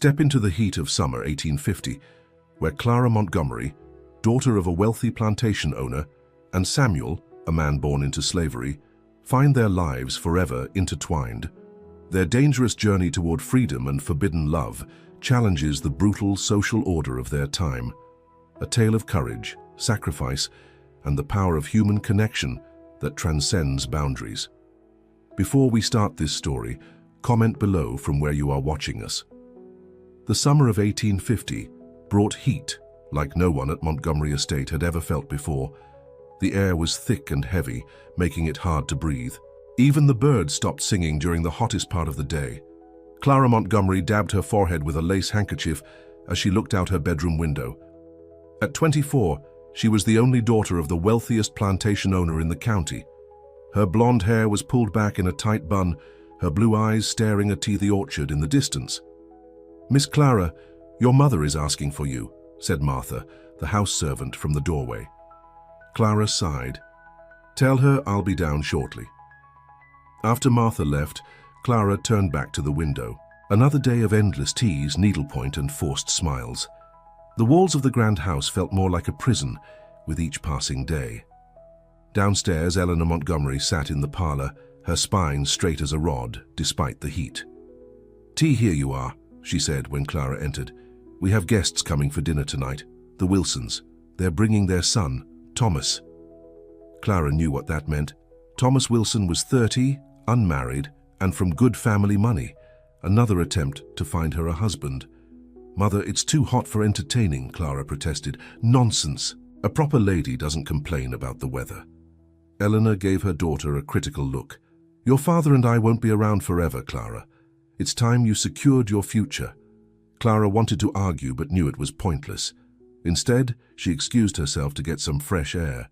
Step into the heat of summer 1850, where Clara Montgomery, daughter of a wealthy plantation owner, and Samuel, a man born into slavery, find their lives forever intertwined. Their dangerous journey toward freedom and forbidden love challenges the brutal social order of their time. A tale of courage, sacrifice, and the power of human connection that transcends boundaries. Before we start this story, comment below from where you are watching us. The summer of 1850 brought heat like no one at Montgomery Estate had ever felt before. The air was thick and heavy, making it hard to breathe. Even the birds stopped singing during the hottest part of the day. Clara Montgomery dabbed her forehead with a lace handkerchief as she looked out her bedroom window. At 24, she was the only daughter of the wealthiest plantation owner in the county. Her blonde hair was pulled back in a tight bun, her blue eyes staring at the orchard in the distance. "Miss Clara, your mother is asking for you," said Martha, the house servant, from the doorway. Clara sighed. "Tell her I'll be down shortly." After Martha left, Clara turned back to the window. Another day of endless teas, needlepoint, and forced smiles. The walls of the grand house felt more like a prison with each passing day. Downstairs, Eleanor Montgomery sat in the parlor, her spine straight as a rod, despite the heat. "Tea, here you are," she said when Clara entered. "We have guests coming for dinner tonight, the Wilsons. They're bringing their son, Thomas." Clara knew what that meant. Thomas Wilson was 30, unmarried, and from good family money. Another attempt to find her a husband. "Mother, it's too hot for entertaining," Clara protested. "Nonsense. A proper lady doesn't complain about the weather." Eleanor gave her daughter a critical look. "Your father and I won't be around forever, Clara. It's time you secured your future." Clara wanted to argue but knew it was pointless. Instead, she excused herself to get some fresh air.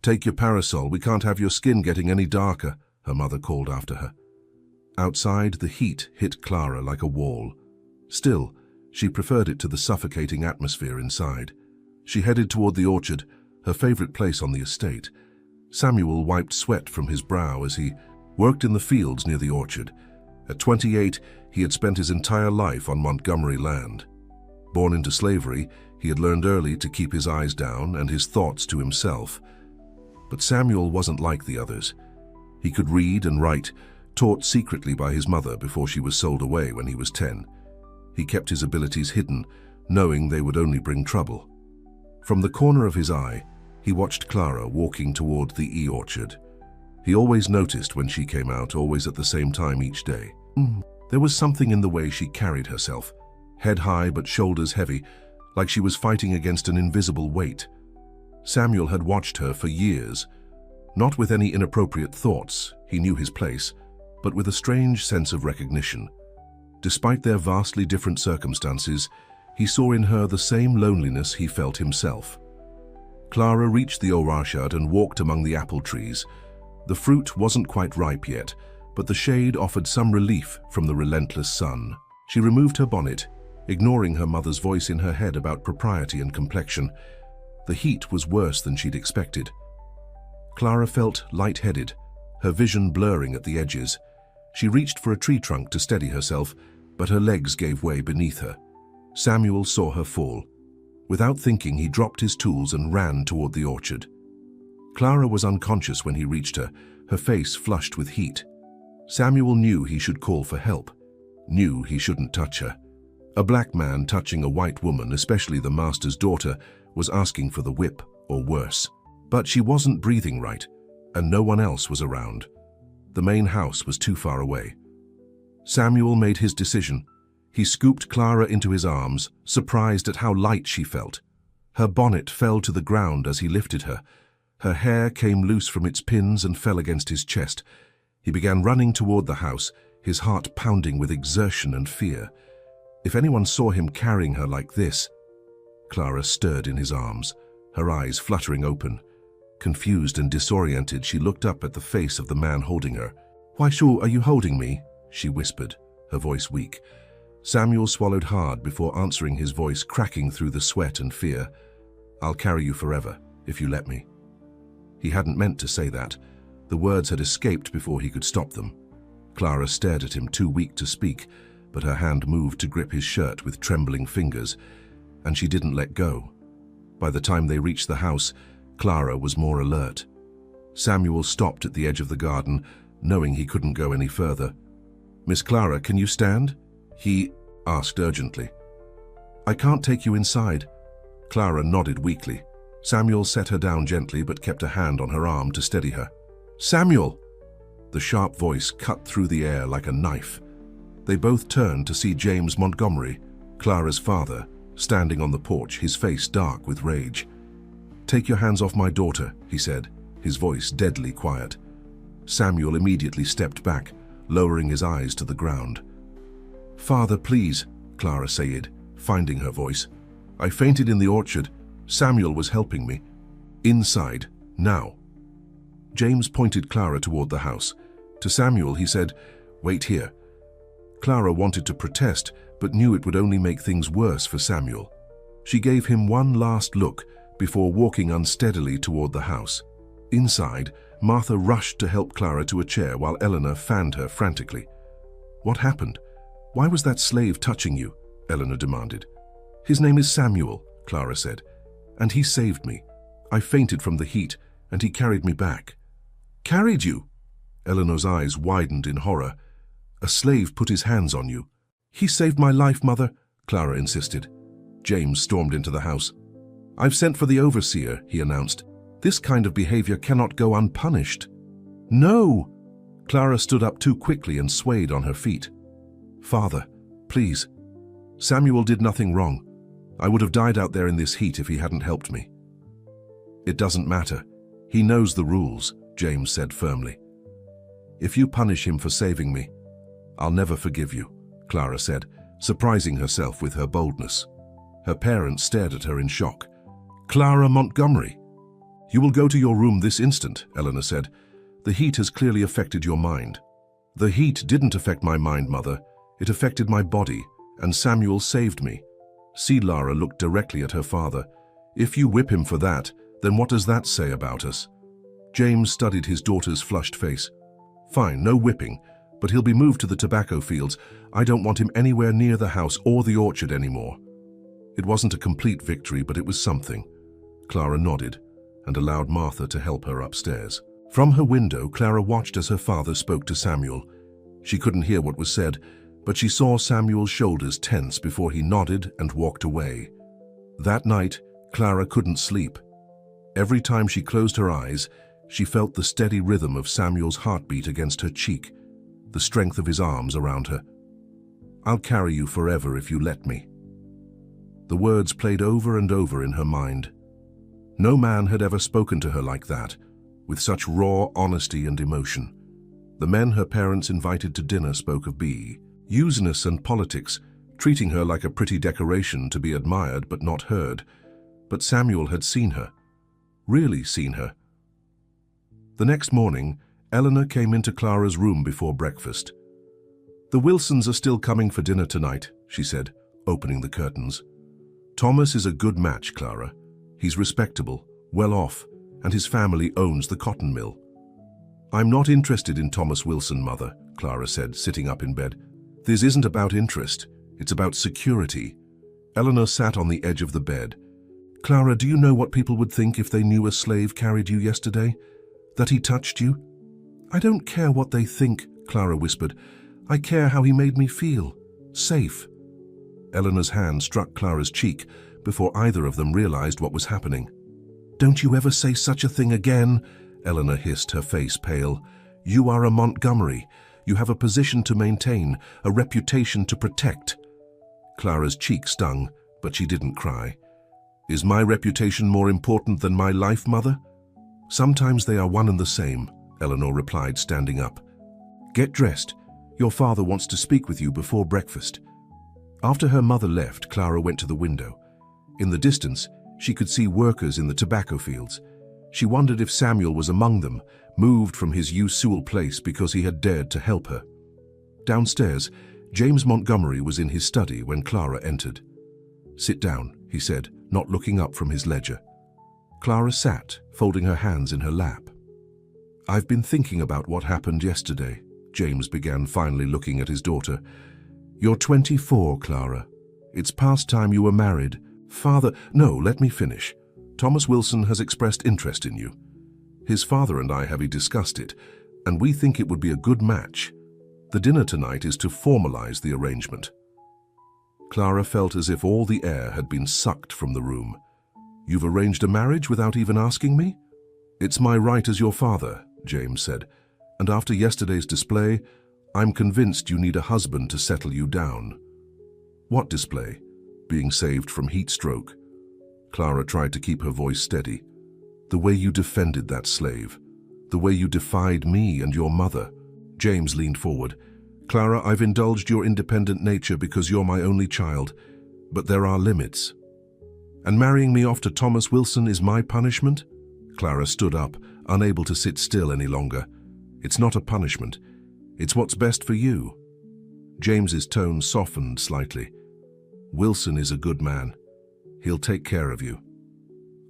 "Take your parasol, we can't have your skin getting any darker," her mother called after her. Outside, the heat hit Clara like a wall. Still, she preferred it to the suffocating atmosphere inside. She headed toward the orchard, her favorite place on the estate. Samuel wiped sweat from his brow as he worked in the fields near the orchard. At 28, he had spent his entire life on Montgomery land. Born into slavery, he had learned early to keep his eyes down and his thoughts to himself. But Samuel wasn't like the others. He could read and write, taught secretly by his mother before she was sold away when he was 10. He kept his abilities hidden, knowing they would only bring trouble. From the corner of his eye, he watched Clara walking toward the orchard. He always noticed when she came out, always at the same time each day. There was something in the way she carried herself, head high but shoulders heavy, like she was fighting against an invisible weight. Samuel had watched her for years, not with any inappropriate thoughts, he knew his place, but with a strange sense of recognition. Despite their vastly different circumstances, he saw in her the same loneliness he felt himself. Clara reached the orchard and walked among the apple trees. The fruit wasn't quite ripe yet, but the shade offered some relief from the relentless sun. She removed her bonnet, ignoring her mother's voice in her head about propriety and complexion. The heat was worse than she'd expected. Clara felt lightheaded, her vision blurring at the edges. She reached for a tree trunk to steady herself, but her legs gave way beneath her. Samuel saw her fall. Without thinking, he dropped his tools and ran toward the orchard. Clara was unconscious when he reached her, her face flushed with heat. Samuel knew he should call for help, knew he shouldn't touch her. A black man touching a white woman, especially the master's daughter, was asking for the whip, or worse. But she wasn't breathing right, and no one else was around. The main house was too far away. Samuel made his decision. He scooped Clara into his arms, surprised at how light she felt. Her bonnet fell to the ground as he lifted her. Her hair came loose from its pins and fell against his chest. He began running toward the house, his heart pounding with exertion and fear. If anyone saw him carrying her like this... Clara stirred in his arms, her eyes fluttering open. Confused and disoriented, she looked up at the face of the man holding her. "Why, sure, are you holding me?" she whispered, her voice weak. Samuel swallowed hard before answering, his voice cracking through the sweat and fear. "I'll carry you forever, if you let me." He hadn't meant to say that. The words had escaped before he could stop them. Clara stared at him, too weak to speak, but her hand moved to grip his shirt with trembling fingers, and she didn't let go. By the time they reached the house, Clara was more alert. Samuel stopped at the edge of the garden, knowing he couldn't go any further. "Miss Clara, can you stand?" he asked urgently. "I can't take you inside." Clara nodded weakly. Samuel set her down gently but kept a hand on her arm to steady her. "Samuel!" The sharp voice cut through the air like a knife. They both turned to see James Montgomery, Clara's father, standing on the porch, his face dark with rage. "Take your hands off my daughter," he said, his voice deadly quiet. Samuel immediately stepped back, lowering his eyes to the ground. "Father, please," Clara said, finding her voice. "I fainted in the orchard. Samuel was helping me. Inside, now." James pointed Clara toward the house. To Samuel, he said, "Wait here." Clara wanted to protest, but knew it would only make things worse for Samuel. She gave him one last look before walking unsteadily toward the house. Inside, Martha rushed to help Clara to a chair while Eleanor fanned her frantically. "What happened? Why was that slave touching you?" Eleanor demanded. "His name is Samuel," Clara said, "and he saved me. I fainted from the heat, and he carried me back." "Carried you?" Eleanor's eyes widened in horror. "A slave put his hands on you." "He saved my life, Mother," Clara insisted. James stormed into the house. "I've sent for the overseer," he announced. "This kind of behavior cannot go unpunished." "No!" Clara stood up too quickly and swayed on her feet. "Father, please. Samuel did nothing wrong. I would have died out there in this heat if he hadn't helped me." "It doesn't matter. He knows the rules," James said firmly. "If you punish him for saving me, I'll never forgive you," Clara said, surprising herself with her boldness. Her parents stared at her in shock. "Clara Montgomery!" "You will go to your room this instant," Eleanor said. "The heat has clearly affected your mind." "The heat didn't affect my mind, Mother. It affected my body, and Samuel saved me." Lara looked directly at her father. "If you whip him for that, then what does that say about us?" James studied his daughter's flushed face. "Fine, no whipping, but he'll be moved to the tobacco fields. I don't want him anywhere near the house or the orchard anymore." It wasn't a complete victory, but it was something. Clara nodded and allowed Martha to help her upstairs. From her window, Clara watched as her father spoke to Samuel. She couldn't hear what was said, but she saw Samuel's shoulders tense before he nodded and walked away. That night, Clara couldn't sleep. Every time she closed her eyes, she felt the steady rhythm of Samuel's heartbeat against her cheek, the strength of his arms around her. "I'll carry you forever if you let me." The words played over and over in her mind. No man had ever spoken to her like that, with such raw honesty and emotion. The men her parents invited to dinner spoke of useness and politics, treating her like a pretty decoration to be admired but not heard. But Samuel had seen her, really seen her. The next morning, Eleanor came into Clara's room before breakfast. "The Wilsons are still coming for dinner tonight," she said, opening the curtains. "Thomas is a good match, Clara. He's respectable, well off, and his family owns the cotton mill." "I'm not interested in Thomas Wilson, Mother," Clara said, sitting up in bed. "This isn't about interest. It's about security." Eleanor sat on the edge of the bed. "Clara, do you know what people would think if they knew a slave carried you yesterday? That he touched you?" "I don't care what they think," Clara whispered. "I care how he made me feel. Safe." Eleanor's hand struck Clara's cheek before either of them realized what was happening. "Don't you ever say such a thing again," Eleanor hissed, her face pale. "You are a Montgomery. You have a position to maintain, a reputation to protect." Clara's cheek stung, but she didn't cry. "Is my reputation more important than my life, Mother?" "Sometimes they are one and the same," Eleanor replied, standing up. "Get dressed. Your father wants to speak with you before breakfast." After her mother left, Clara went to the window. In the distance, she could see workers in the tobacco fields. She wondered if Samuel was among them, moved from his usual place because he had dared to help her. Downstairs, James Montgomery was in his study when Clara entered. "Sit down," he said, not looking up from his ledger. Clara sat, folding her hands in her lap. "I've been thinking about what happened yesterday," James began, finally looking at his daughter. You're 24, Clara. It's past time you were married. No, let me finish. Thomas Wilson has expressed interest in you. His father and I have discussed it, and we think it would be a good match. The dinner tonight is to formalize the arrangement. Clara felt as if all the air had been sucked from the room. You've arranged a marriage without even asking me? It's my right as your father, James said, and after yesterday's display, I'm convinced you need a husband to settle you down. What display? Being saved from heat stroke. Clara tried to keep her voice steady. The way you defended that slave. The way you defied me and your mother. James leaned forward. Clara, I've indulged your independent nature because you're my only child, but there are limits. And marrying me off to Thomas Wilson is my punishment? Clara stood up, unable to sit still any longer. It's not a punishment. It's what's best for you. James's tone softened slightly. Wilson is a good man. He'll take care of you.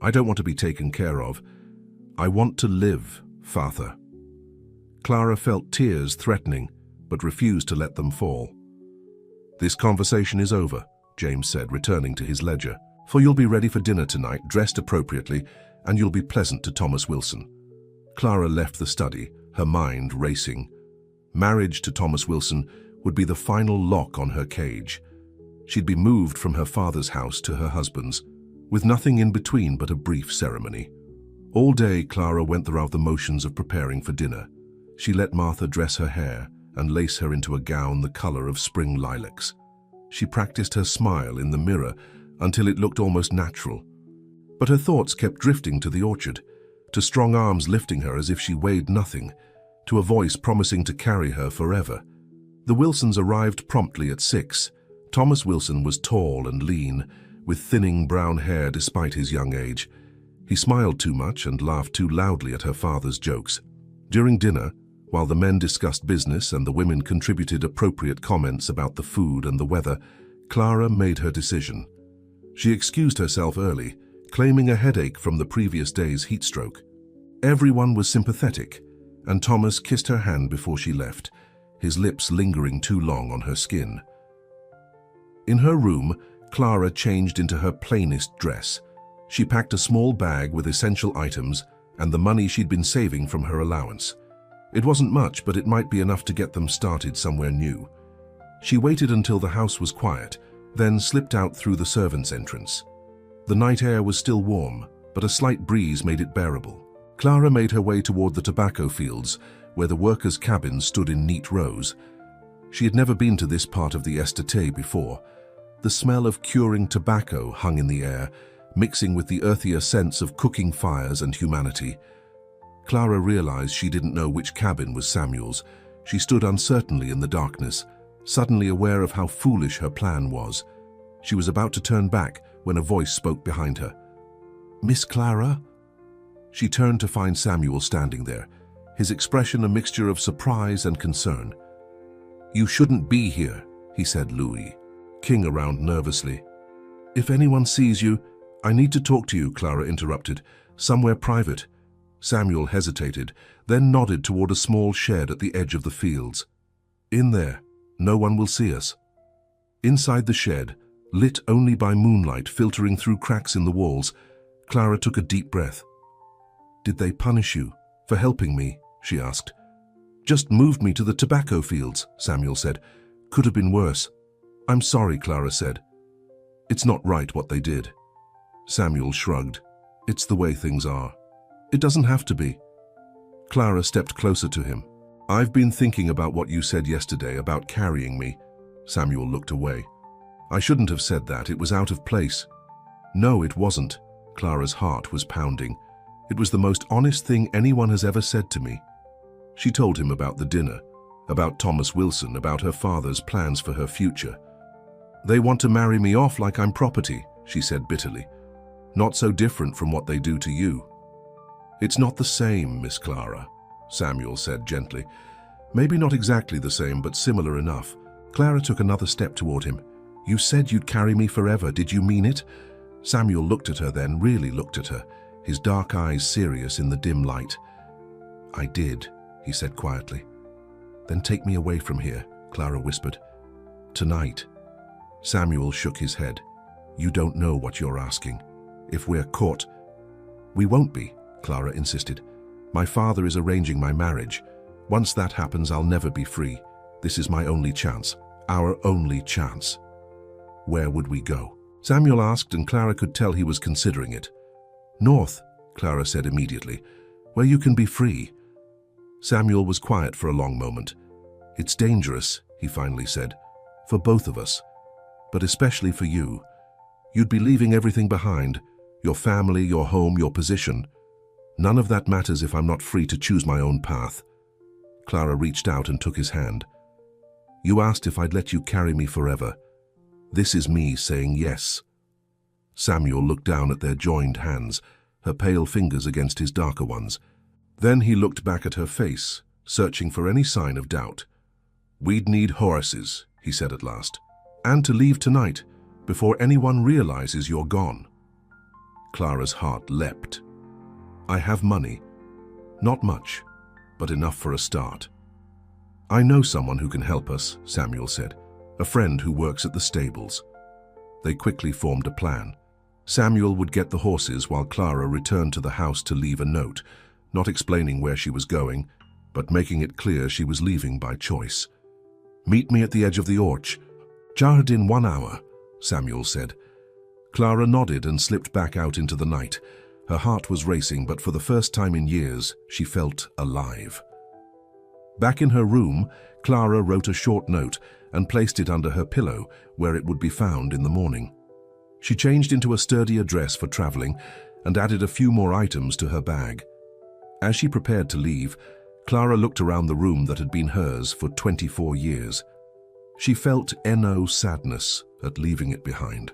I don't want to be taken care of. I want to live, Father. Clara felt tears threatening, but refused to let them fall. This conversation is over, James said, returning to his ledger. For you'll be ready for dinner tonight, dressed appropriately, and you'll be pleasant to Thomas Wilson. Clara left the study, her mind racing. Marriage to Thomas Wilson would be the final lock on her cage. She'd be moved from her father's house to her husband's, with nothing in between but a brief ceremony. All day, Clara went through the motions of preparing for dinner. She let Martha dress her hair and lace her into a gown the color of spring lilacs. She practiced her smile in the mirror until it looked almost natural. But her thoughts kept drifting to the orchard, to strong arms lifting her as if she weighed nothing, to a voice promising to carry her forever. The Wilsons arrived promptly at 6. Thomas Wilson was tall and lean, with thinning brown hair despite his young age. He smiled too much and laughed too loudly at her father's jokes. During dinner, while the men discussed business and the women contributed appropriate comments about the food and the weather, Clara made her decision. She excused herself early, claiming a headache from the previous day's heat stroke. Everyone was sympathetic, and Thomas kissed her hand before she left, his lips lingering too long on her skin. In her room, Clara changed into her plainest dress. She packed a small bag with essential items and the money she'd been saving from her allowance. It wasn't much, but it might be enough to get them started somewhere new. She waited until the house was quiet, then slipped out through the servants' entrance. The night air was still warm, but a slight breeze made it bearable. Clara made her way toward the tobacco fields, where the workers' cabins stood in neat rows. She had never been to this part of the estate before. The smell of curing tobacco hung in the air, mixing with the earthier sense of cooking fires and humanity. Clara realized she didn't know which cabin was Samuel's. She stood uncertainly in the darkness, suddenly aware of how foolish her plan was. She was about to turn back when a voice spoke behind her. "Miss Clara?" She turned to find Samuel standing there, his expression a mixture of surprise and concern. "You shouldn't be here," he said, Louis, king around nervously. "If anyone sees you, I need to talk to you," Clara interrupted. "Somewhere private." Samuel hesitated, then nodded toward a small shed at the edge of the fields. "In there. No one will see us." Inside the shed, lit only by moonlight filtering through cracks in the walls, Clara took a deep breath. "Did they punish you for helping me?" she asked. "Just moved me to the tobacco fields," Samuel said. "Could have been worse." "I'm sorry," Clara said. "It's not right what they did." Samuel shrugged. "It's the way things are. It doesn't have to be." Clara stepped closer to him. "I've been thinking about what you said yesterday about carrying me." Samuel looked away. "I shouldn't have said that. It was out of place." "No, it wasn't." Clara's heart was pounding. "It was the most honest thing anyone has ever said to me." She told him about the dinner, about Thomas Wilson, about her father's plans for her future. "They want to marry me off like I'm property," she said bitterly. "Not so different from what they do to you." "It's not the same, Miss Clara," Samuel said gently. "Maybe not exactly the same, but similar enough." Clara took another step toward him. "You said you'd carry me forever. Did you mean it?" Samuel looked at her, then really looked at her, his dark eyes serious in the dim light. "I did," he said quietly. "Then take me away from here," Clara whispered. tonight." Samuel shook his head. "You don't know what you're asking. If we're caught—" "We won't be," Clara insisted. "My father is arranging my marriage. Once that happens, I'll never be free. This is my only chance. Our only chance." "Where would we go?" Samuel asked, and Clara could tell he was considering it. "North," Clara said immediately, "where you can be free." Samuel was quiet for a long moment. "It's dangerous," he finally said, "for both of us, but especially for you. You'd be leaving everything behind, your family, your home, your position. None of that matters if I'm not free to choose my own path." Clara reached out and took his hand. "You asked if I'd let you carry me forever. This is me saying yes." Samuel looked down at their joined hands, her pale fingers against his darker ones. Then he looked back at her face, searching for any sign of doubt. "We'd need horses," he said at last, "and to leave tonight, before anyone realizes you're gone." Clara's heart leapt. "I have money. Not much, but enough for a start." "I know someone who can help us," Samuel said, "a friend who works at the stables." They quickly formed a plan. Samuel would get the horses while Clara returned to the house to leave a note, not explaining where she was going, but making it clear she was leaving by choice. "Meet me at the edge of the orch. Just in 1 hour," Samuel said. Clara nodded and slipped back out into the night. Her heart was racing, but for the first time in years, she felt alive. Back in her room, Clara wrote a short note and placed it under her pillow, where it would be found in the morning. She changed into a sturdier dress for traveling and added a few more items to her bag. As she prepared to leave, Clara looked around the room that had been hers for 24 years. She felt sadness at leaving it behind.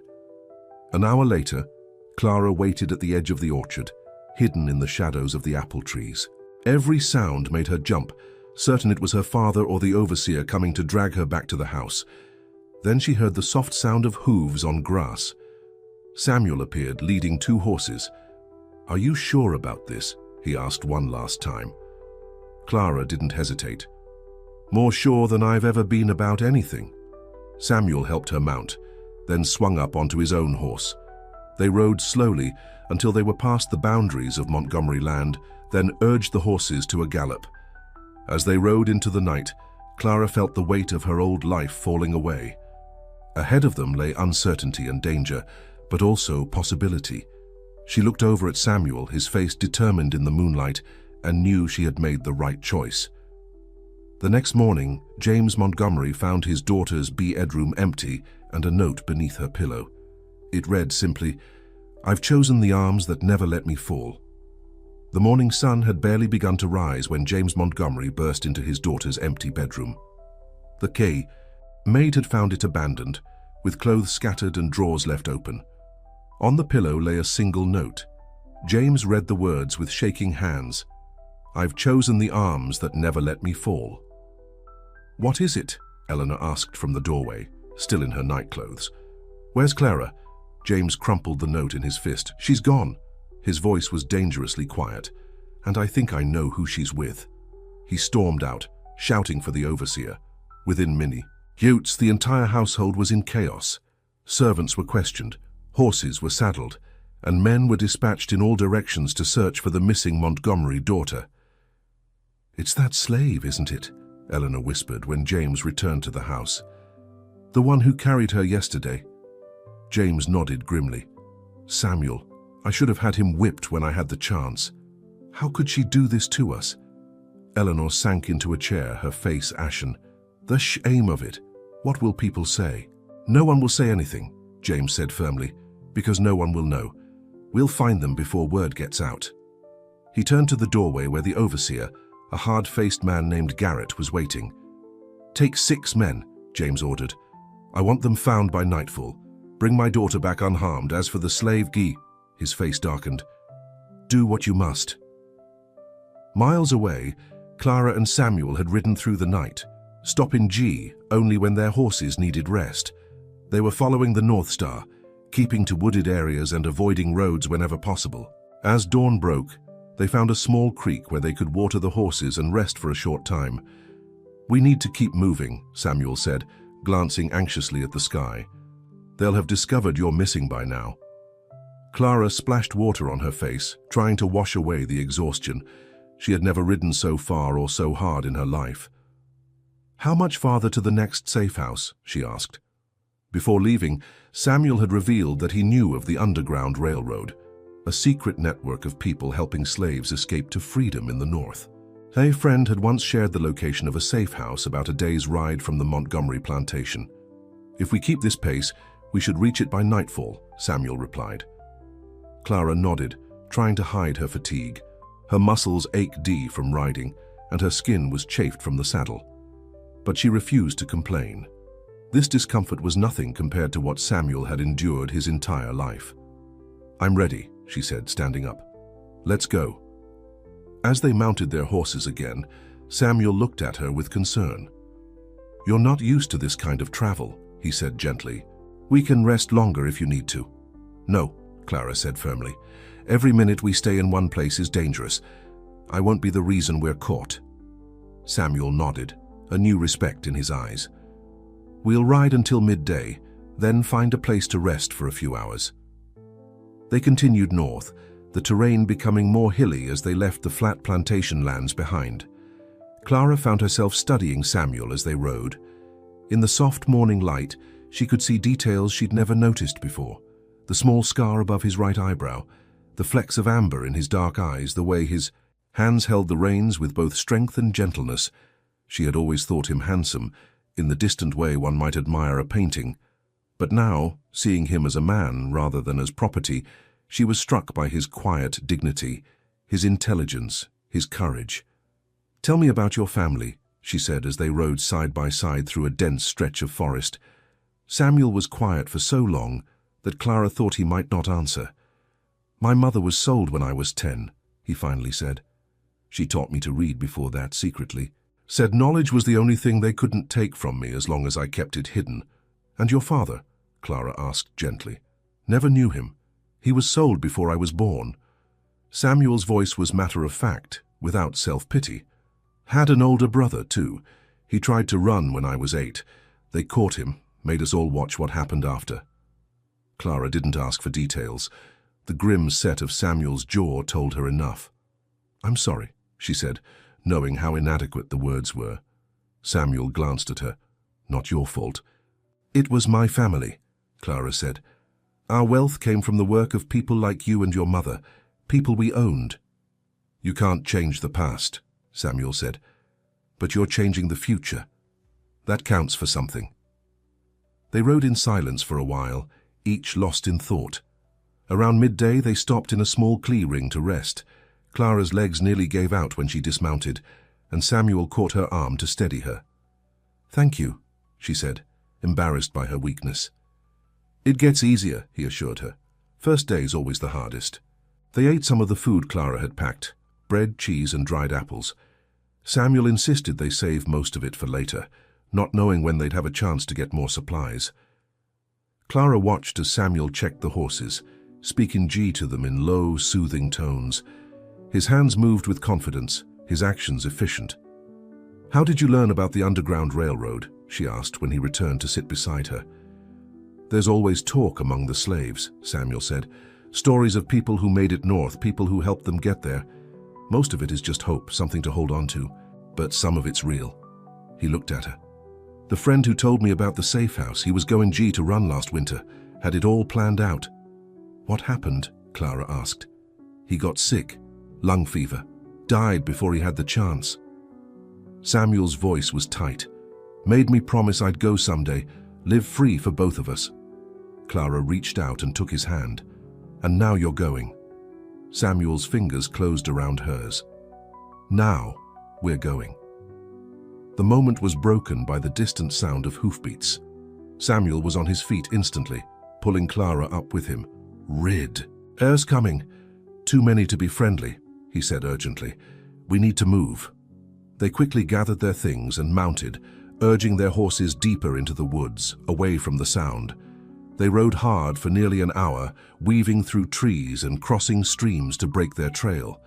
An hour later, Clara waited at the edge of the orchard, hidden in the shadows of the apple trees. Every sound made her jump, certain it was her father or the overseer coming to drag her back to the house. Then she heard the soft sound of hooves on grass. Samuel appeared, leading 2 horses. "Are you sure about this?" he asked one last time. Clara didn't hesitate. "More sure than I've ever been about anything." Samuel helped her mount, then swung up onto his own horse. They rode slowly until they were past the boundaries of Montgomery land, then urged the horses to a gallop. As they rode into the night, Clara felt the weight of her old life falling away. Ahead of them lay uncertainty and danger, but also possibility. She looked over at Samuel, his face determined in the moonlight, and knew she had made the right choice. The next morning, James Montgomery found his daughter's bedroom empty and a note beneath her pillow. It read simply, "I've chosen the arms that never let me fall." The morning sun had barely begun to rise when James Montgomery burst into his daughter's empty bedroom. The maid had found it abandoned, with clothes scattered and drawers left open. On the pillow lay a single note. James read the words with shaking hands. "I've chosen the arms that never let me fall." "What is it?" Eleanor asked from the doorway, still in her nightclothes. "Where's Clara?" James crumpled the note in his fist. "She's gone." His voice was dangerously quiet. "And I think I know who she's with." He stormed out, shouting for the overseer. Within minutes, the entire household was in chaos. Servants were questioned, horses were saddled, and men were dispatched in all directions to search for the missing Montgomery daughter. "It's that slave, isn't it?" Eleanor whispered when James returned to the house. "The one who carried her yesterday." James nodded grimly. "Samuel, I should have had him whipped when I had the chance. How could she do this to us?" Eleanor sank into a chair, her face ashen. "The shame of it. What will people say?" "No one will say anything," James said firmly, "because no one will know. We'll find them before word gets out." He turned to the doorway where the overseer, a hard-faced man named Garrett, was waiting. "Take 6 men," James ordered. "I want them found by nightfall. Bring my daughter back unharmed. As for the slave Guy," his face darkened, "do what you must." Miles away, Clara and Samuel had ridden through the night, stopping G only when their horses needed rest. They were following the North Star, keeping to wooded areas and avoiding roads whenever possible. As dawn broke, they found a small creek where they could water the horses and rest for a short time. "We need to keep moving," Samuel said, glancing anxiously at the sky. "They'll have discovered you're missing by now." Clara splashed water on her face, trying to wash away the exhaustion. She had never ridden so far or so hard in her life. "How much farther to the next safe house?" she asked. Before leaving, Samuel had revealed that he knew of the Underground Railroad, a secret network of people helping slaves escape to freedom in the North. A friend had once shared the location of a safe house about a day's ride from the Montgomery plantation. "If we keep this pace, we should reach it by nightfall," Samuel replied. Clara nodded, trying to hide her fatigue. Her muscles ached from riding, and her skin was chafed from the saddle. But she refused to complain. This discomfort was nothing compared to what Samuel had endured his entire life. "I'm ready," she said, standing up. "Let's go." As they mounted their horses again, Samuel looked at her with concern. "You're not used to this kind of travel," he said gently. "We can rest longer if you need to." "No," Clara said firmly. "Every minute we stay in one place is dangerous. I won't be the reason we're caught." Samuel nodded, a new respect in his eyes. "We'll ride until midday, then find a place to rest for a few hours." They continued north, the terrain becoming more hilly as they left the flat plantation lands behind. Clara found herself studying Samuel as they rode. In the soft morning light, she could see details she'd never noticed before. The small scar above his right eyebrow, the flecks of amber in his dark eyes, the way his hands held the reins with both strength and gentleness. She had always thought him handsome, in the distant way one might admire a painting. But now, seeing him as a man rather than as property, she was struck by his quiet dignity, his intelligence, his courage. "Tell me about your family," she said as they rode side by side through a dense stretch of forest. Samuel was quiet for so long that Clara thought he might not answer. "My mother was sold when I was 10, he finally said. "She taught me to read before that secretly. Said knowledge was the only thing they couldn't take from me as long as I kept it hidden." "And your father?" Clara asked gently. "Never knew him. He was sold before I was born." Samuel's voice was matter-of-fact, without self-pity. "Had an older brother, too. He tried to run when I was 8. They caught him, made us all watch what happened after." Clara didn't ask for details. The grim set of Samuel's jaw told her enough. "I'm sorry," she said, knowing how inadequate the words were. Samuel glanced at her. "Not your fault." "It was my family," Clara said. "Our wealth came from the work of people like you and your mother, people we owned." "You can't change the past," Samuel said, "but you're changing the future. That counts for something." They rode in silence for a while, each lost in thought. Around midday they stopped in a small clearing to rest. Clara's legs nearly gave out when she dismounted, and Samuel caught her arm to steady her. "Thank you," she said, embarrassed by her weakness. "It gets easier," he assured her. "First day's always the hardest." They ate some of the food Clara had packed, bread, cheese, and dried apples. Samuel insisted they save most of it for later, not knowing when they'd have a chance to get more supplies. Clara watched as Samuel checked the horses, speaking G to them in low, soothing tones. His hands moved with confidence, his actions efficient. "How did you learn about the Underground Railroad?" she asked when he returned to sit beside her. "There's always talk among the slaves," Samuel said. "Stories of people who made it north, people who helped them get there. Most of it is just hope, something to hold on to, but some of it's real." He looked at her. "The friend who told me about the safe house, he was going G to run last winter, had it all planned out." "What happened?" Clara asked. "He got sick, lung fever, died before he had the chance." Samuel's voice was tight. "Made me promise I'd go someday, live free for both of us." Clara reached out and took his hand. "And now you're going." Samuel's fingers closed around hers. "Now we're going." The moment was broken by the distant sound of hoofbeats. Samuel was on his feet instantly, pulling Clara up with him. "Rid. Air's coming. Too many to be friendly," he said urgently. "We need to move." They quickly gathered their things and mounted, urging their horses deeper into the woods, away from the sound. They rode hard for nearly an hour, weaving through trees and crossing streams to break their trail.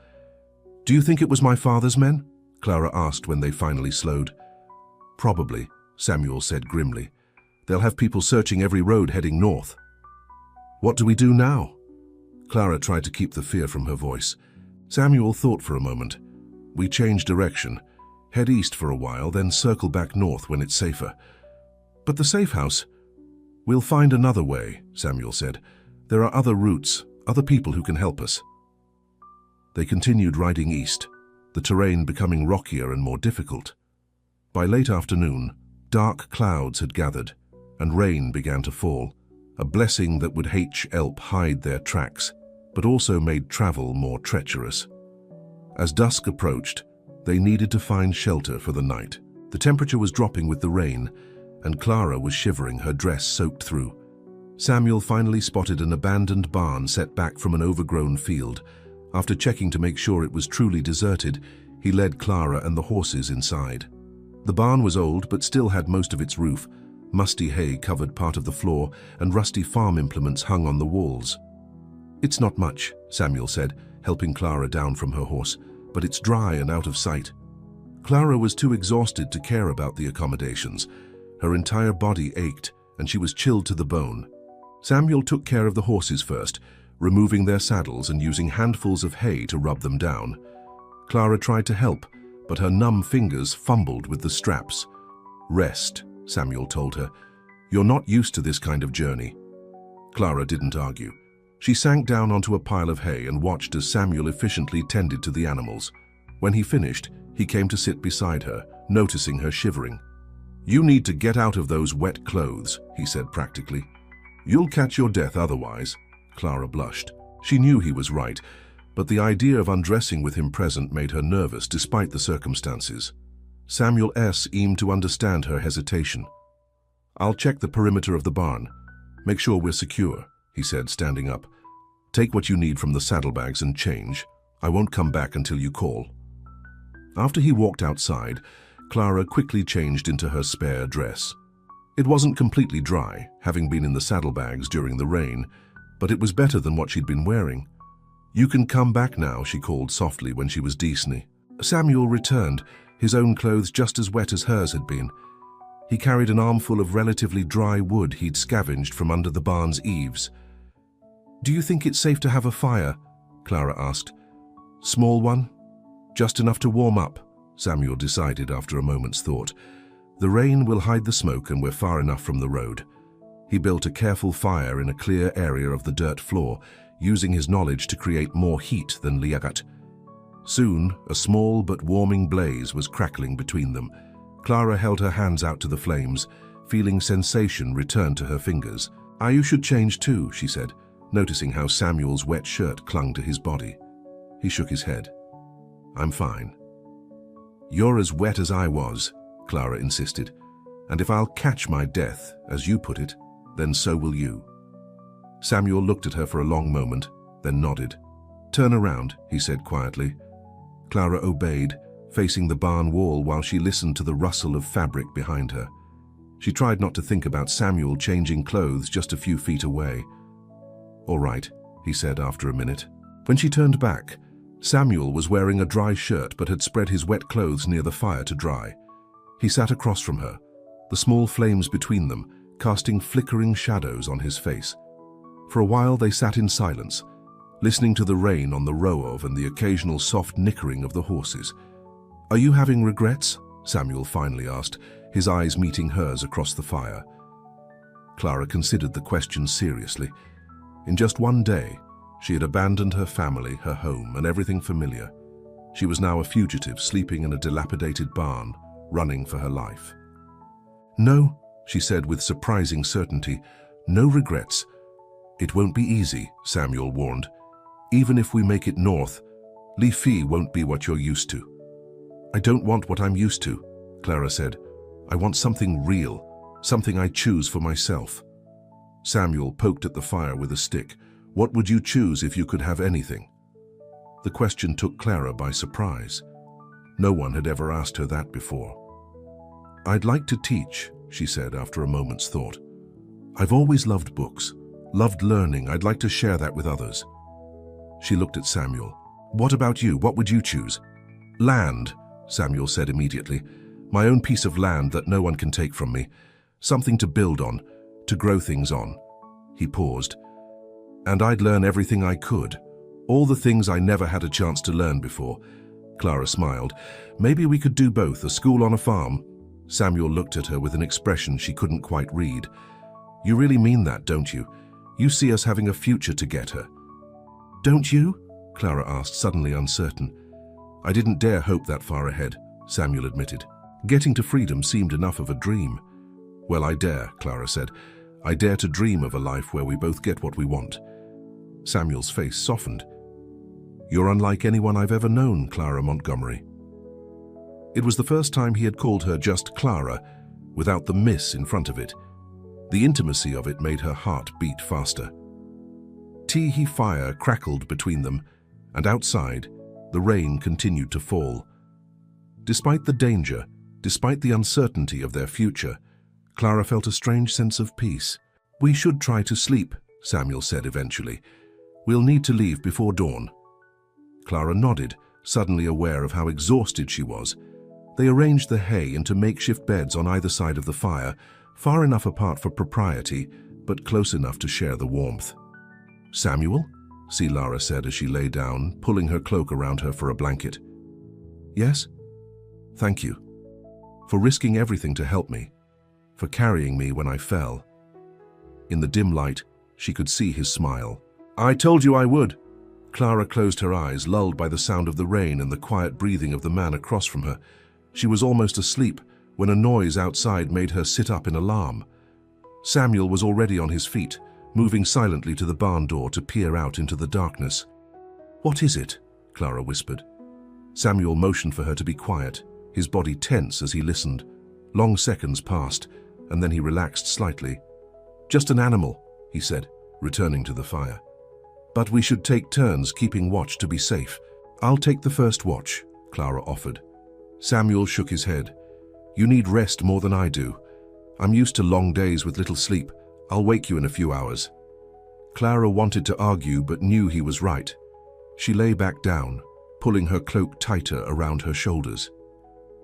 "Do you think it was my father's men?" Clara asked when they finally slowed. "Probably," Samuel said grimly. They'll have people searching every road heading north. What do we do now? Clara tried to keep the fear from her voice. Samuel thought for a moment. We change direction. Head east for a while, then circle back north when it's safer. But the safe house? We'll find another way, Samuel said. There are other routes, other people who can help us. They continued riding east, the terrain becoming rockier and more difficult. By late afternoon, dark clouds had gathered, and rain began to fall, a blessing that would help hide their tracks, but also made travel more treacherous. As dusk approached, they needed to find shelter for the night. The temperature was dropping with the rain, and Clara was shivering, her dress soaked through. Samuel finally spotted an abandoned barn set back from an overgrown field. After checking to make sure it was truly deserted, he led Clara and the horses inside. The barn was old but still had most of its roof. Musty hay covered part of the floor, and rusty farm implements hung on the walls. It's not much, Samuel said, helping Clara down from her horse, but it's dry and out of sight. Clara was too exhausted to care about the accommodations. Her entire body ached, and she was chilled to the bone. Samuel took care of the horses first, removing their saddles and using handfuls of hay to rub them down. Clara tried to help, but her numb fingers fumbled with the straps. Rest, Samuel told her. You're not used to this kind of journey. Clara didn't argue. She sank down onto a pile of hay and watched as Samuel efficiently tended to the animals. When he finished, he came to sit beside her, noticing her shivering. You need to get out of those wet clothes, he said practically. You'll catch your death otherwise. Clara blushed. She knew he was right, but the idea of undressing with him present made her nervous despite the circumstances. Samuel seemed to understand her hesitation. I'll check the perimeter of the barn. Make sure we're secure, he said, standing up. Take what you need from the saddlebags and change. I won't come back until you call. After he walked outside, Clara quickly changed into her spare dress. It wasn't completely dry, having been in the saddlebags during the rain, but it was better than what she'd been wearing. You can come back now, she called softly when she was decent. Samuel returned, his own clothes just as wet as hers had been. He carried an armful of relatively dry wood he'd scavenged from under the barn's eaves. Do you think it's safe to have a fire? Clara asked. Small one? Just enough to warm up, Samuel decided after a moment's thought. The rain will hide the smoke and we're far enough from the road. He built a careful fire in a clear area of the dirt floor, using his knowledge to create more heat than Liagat. Soon, a small but warming blaze was crackling between them. Clara held her hands out to the flames, feeling sensation return to her fingers. You should change too, she said, noticing how Samuel's wet shirt clung to his body. He shook his head. I'm fine. You're as wet as I was, Clara insisted, and if I'll catch my death, as you put it, then so will you. Samuel looked at her for a long moment, then nodded. Turn around, he said quietly. Clara obeyed, facing the barn wall while she listened to the rustle of fabric behind her. She tried not to think about Samuel changing clothes just a few feet away. All right, he said after a minute. When she turned back, Samuel was wearing a dry shirt but had spread his wet clothes near the fire to dry. He sat across from her, the small flames between them casting flickering shadows on his face. For a while they sat in silence, listening to the rain on the row and the occasional soft nickering of the horses. Are you having regrets? Samuel finally asked, his eyes meeting hers across the fire. Clara considered the question seriously. In just one day, she had abandoned her family, her home, and everything familiar. She was now a fugitive sleeping in a dilapidated barn, running for her life. No, she said with surprising certainty, no regrets. It won't be easy, Samuel warned. Even if we make it north, Li Fi won't be what you're used to. I don't want what I'm used to, Clara said. I want something real, something I choose for myself. Samuel poked at the fire with a stick. What would you choose if you could have anything? The question took Clara by surprise. No one had ever asked her that before. I'd like to teach, she said after a moment's thought. I've always loved books, loved learning. I'd like to share that with others. She looked at Samuel. What about you? What would you choose? Land, Samuel said immediately. My own piece of land that no one can take from me. Something to build on, to grow things on. He paused. And I'd learn everything I could. All the things I never had a chance to learn before. Clara smiled. Maybe we could do both, a school on a farm. Samuel looked at her with an expression she couldn't quite read. You really mean that, don't you? You see us having a future to get her. Don't you? Clara asked, suddenly uncertain. I didn't dare hope that far ahead, Samuel admitted. Getting to freedom seemed enough of a dream. Well, I dare, Clara said. I dare to dream of a life where we both get what we want. Samuel's face softened. You're unlike anyone I've ever known, Clara Montgomery. It was the first time he had called her just Clara, without the miss in front of it. The intimacy of it made her heart beat faster. Tee-hee fire crackled between them, and outside, the rain continued to fall. Despite the danger, despite the uncertainty of their future, Clara felt a strange sense of peace. We should try to sleep, Samuel said eventually. We'll need to leave before dawn. Clara nodded, suddenly aware of how exhausted she was. They arranged the hay into makeshift beds on either side of the fire, far enough apart for propriety, but close enough to share the warmth. Samuel? Lara said as she lay down, pulling her cloak around her for a blanket. Yes? Thank you. For risking everything to help me. For carrying me when I fell. In the dim light, she could see his smile. I told you I would. Clara closed her eyes, lulled by the sound of the rain and the quiet breathing of the man across from her. She was almost asleep when a noise outside made her sit up in alarm. Samuel was already on his feet, moving silently to the barn door to peer out into the darkness. What is it? Clara whispered. Samuel motioned for her to be quiet, his body tense as he listened. Long seconds passed, and then he relaxed slightly. Just an animal, he said, returning to the fire. But we should take turns keeping watch to be safe. I'll take the first watch, Clara offered. Samuel shook his head. You need rest more than I do. I'm used to long days with little sleep. I'll wake you in a few hours. Clara wanted to argue but knew he was right. She lay back down, pulling her cloak tighter around her shoulders.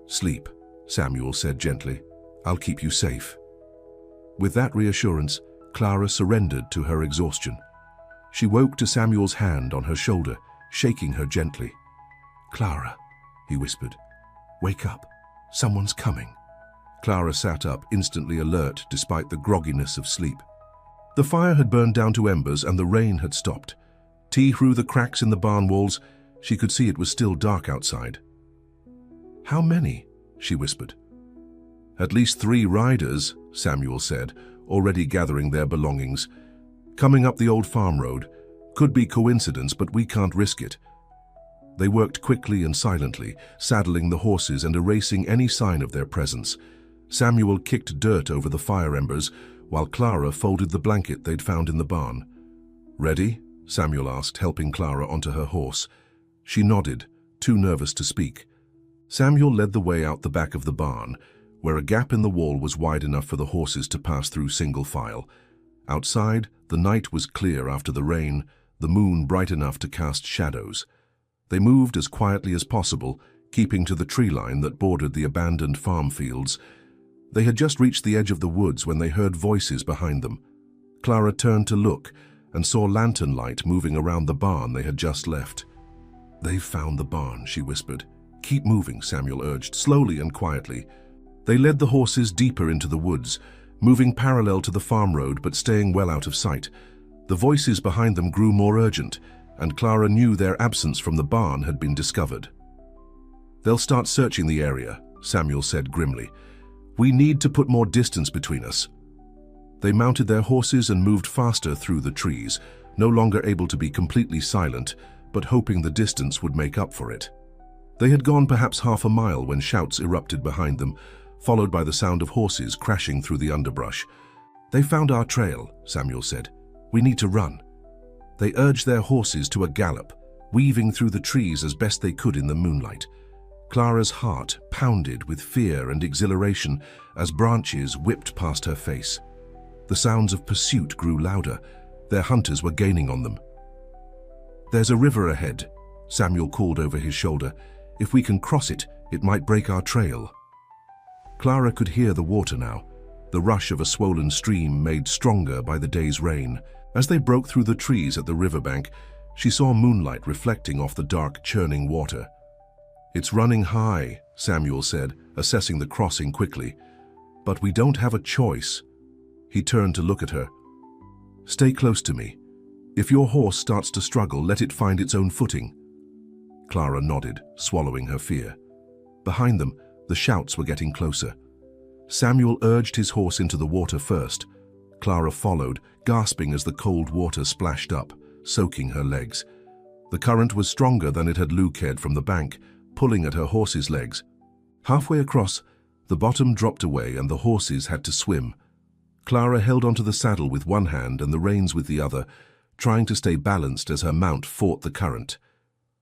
Sleep, Samuel said gently. I'll keep you safe. With that reassurance, Clara surrendered to her exhaustion. She woke to Samuel's hand on her shoulder, shaking her gently. Clara, he whispered, wake up. Someone's coming. Clara sat up, instantly alert despite the grogginess of sleep. The fire had burned down to embers and the rain had stopped. Through the cracks in the barn walls, she could see it was still dark outside. How many? She whispered. At least 3 riders, Samuel said, already gathering their belongings. Coming up the old farm road. Could be coincidence, but we can't risk it. They worked quickly and silently, saddling the horses and erasing any sign of their presence. Samuel kicked dirt over the fire embers, while Clara folded the blanket they'd found in the barn. Ready? Samuel asked, helping Clara onto her horse. She nodded, too nervous to speak. Samuel led the way out the back of the barn, where a gap in the wall was wide enough for the horses to pass through single file. Outside, the night was clear after the rain, the moon bright enough to cast shadows. They moved as quietly as possible, keeping to the tree line that bordered the abandoned farm fields. They had just reached the edge of the woods when they heard voices behind them. Clara turned to look and saw lantern light moving around the barn they had just left. They've found the barn, she whispered. Keep moving, Samuel urged, slowly and quietly. They led the horses deeper into the woods, moving parallel to the farm road but staying well out of sight. The voices behind them grew more urgent, and Clara knew their absence from the barn had been discovered. They'll start searching the area, Samuel said grimly. We need to put more distance between us. They mounted their horses and moved faster through the trees, no longer able to be completely silent, but hoping the distance would make up for it. They had gone perhaps half a mile when shouts erupted behind them, followed by the sound of horses crashing through the underbrush. They found our trail, Samuel said. We need to run. They urged their horses to a gallop, weaving through the trees as best they could in the moonlight. Clara's heart pounded with fear and exhilaration as branches whipped past her face. The sounds of pursuit grew louder. Their hunters were gaining on them. There's a river ahead, Samuel called over his shoulder. If we can cross it, it might break our trail. Clara could hear the water now, the rush of a swollen stream made stronger by the day's rain. As they broke through the trees at the riverbank, she saw moonlight reflecting off the dark, churning water. "It's running high," Samuel said, assessing the crossing quickly. "But we don't have a choice." He turned to look at her. "Stay close to me. If your horse starts to struggle, let it find its own footing." Clara nodded, swallowing her fear. Behind them, the shouts were getting closer. Samuel urged his horse into the water first. Clara followed, gasping as the cold water splashed up, soaking her legs. The current was stronger than it had looked from the bank, pulling at her horse's legs. Halfway across, the bottom dropped away and the horses had to swim. Clara held onto the saddle with one hand and the reins with the other, trying to stay balanced as her mount fought the current.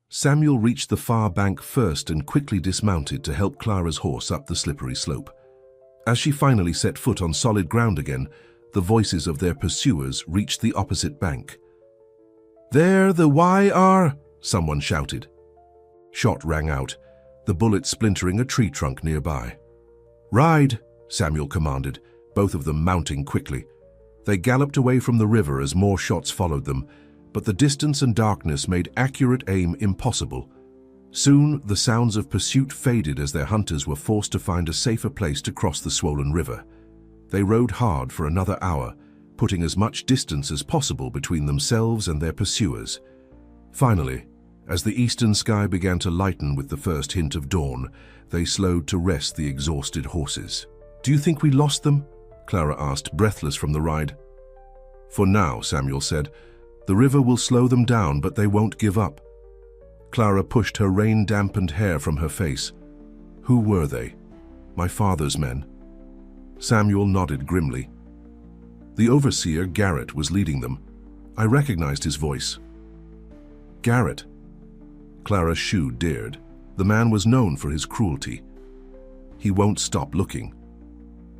Samuel reached the far bank first and quickly dismounted to help Clara's horse up the slippery slope. As she finally set foot on solid ground again, the voices of their pursuers reached the opposite bank. "There the Y.R.!" someone shouted. Shot rang out, the bullet splintering a tree trunk nearby. "Ride!" Samuel commanded, both of them mounting quickly. They galloped away from the river as more shots followed them, but the distance and darkness made accurate aim impossible. Soon, the sounds of pursuit faded as their hunters were forced to find a safer place to cross the swollen river. They rode hard for another hour, putting as much distance as possible between themselves and their pursuers. Finally, as the eastern sky began to lighten with the first hint of dawn, they slowed to rest the exhausted horses. "Do you think we lost them?" Clara asked, breathless from the ride. "For now," Samuel said. "The river will slow them down, but they won't give up." Clara pushed her rain-dampened hair from her face. "Who were they?" "My father's men." Samuel nodded grimly. The overseer, Garrett, was leading them. I recognized his voice. "Garrett." Clara's shoe dared. The man was known for his cruelty. "He won't stop looking."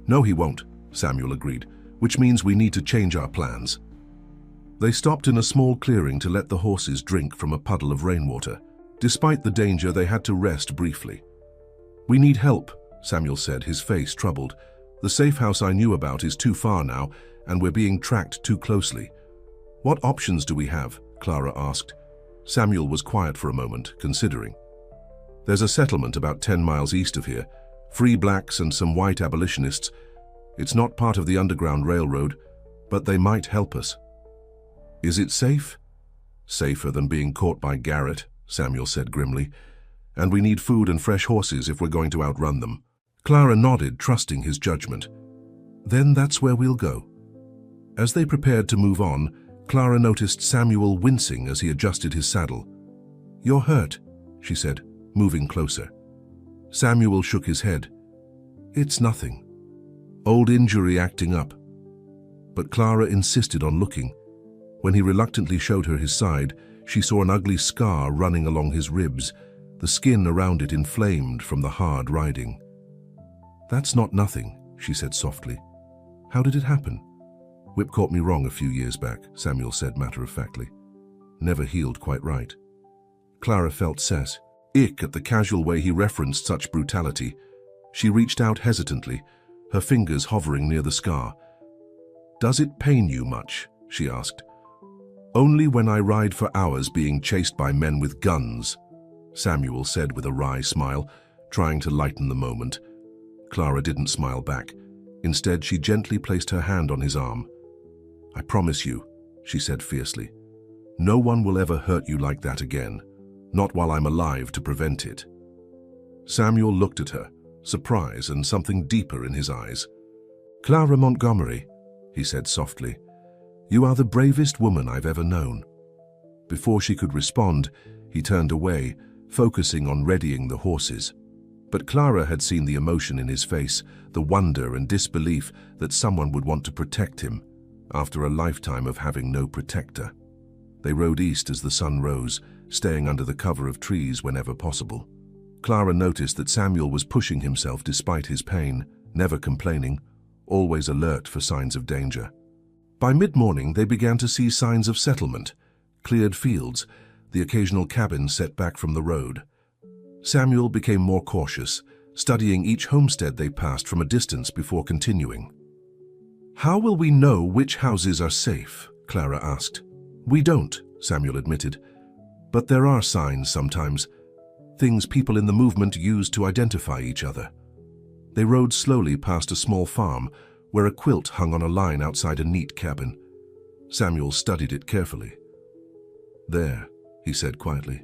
"No, he won't," Samuel agreed, "which means we need to change our plans." They stopped in a small clearing to let the horses drink from a puddle of rainwater. Despite the danger, they had to rest briefly. "We need help," Samuel said, his face troubled. "The safe house I knew about is too far now, and we're being tracked too closely." "What options do we have?" Clara asked. Samuel was quiet for a moment, considering. "There's a settlement about 10 miles east of here. Free blacks and some white abolitionists. It's not part of the Underground Railroad, but they might help us." "Is it safe?" "Safer than being caught by Garrett," Samuel said grimly. "And we need food and fresh horses if we're going to outrun them." Clara nodded, trusting his judgment. "Then that's where we'll go." As they prepared to move on, Clara noticed Samuel wincing as he adjusted his saddle. "You're hurt," she said, moving closer. Samuel shook his head. "It's nothing. Old injury acting up." But Clara insisted on looking. When he reluctantly showed her his side, she saw an ugly scar running along his ribs, the skin around it inflamed from the hard riding. "That's not nothing," she said softly. "How did it happen?" "Whip caught me wrong a few years back," Samuel said matter-of-factly. "Never healed quite right." Clara felt set, ick at the casual way he referenced such brutality. She reached out hesitantly, her fingers hovering near the scar. "Does it pain you much?" she asked. "Only when I ride for hours being chased by men with guns," Samuel said with a wry smile, trying to lighten the moment. Clara didn't smile back. Instead, she gently placed her hand on his arm. "I promise you," she said fiercely, "no one will ever hurt you like that again, not while I'm alive to prevent it." Samuel looked at her, surprise and something deeper in his eyes. "Clara Montgomery," he said softly, "you are the bravest woman I've ever known." Before she could respond, he turned away, focusing on readying the horses. But Clara had seen the emotion in his face, the wonder and disbelief that someone would want to protect him, after a lifetime of having no protector. They rode east as the sun rose, staying under the cover of trees whenever possible. Clara noticed that Samuel was pushing himself despite his pain, never complaining, always alert for signs of danger. By mid-morning, they began to see signs of settlement, cleared fields, the occasional cabin set back from the road. Samuel became more cautious, studying each homestead they passed from a distance before continuing. How will we know which houses are safe? Clara asked. We don't, Samuel admitted. But there are signs sometimes, things people in the movement use to identify each other. They rode slowly past a small farm where a quilt hung on a line outside a neat cabin. Samuel studied it carefully. There, he said quietly.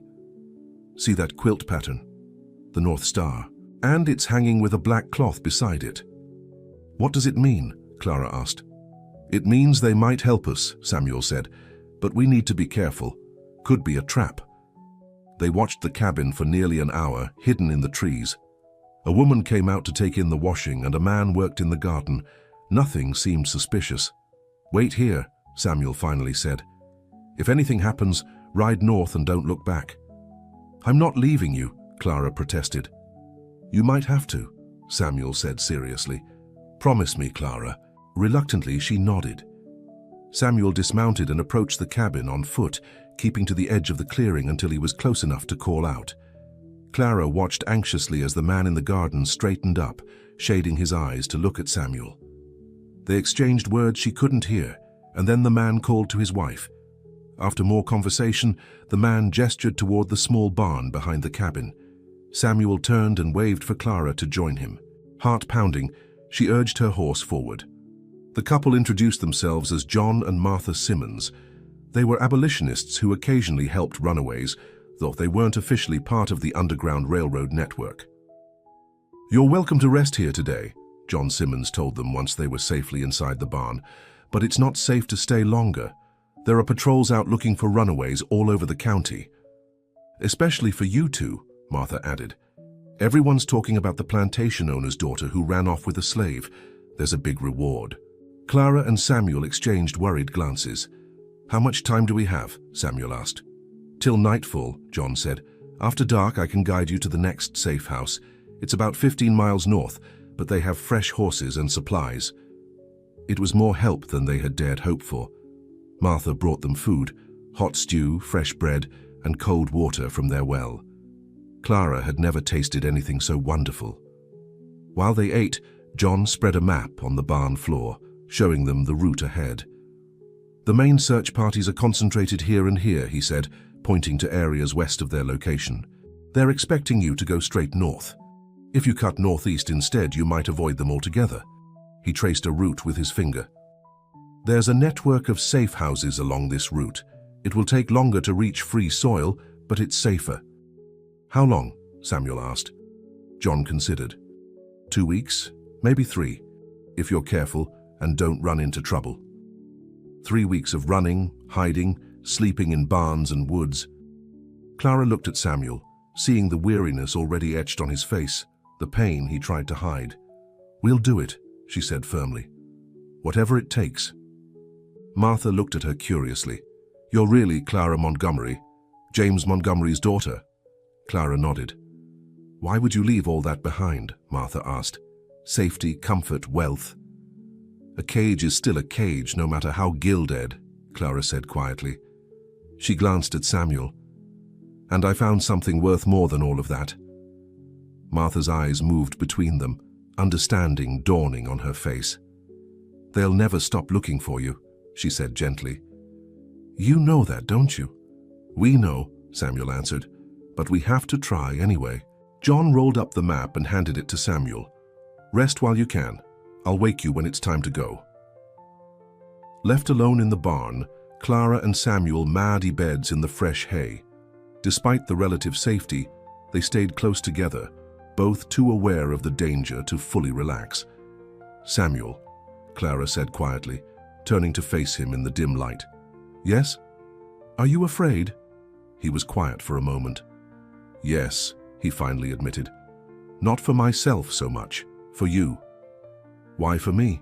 See that quilt pattern? The North Star. And it's hanging with a black cloth beside it. What does it mean? Clara asked. It means they might help us, Samuel said, but we need to be careful. Could be a trap. They watched the cabin for nearly an hour, hidden in the trees. A woman came out to take in the washing and a man worked in the garden. Nothing seemed suspicious. Wait here, Samuel finally said. If anything happens, ride north and don't look back. I'm not leaving you, Clara protested. You might have to, Samuel said seriously. Promise me, Clara. Reluctantly, she nodded. Samuel dismounted and approached the cabin on foot, keeping to the edge of the clearing until he was close enough to call out. Clara watched anxiously as the man in the garden straightened up, shading his eyes to look at Samuel. They exchanged words she couldn't hear, and then the man called to his wife. After more conversation, the man gestured toward the small barn behind the cabin. Samuel turned and waved for Clara to join him. Heart pounding, she urged her horse forward. The couple introduced themselves as John and Martha Simmons. They were abolitionists who occasionally helped runaways, though they weren't officially part of the Underground Railroad network. You're welcome to rest here today, John Simmons told them once they were safely inside the barn, but it's not safe to stay longer. There are patrols out looking for runaways all over the county. Especially for you two, Martha added. Everyone's talking about the plantation owner's daughter who ran off with a slave. There's a big reward. Clara and Samuel exchanged worried glances. How much time do we have? Samuel asked. Till nightfall, John said. After dark, I can guide you to the next safe house. It's about 15 miles north, but they have fresh horses and supplies. It was more help than they had dared hope for. Martha brought them food, hot stew, fresh bread, and cold water from their well. Clara had never tasted anything so wonderful. While they ate, John spread a map on the barn floor, showing them the route ahead. The main search parties are concentrated here and here, he said, pointing to areas west of their location. They're expecting you to go straight north. If you cut northeast instead, you might avoid them altogether. He traced a route with his finger. There's a network of safe houses along this route. It will take longer to reach free soil, but it's safer. How long? Samuel asked. John considered. 2 weeks, maybe 3, if you're careful and don't run into trouble. 3 weeks of running, hiding, sleeping in barns and woods. Clara looked at Samuel, seeing the weariness already etched on his face, the pain he tried to hide. We'll do it, she said firmly. Whatever it takes. Martha looked at her curiously. You're really Clara Montgomery, James Montgomery's daughter? Clara nodded. Why would you leave all that behind? Martha asked. Safety, comfort, wealth. A cage is still a cage, no matter how gilded, Clara said quietly. She glanced at Samuel. And I found something worth more than all of that. Martha's eyes moved between them, understanding dawning on her face. They'll never stop looking for you, she said gently. You know that, don't you? We know, Samuel answered, but we have to try anyway. John rolled up the map and handed it to Samuel. Rest while you can. I'll wake you when it's time to go. Left alone in the barn, Clara and Samuel made beds in the fresh hay. Despite the relative safety, they stayed close together, both too aware of the danger to fully relax. Samuel, Clara said quietly, turning to face him in the dim light. Yes? Are you afraid? He was quiet for a moment. Yes, he finally admitted. Not for myself so much, for you. Why for me?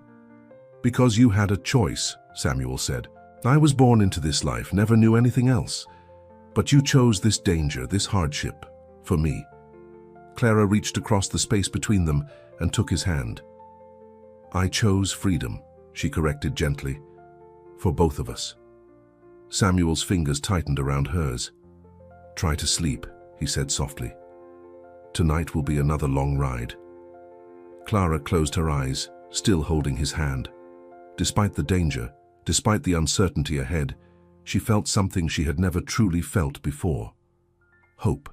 Because you had a choice, Samuel said. I was born into this life, never knew anything else. But you chose this danger, this hardship, for me. Clara reached across the space between them and took his hand. I chose freedom, she corrected gently, for both of us. Samuel's fingers tightened around hers. Try to sleep, he said softly. Tonight will be another long ride. Clara closed her eyes, still holding his hand. Despite the danger, despite the uncertainty ahead, she felt something she had never truly felt before. Hope.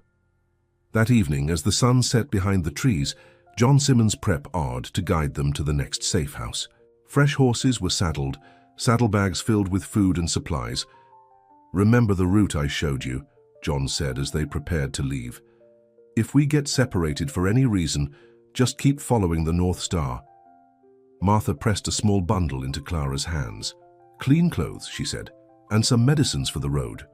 That evening, as the sun set behind the trees, John Simmons prepared to guide them to the next safe house. Fresh horses were saddled, saddlebags filled with food and supplies. "Remember the route I showed you," John said as they prepared to leave. "If we get separated for any reason, just keep following the North Star." Martha pressed a small bundle into Clara's hands. "Clean clothes," she said, "and some medicines for the road."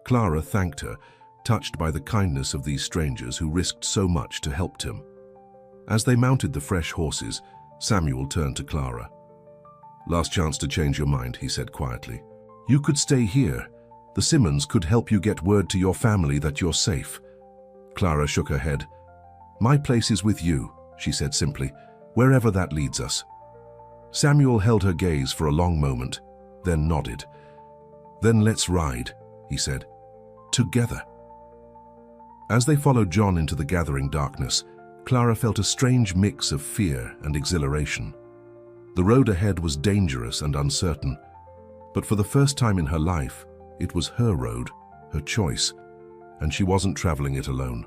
Clara thanked her, touched by the kindness of these strangers who risked so much to help Tim. As they mounted the fresh horses, Samuel turned to Clara. "Last chance to change your mind," he said quietly. "You could stay here. The Simmons could help you get word to your family that you're safe." Clara shook her head. "My place is with you," she said simply, "wherever that leads us." Samuel held her gaze for a long moment, then nodded. "Then let's ride," he said. "Together." As they followed John into the gathering darkness, Clara felt a strange mix of fear and exhilaration. The road ahead was dangerous and uncertain, but for the first time in her life, it was her road, her choice, and she wasn't traveling it alone.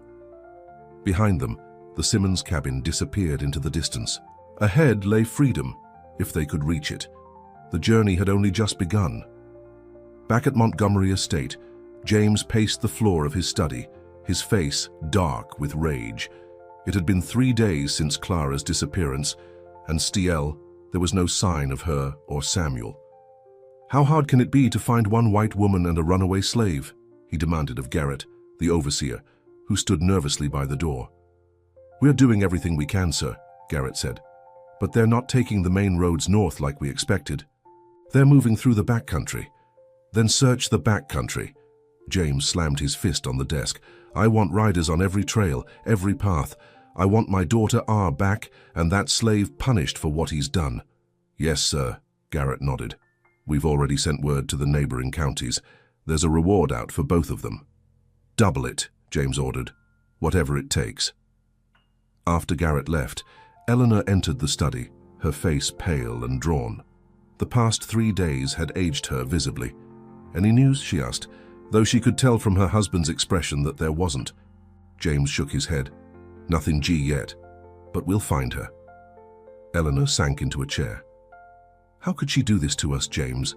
Behind them, the Simmons cabin disappeared into the distance. Ahead lay freedom, if they could reach it. The journey had only just begun. Back at Montgomery Estate, James paced the floor of his study, his face dark with rage. It had been 3 days since Clara's disappearance, and still, there was no sign of her or Samuel. "How hard can it be to find one white woman and a runaway slave?" he demanded of Garrett, the overseer, who stood nervously by the door. "We're doing everything we can, sir," Garrett said. "But they're not taking the main roads north like we expected. They're moving through the backcountry." "Then search the backcountry." James slammed his fist on the desk. "I want riders on every trail, every path. I want my daughter R back and that slave punished for what he's done." "Yes, sir," Garrett nodded. "We've already sent word to the neighboring counties. There's a reward out for both of them." "Double it," James ordered. "Whatever it takes." After Garrett left, Eleanor entered the study, her face pale and drawn. The past 3 days had aged her visibly. "Any news?" she asked, though she could tell from her husband's expression that there wasn't. James shook his head. "Nothing G yet, but we'll find her." Eleanor sank into a chair. "How could she do this to us, James?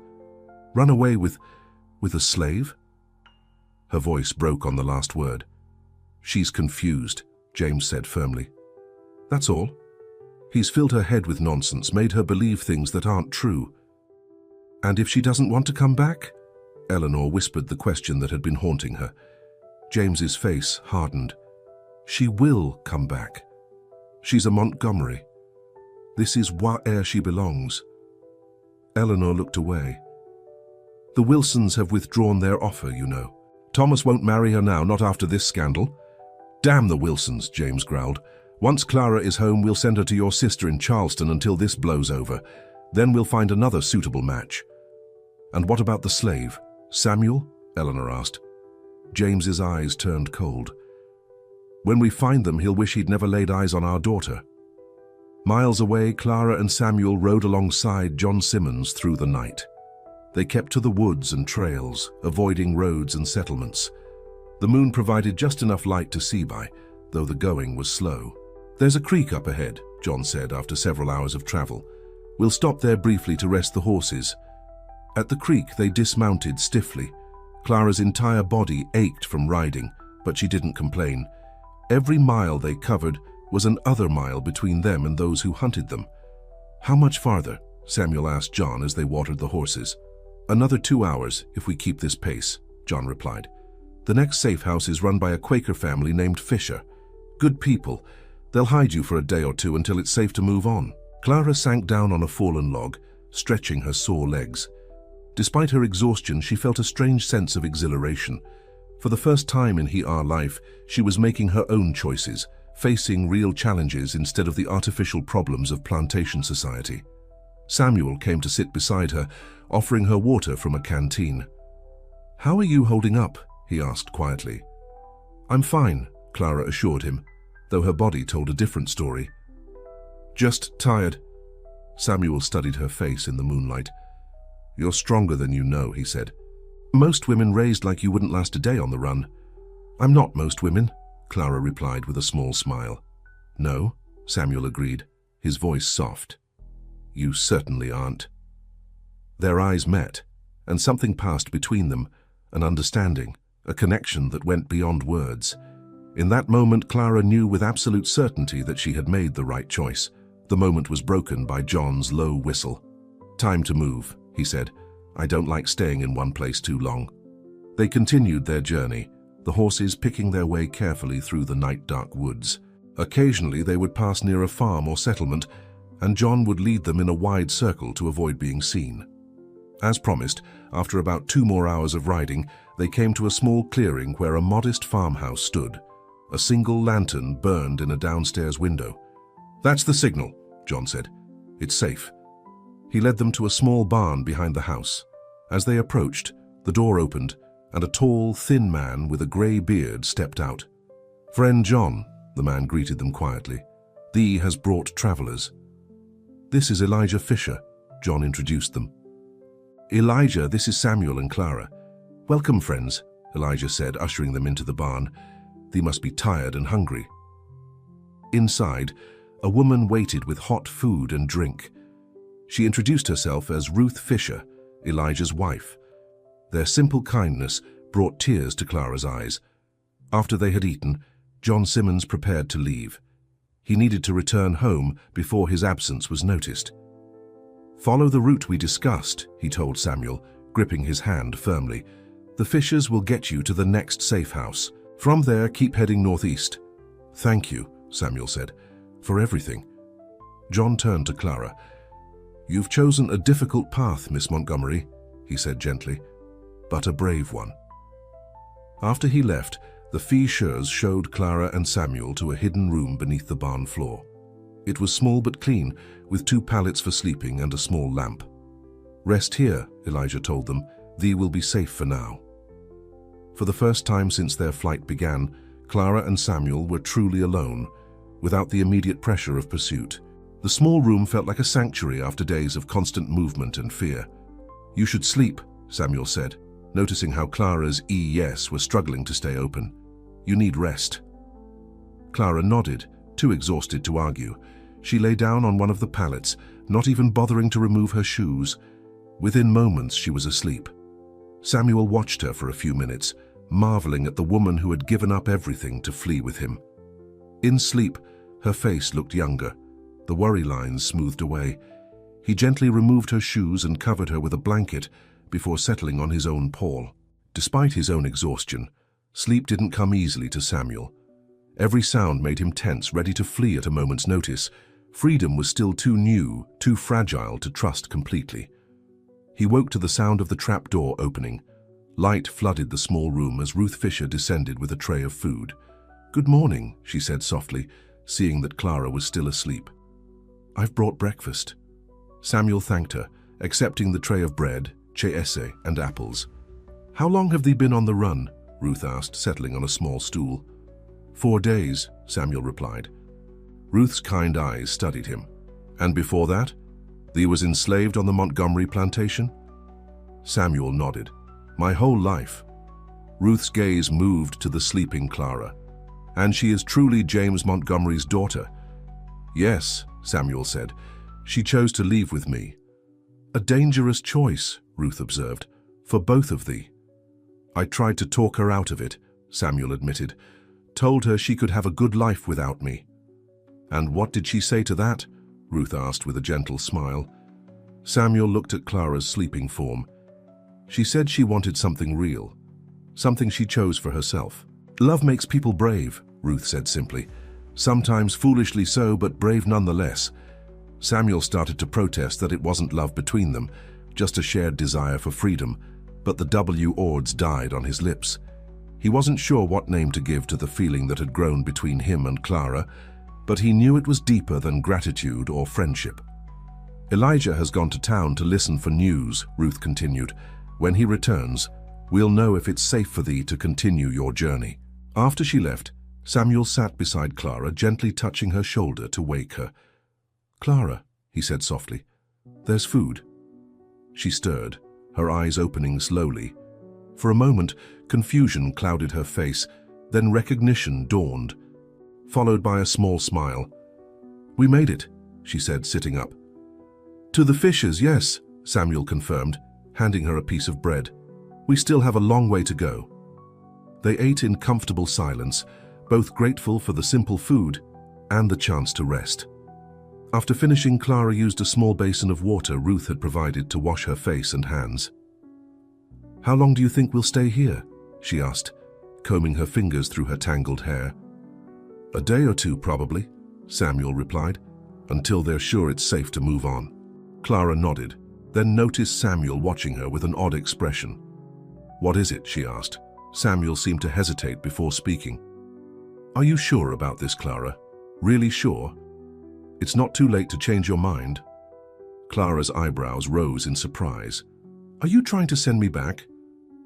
Run away with a slave?" Her voice broke on the last word. "She's confused," James said firmly. "That's all. He's filled her head with nonsense, made her believe things that aren't true." "And if she doesn't want to come back?" Eleanor whispered the question that had been haunting her. James's face hardened. "She will come back. She's a Montgomery. This is where she belongs." Eleanor looked away. "The Wilsons have withdrawn their offer, you know. Thomas won't marry her now, not after this scandal." "Damn the Wilsons," James growled. "Once Clara is home, we'll send her to your sister in Charleston until this blows over. Then we'll find another suitable match." "And what about the slave? Samuel?" Eleanor asked. James's eyes turned cold. "When we find them, he'll wish he'd never laid eyes on our daughter." Miles away, Clara and Samuel rode alongside John Simmons through the night. They kept to the woods and trails, avoiding roads and settlements. The moon provided just enough light to see by, though the going was slow. "There's a creek up ahead," John said after several hours of travel. "We'll stop there briefly to rest the horses." At the creek, they dismounted stiffly. Clara's entire body ached from riding, but she didn't complain. Every mile they covered was an other mile between them and those who hunted them. "How much farther?" Samuel asked John as they watered the horses. "Another 2 hours, if we keep this pace," John replied. "The next safe house is run by a Quaker family named Fisher. Good people. They'll hide you for a day or two until it's safe to move on." Clara sank down on a fallen log, stretching her sore legs. Despite her exhaustion, she felt a strange sense of exhilaration. For the first time in her life, she was making her own choices, facing real challenges instead of the artificial problems of plantation society. Samuel came to sit beside her, offering her water from a canteen. "How are you holding up?" he asked quietly. "I'm fine," Clara assured him, though her body told a different story. "Just tired." Samuel studied her face in the moonlight. "You're stronger than you know," he said. "Most women raised like you wouldn't last a day on the run." "I'm not most women," Clara replied with a small smile. "No," Samuel agreed, his voice soft. "You certainly aren't." Their eyes met, and something passed between them, an understanding, a connection that went beyond words. In that moment, Clara knew with absolute certainty that she had made the right choice. The moment was broken by John's low whistle. "Time to move," he said. "I don't like staying in one place too long." They continued their journey, the horses picking their way carefully through the night-dark woods. Occasionally they would pass near a farm or settlement, and John would lead them in a wide circle to avoid being seen. As promised, after about 2 more hours of riding, they came to a small clearing where a modest farmhouse stood. A single lantern burned in a downstairs window. "That's the signal," John said. "It's safe." He led them to a small barn behind the house. As they approached, the door opened, and a tall, thin man with a grey beard stepped out. "Friend John," the man greeted them quietly, "thee has brought travellers." "This is Elijah Fisher," John introduced them. "Elijah, this is Samuel and Clara." "Welcome, friends," Elijah said, ushering them into the barn. "Thee must be tired and hungry." Inside, a woman waited with hot food and drink. She introduced herself as Ruth Fisher, Elijah's wife. Their simple kindness brought tears to Clara's eyes. After they had eaten, John Simmons prepared to leave. He needed to return home before his absence was noticed. "Follow the route we discussed," he told Samuel, gripping his hand firmly. "The Fishers will get you to the next safe house. From there, keep heading northeast." "Thank you," Samuel said, "for everything." John turned to Clara. "You've chosen a difficult path, Miss Montgomery," he said gently, "but a brave one." After he left, the Fishers showed Clara and Samuel to a hidden room beneath the barn floor. It was small but clean, with 2 pallets for sleeping and a small lamp. "Rest here," Elijah told them. "Thee will be safe for now." For the first time since their flight began, Clara and Samuel were truly alone, without the immediate pressure of pursuit. The small room felt like a sanctuary after days of constant movement and fear. "You should sleep," Samuel said, noticing how Clara's yes were struggling to stay open. "You need rest." Clara nodded, too exhausted to argue. She lay down on one of the pallets, not even bothering to remove her shoes. Within moments, she was asleep. Samuel watched her for a few minutes, marveling at the woman who had given up everything to flee with him. In sleep, her face looked younger, the worry lines smoothed away. He gently removed her shoes and covered her with a blanket before settling on his own paw. Despite his own exhaustion, sleep didn't come easily to Samuel. Every sound made him tense, ready to flee at a moment's notice. Freedom was still too new, too fragile to trust completely. He woke to the sound of the trap door opening. Light flooded the small room as Ruth Fisher descended with a tray of food. "Good morning," she said softly, seeing that Clara was still asleep. "I've brought breakfast." Samuel thanked her, accepting the tray of bread, chaese, and apples. "How long have they been on the run?" Ruth asked, settling on a small stool. 4 days, Samuel replied. Ruth's kind eyes studied him. "And before that? Thee was enslaved on the Montgomery plantation?" Samuel nodded. "My whole life." Ruth's gaze moved to the sleeping Clara. "And she is truly James Montgomery's daughter?" "Yes," Samuel said. "She chose to leave with me." "A dangerous choice," Ruth observed, "for both of thee." "I tried to talk her out of it," Samuel admitted. "Told her she could have a good life without me." "And what did she say to that?" Ruth asked with a gentle smile. Samuel looked at Clara's sleeping form. "She said she wanted something real, something she chose for herself." "Love makes people brave," Ruth said simply. "Sometimes foolishly so, but brave nonetheless." Samuel started to protest that it wasn't love between them, just a shared desire for freedom, but the words died on his lips. He wasn't sure what name to give to the feeling that had grown between him and Clara, but he knew it was deeper than gratitude or friendship. "Elijah has gone to town to listen for news," Ruth continued. "When he returns, we'll know if it's safe for thee to continue your journey." After she left, Samuel sat beside Clara, gently touching her shoulder to wake her. "Clara," he said softly, "There's food." She stirred, her eyes opening slowly. For a moment, confusion clouded her face, then recognition dawned, followed by a small smile. "We made it," she said, sitting up. "To the fishes, yes," Samuel confirmed, handing her a piece of bread. "We still have a long way to go." They ate in comfortable silence, both grateful for the simple food and the chance to rest. After finishing, Clara used a small basin of water Ruth had provided to wash her face and hands. "How long do you think we'll stay here?" she asked, combing her fingers through her tangled hair. "A day or two, probably," Samuel replied, "until they're sure it's safe to move on." Clara nodded, then noticed Samuel watching her with an odd expression. "What is it?" she asked. Samuel seemed to hesitate before speaking. "Are you sure about this, Clara? Really sure? It's not too late to change your mind." Clara's eyebrows rose in surprise. "Are you trying to send me back?"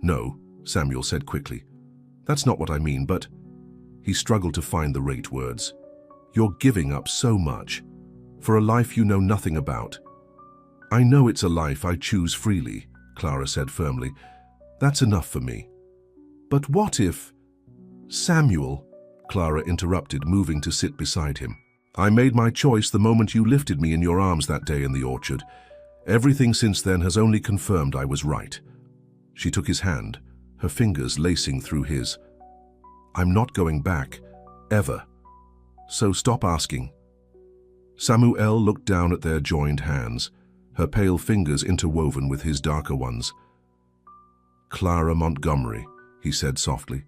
"No," Samuel said quickly. "That's not what I mean, but—" He struggled to find the right words. "You're giving up so much, for a life you know nothing about." "I know it's a life I choose freely," Clara said firmly. "That's enough for me." "But what if—" "Samuel," Clara interrupted, moving to sit beside him. "I made my choice the moment you lifted me in your arms that day in the orchard. Everything since then has only confirmed I was right." She took his hand, her fingers lacing through his. "I'm not going back, ever. So stop asking." Samuel looked down at their joined hands, her pale fingers interwoven with his darker ones. "Clara Montgomery," he said softly,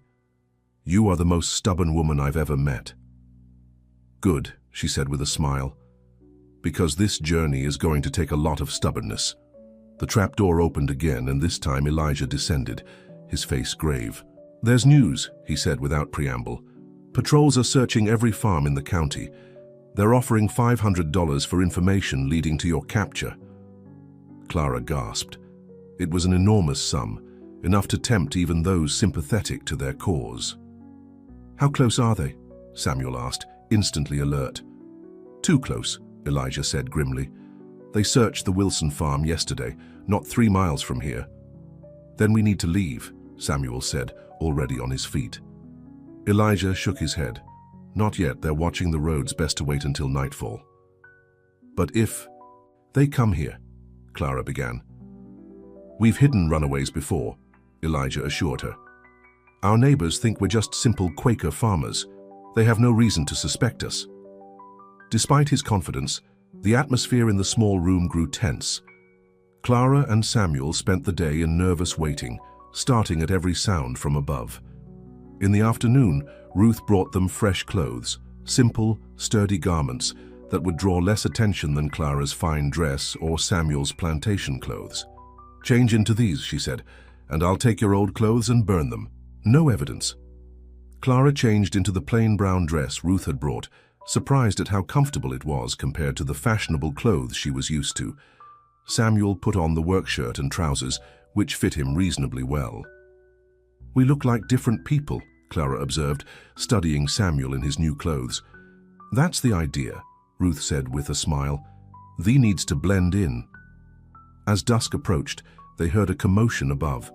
"you are the most stubborn woman I've ever met." "Good," she said with a smile, "because this journey is going to take a lot of stubbornness." The trapdoor opened again, and this time Elijah descended, his face grave. "There's news," he said without preamble. "Patrols are searching every farm in the county. They're offering $500 for information leading to your capture." Clara gasped. It was an enormous sum, enough to tempt even those sympathetic to their cause. "How close are they?" Samuel asked, instantly alert. "Too close," Elijah said grimly. "They searched the Wilson farm yesterday, not 3 miles from here." "Then we need to leave," Samuel said, already on his feet. Elijah shook his head. "Not yet, they're watching the roads, best to wait until nightfall." "But if—" "They come here," Clara began. "We've hidden runaways before," Elijah assured her. "Our neighbors think we're just simple Quaker farmers. They have no reason to suspect us." Despite his confidence, the atmosphere in the small room grew tense. Clara and Samuel spent the day in nervous waiting, starting at every sound from above. In the afternoon, Ruth brought them fresh clothes, simple, sturdy garments that would draw less attention than Clara's fine dress or Samuel's plantation clothes. "Change into these," she said, "and I'll take your old clothes and burn them. No evidence." Clara changed into the plain brown dress Ruth had brought, surprised at how comfortable it was compared to the fashionable clothes she was used to. Samuel put on the work shirt and trousers, which fit him reasonably well. "We look like different people," Clara observed, studying Samuel in his new clothes. "That's the idea," Ruth said with a smile. "Thee needs to blend in." As dusk approached, they heard a commotion above.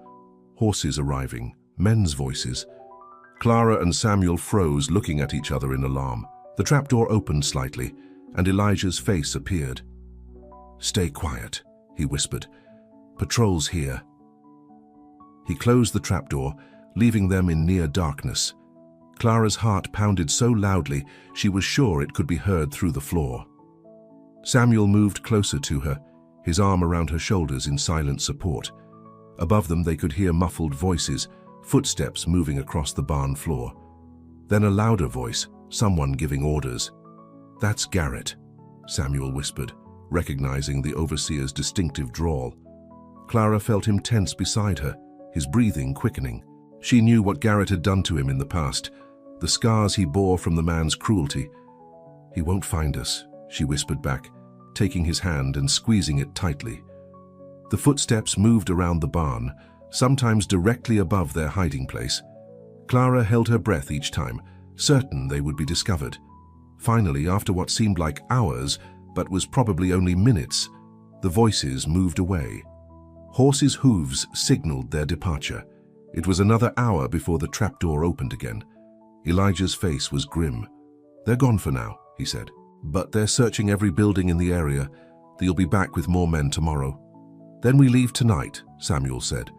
Horses arriving, men's voices. Clara and Samuel froze, looking at each other in alarm. The trapdoor opened slightly, and Elijah's face appeared. "Stay quiet," he whispered. "Patrol's here." He closed the trapdoor, leaving them in near darkness. Clara's heart pounded so loudly she was sure it could be heard through the floor. Samuel moved closer to her, his arm around her shoulders in silent support. Above them they could hear muffled voices, footsteps moving across the barn floor. Then a louder voice, someone giving orders. "That's Garrett," Samuel whispered, recognizing the overseer's distinctive drawl. Clara felt him tense beside her, his breathing quickening. She knew what Garrett had done to him in the past, the scars he bore from the man's cruelty. "He won't find us," she whispered back, taking his hand and squeezing it tightly. The footsteps moved around the barn, sometimes directly above their hiding place. Clara held her breath each time, certain they would be discovered. Finally, after what seemed like hours, but was probably only minutes, The voices moved away. Horses' hooves signaled their departure. It was another hour before the trapdoor opened again. Elijah's face was grim. "They're gone for now," he said. "But they're searching every building in the area. They'll be back with more men tomorrow." "Then we leave tonight," Samuel said.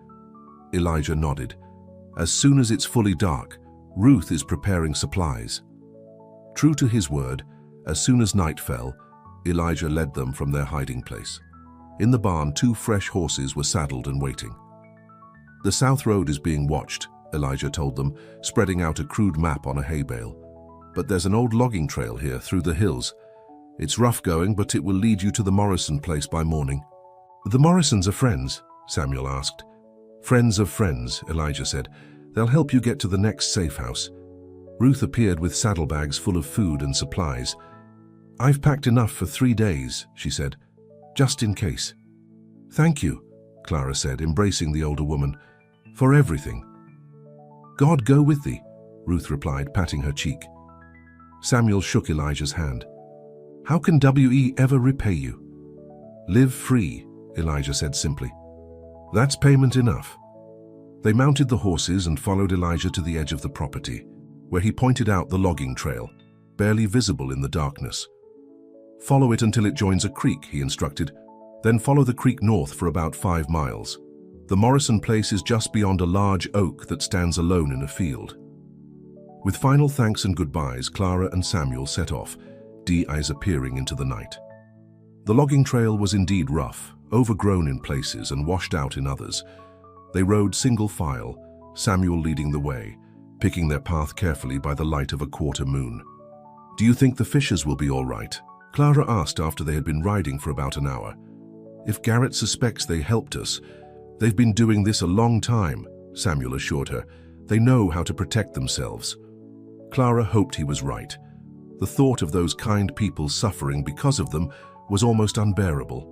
Elijah nodded. "As soon as it's fully dark, Ruth is preparing supplies." True to his word, as soon as night fell, Elijah led them from their hiding place. In the barn, 2 fresh horses were saddled and waiting. "The south road is being watched," Elijah told them, spreading out a crude map on a hay bale. "But there's an old logging trail here through the hills. It's rough going, but it will lead you to the Morrison place by morning." "The Morrisons are friends?" Samuel asked. "Friends of friends," Elijah said. "They'll help you get to the next safe house." Ruth appeared with saddlebags full of food and supplies. "I've packed enough for 3 days," she said, "just in case." "Thank you," Clara said, embracing the older woman, "for everything." "God go with thee," Ruth replied, patting her cheek. Samuel shook Elijah's hand. "How can W.E. ever repay you?" "Live free," Elijah said simply. "That's payment enough." They mounted the horses and followed Elijah to the edge of the property, where he pointed out the logging trail, barely visible in the darkness. "Follow it until it joins a creek," he instructed. "Then follow the creek north for about 5 miles. The Morrison place is just beyond a large oak that stands alone in a field." With final thanks and goodbyes, Clara and Samuel set off, eyes appearing into the night. The logging trail was indeed rough, overgrown in places and washed out in others. They rode single file, Samuel leading the way, picking their path carefully by the light of a quarter moon. "Do you think the Fishers will be all right?" Clara asked after they had been riding for about an hour. "If Garrett suspects they helped us, they've been doing this a long time," Samuel assured her. "They know how to protect themselves." Clara hoped he was right. The thought of those kind people suffering because of them was almost unbearable.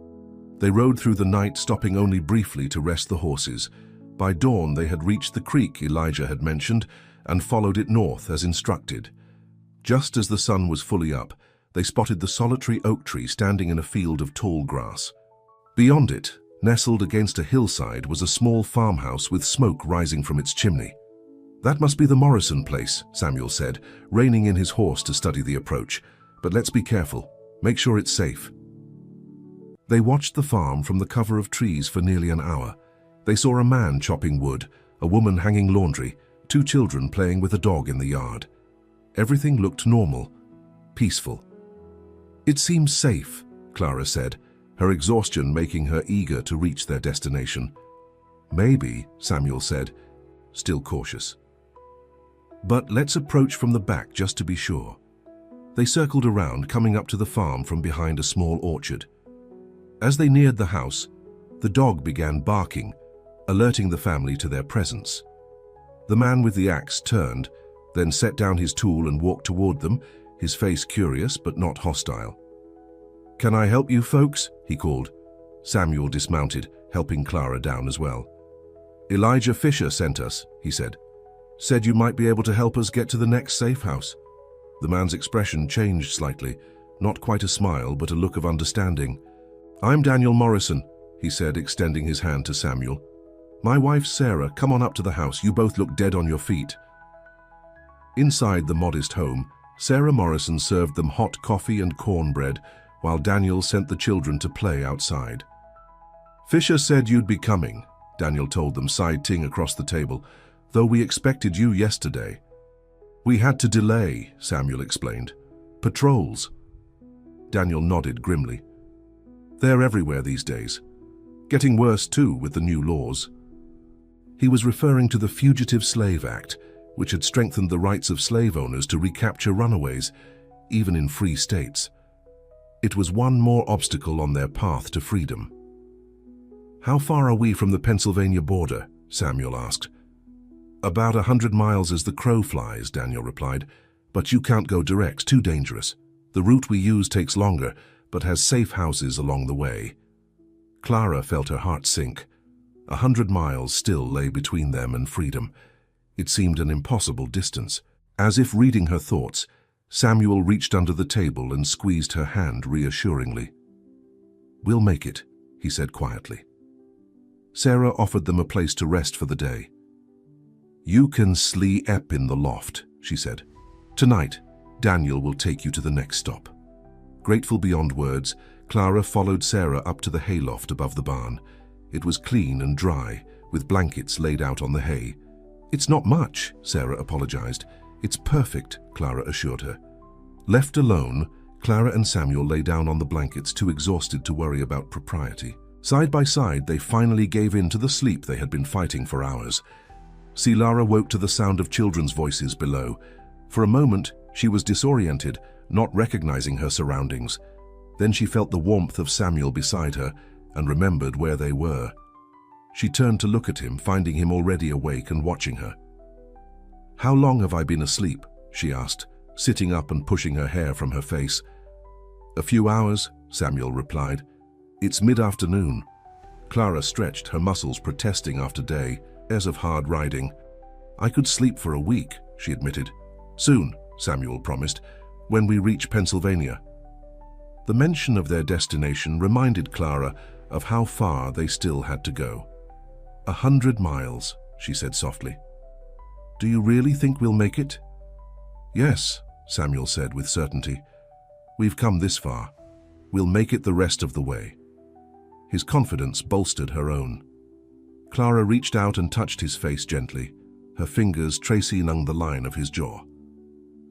They rode through the night, stopping only briefly to rest the horses. By dawn, they had reached the creek Elijah had mentioned and followed it north as instructed. Just as the sun was fully up, they spotted the solitary oak tree standing in a field of tall grass. Beyond it, nestled against a hillside, was a small farmhouse with smoke rising from its chimney. "That must be the Morrison place," Samuel said, reining in his horse to study the approach. "But let's be careful. Make sure it's safe." They watched the farm from the cover of trees for nearly an hour. They saw a man chopping wood, a woman hanging laundry, 2 children playing with a dog in the yard. Everything looked normal, peaceful. "It seems safe," Clara said, her exhaustion making her eager to reach their destination. "Maybe," Samuel said, still cautious. "But let's approach from the back just to be sure." They circled around, coming up to the farm from behind a small orchard. As they neared the house, the dog began barking, alerting the family to their presence. The man with the axe turned, then set down his tool and walked toward them, his face curious but not hostile. "Can I help you folks?" he called. Samuel dismounted, helping Clara down as well. "Elijah Fisher sent us," he said. "Said you might be able to help us get to the next safe house." The man's expression changed slightly, not quite a smile, but a look of understanding. "I'm Daniel Morrison," he said, extending his hand to Samuel. "My wife's Sarah. Come on up to the house. You both look dead on your feet." Inside the modest home, Sarah Morrison served them hot coffee and cornbread, while Daniel sent the children to play outside. "Fisher said you'd be coming," Daniel told them, side-ting across the table, "though we expected you yesterday." "We had to delay," Samuel explained. "Patrols." Daniel nodded grimly. "They're everywhere these days. Getting worse, too, with the new laws." He was referring to the Fugitive Slave Act, which had strengthened the rights of slave owners to recapture runaways, even in free states. It was one more obstacle on their path to freedom. "How far are we from the Pennsylvania border?" Samuel asked. "About 100 miles as the crow flies," Daniel replied. "But you can't go direct, too dangerous. The route we use takes longer, but has safe houses along the way." Clara felt her heart sink. 100 miles still lay between them and freedom. It seemed an impossible distance. As if reading her thoughts, Samuel reached under the table and squeezed her hand reassuringly. "We'll make it," he said quietly. Sarah offered them a place to rest for the day. "You can sleep in the loft," she said. "Tonight, Daniel will take you to the next stop." Grateful beyond words, Clara followed Sarah up to the hayloft above the barn. It was clean and dry, with blankets laid out on the hay. "It's not much," Sarah apologized. "It's perfect," Clara assured her. Left alone, Clara and Samuel lay down on the blankets, too exhausted to worry about propriety. Side by side, they finally gave in to the sleep they had been fighting for hours. Lara woke to the sound of children's voices below. For a moment, she was disoriented, not recognizing her surroundings. Then she felt the warmth of Samuel beside her and remembered where they were. She turned to look at him, finding him already awake and watching her. "How long have I been asleep?" she asked, sitting up and pushing her hair from her face. "A few hours," Samuel replied. "It's mid-afternoon." Clara stretched, her muscles protesting after days of hard riding. "I could sleep for a week," she admitted. "Soon," Samuel promised, "when we reach Pennsylvania." The mention of their destination reminded Clara of how far they still had to go. 100 miles, she said softly. "Do you really think we'll make it?" "Yes," Samuel said with certainty. "We've come this far. We'll make it the rest of the way." His confidence bolstered her own. Clara reached out and touched his face gently, her fingers tracing along the line of his jaw.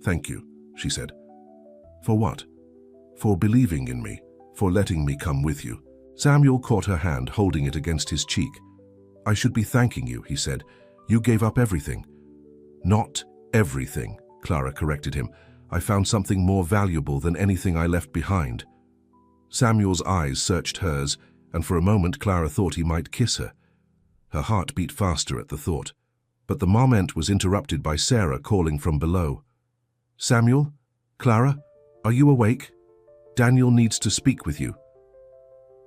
"Thank you," she said. "For what?" "For believing in me, for letting me come with you." Samuel caught her hand, holding it against his cheek. "I should be thanking you," he said. "You gave up everything." "Not everything," Clara corrected him. "I found something more valuable than anything I left behind." Samuel's eyes searched hers, and for a moment Clara thought he might kiss her. Her heart beat faster at the thought, but the moment was interrupted by Sarah calling from below. "Samuel? Clara? Are you awake? Daniel needs to speak with you."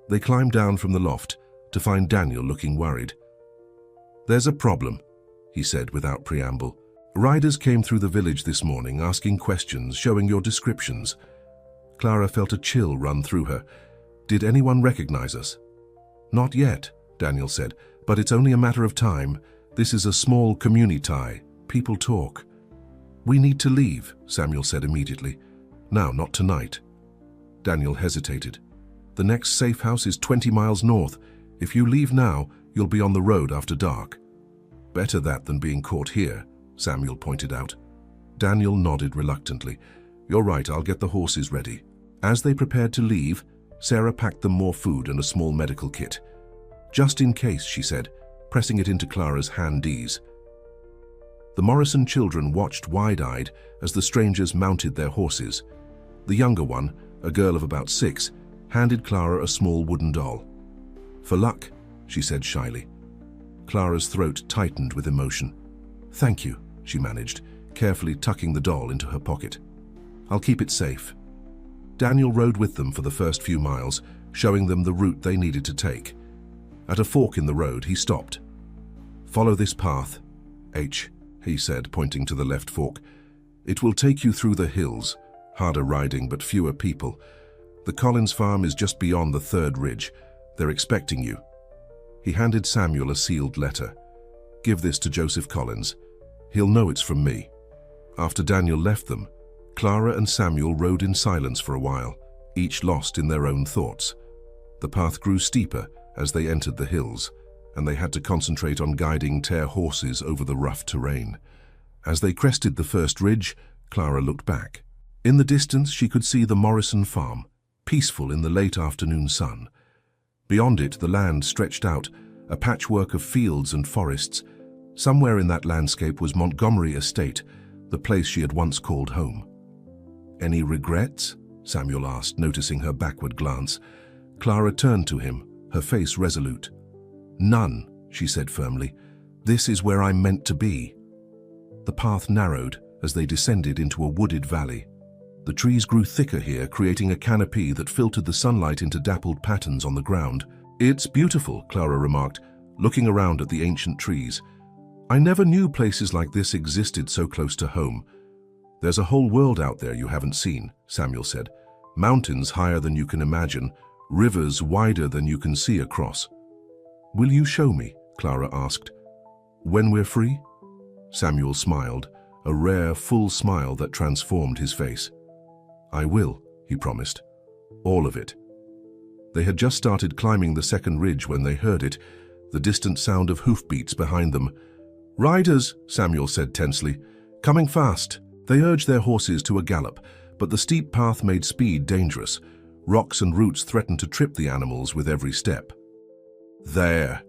They climbed down from the loft to find Daniel looking worried. "There's a problem," he said without preamble. "Riders came through the village this morning asking questions, showing your descriptions." Clara felt a chill run through her. "Did anyone recognize us?" "Not yet," Daniel said, "but it's only a matter of time. This is a small community. People talk." "We need to leave," Samuel said immediately. "No, not tonight." Daniel hesitated. "The next safe house is 20 miles north. If you leave now, you'll be on the road after dark." "Better that than being caught here," Samuel pointed out. Daniel nodded reluctantly. "You're right, I'll get the horses ready." As they prepared to leave, Sarah packed them more food and a small medical kit. "Just in case," she said, pressing it into Clara's handies. The Morrison children watched wide-eyed as the strangers mounted their horses. The younger one, a girl of about 6, handed Clara a small wooden doll. "For luck," she said shyly. Clara's throat tightened with emotion. "Thank you," she managed, carefully tucking the doll into her pocket. "I'll keep it safe." Daniel rode with them for the first few miles, showing them the route they needed to take. At a fork in the road, he stopped. "Follow this path, H," he said, pointing to the left fork. "It will take you through the hills, harder riding but fewer people. The Collins farm is just beyond the third ridge. They're expecting you." He handed Samuel a sealed letter. "Give this to Joseph Collins. He'll know it's from me." After Daniel left them, Clara and Samuel rode in silence for a while, each lost in their own thoughts. The path grew steeper as they entered the hills, and they had to concentrate on guiding their horses over the rough terrain. As they crested the first ridge, Clara looked back. In the distance, she could see the Morrison farm, peaceful in the late afternoon sun. Beyond it, the land stretched out, a patchwork of fields and forests. Somewhere in that landscape was Montgomery Estate, the place she had once called home. "Any regrets?" Samuel asked, noticing her backward glance. Clara turned to him, her face resolute. "None," she said firmly. "This is where I'm meant to be." The path narrowed as they descended into a wooded valley. The trees grew thicker here, creating a canopy that filtered the sunlight into dappled patterns on the ground. "It's beautiful," Clara remarked, looking around at the ancient trees. "I never knew places like this existed so close to home." "There's a whole world out there you haven't seen," Samuel said. "Mountains higher than you can imagine, rivers wider than you can see across. Will you show me? Clara asked. When we're free? Samuel smiled, a rare, full smile that transformed his face. I will, he promised. All of it. They had just started climbing the second ridge when they heard it, the distant sound of hoofbeats behind them. Riders, Samuel said tensely. Coming fast. They urged their horses to a gallop, but the steep path made speed dangerous. Rocks and roots threatened to trip the animals with every step. There.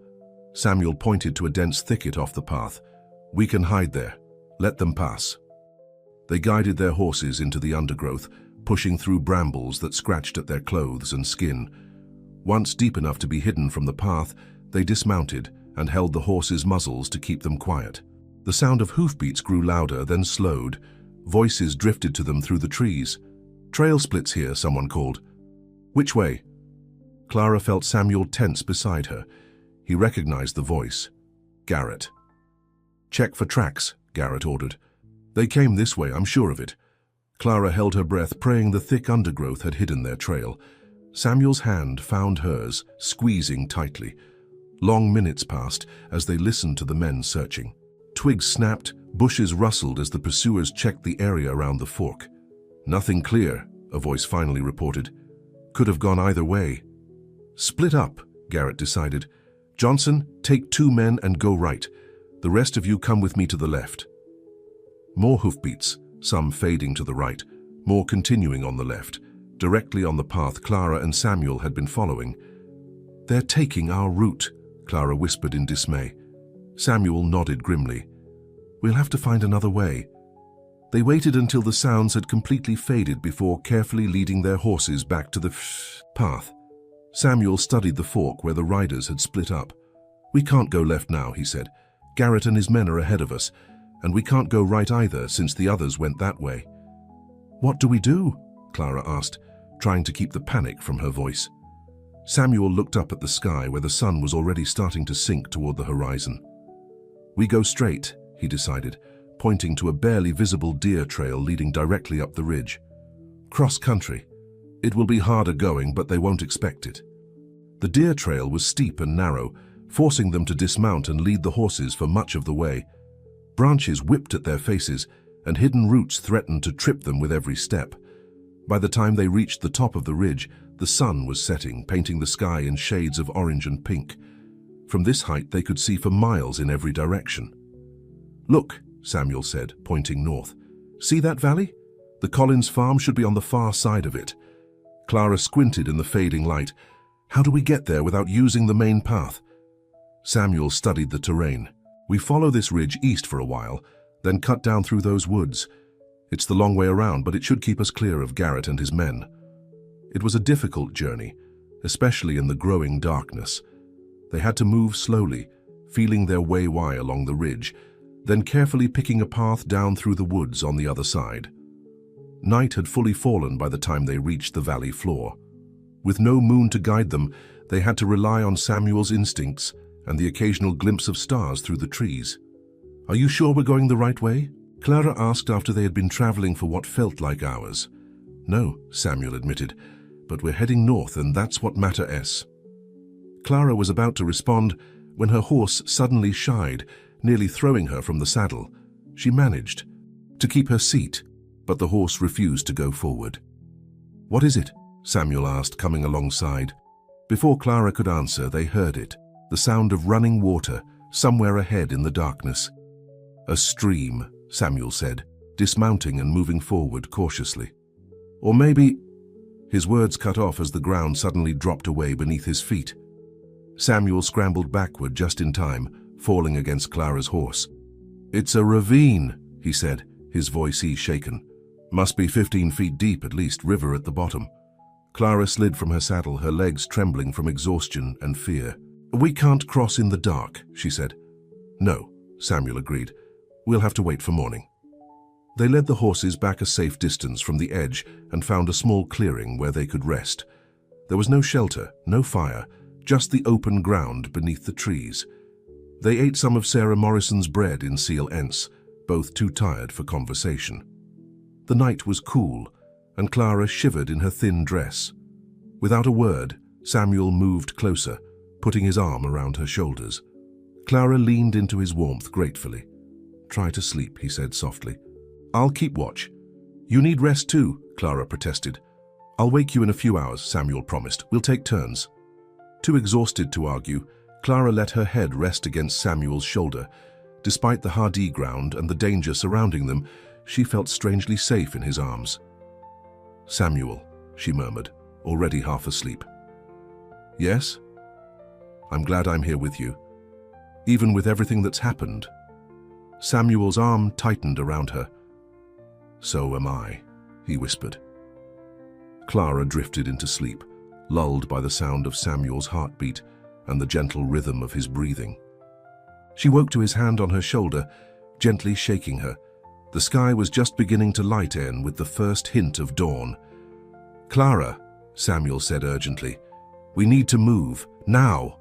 Samuel pointed to a dense thicket off the path. We can hide there. Let them pass. They guided their horses into the undergrowth, pushing through brambles that scratched at their clothes and skin. Once deep enough to be hidden from the path, they dismounted and held the horses' muzzles to keep them quiet. The sound of hoofbeats grew louder, then slowed. Voices drifted to them through the trees. Trail splits here, someone called. Which way? Clara felt Samuel tense beside her. He recognized the voice. Garrett. Check for tracks, Garrett ordered. They came this way, I'm sure of it. Clara held her breath, praying the thick undergrowth had hidden their trail. Samuel's hand found hers, squeezing tightly. Long minutes passed as they listened to the men searching. Twigs snapped, bushes rustled as the pursuers checked the area around the fork. Nothing clear, a voice finally reported. Could have gone either way. Split up, Garrett decided. Johnson, take 2 men and go right. The rest of you come with me to the left. More hoofbeats, some fading to the right, more continuing on the left, directly on the path Clara and Samuel had been following. They're taking our route, Clara whispered in dismay. Samuel nodded grimly. We'll have to find another way. They waited until the sounds had completely faded before carefully leading their horses back to the path. Samuel studied the fork where the riders had split up. We can't go left now, he said. Garrett and his men are ahead of us, and we can't go right either since the others went that way. What do we do? Clara asked, trying to keep the panic from her voice. Samuel looked up at the sky where the sun was already starting to sink toward the horizon. We go straight, he decided, pointing to a barely visible deer trail leading directly up the ridge. Cross country. It will be harder going, but they won't expect it. The deer trail was steep and narrow, forcing them to dismount and lead the horses for much of the way. Branches whipped at their faces, and hidden roots threatened to trip them with every step. By the time they reached the top of the ridge, the sun was setting, painting the sky in shades of orange and pink. From this height, they could see for miles in every direction. Look, Samuel said, pointing north. See that valley? The Collins farm should be on the far side of it. Clara squinted in the fading light. How do we get there without using the main path? Samuel studied the terrain. We follow this ridge east for a while, then cut down through those woods. It's the long way around, but it should keep us clear of Garrett and his men. It was a difficult journey, especially in the growing darkness. They had to move slowly, feeling their way along the ridge, then carefully picking a path down through the woods on the other side. Night had fully fallen by the time they reached the valley floor. With no moon to guide them, they had to rely on Samuel's instincts and the occasional glimpse of stars through the trees. Are you sure we're going the right way? Clara asked after they had been traveling for what felt like hours. No, Samuel admitted, but we're heading north and that's what matters. Clara was about to respond when her horse suddenly shied, nearly throwing her from the saddle. She managed to keep her seat, but the horse refused to go forward. What is it? Samuel asked, coming alongside. Before Clara could answer, they heard it, the sound of running water somewhere ahead in the darkness. A stream, Samuel said, dismounting and moving forward cautiously. Or maybe... His words cut off as the ground suddenly dropped away beneath his feet. Samuel scrambled backward just in time, falling against Clara's horse. It's a ravine, he said, his voice shaken. Must be 15 feet deep at least, river at the bottom. Clara slid from her saddle, her legs trembling from exhaustion and fear. We can't cross in the dark, she said. No, Samuel agreed. We'll have to wait for morning. They led the horses back a safe distance from the edge and found a small clearing where they could rest. There was no shelter, no fire, just the open ground beneath the trees. They ate some of Sarah Morrison's bread in seal ents, both too tired for conversation. The night was cool, and Clara shivered in her thin dress. Without a word, Samuel moved closer, putting his arm around her shoulders. Clara leaned into his warmth gratefully. "Try to sleep," he said softly. "I'll keep watch." "You need rest too," Clara protested. "I'll wake you in a few hours," Samuel promised. "We'll take turns." Too exhausted to argue, Clara let her head rest against Samuel's shoulder. Despite the hardy ground and the danger surrounding them, she felt strangely safe in his arms. "Samuel," she murmured, already half asleep. "Yes? I'm glad I'm here with you, even with everything that's happened." Samuel's arm tightened around her. "So am I," he whispered. Clara drifted into sleep, lulled by the sound of Samuel's heartbeat and the gentle rhythm of his breathing. She woke to his hand on her shoulder, gently shaking her. The sky was just beginning to lighten with the first hint of dawn. "Clara," Samuel said urgently, "we need to move, now."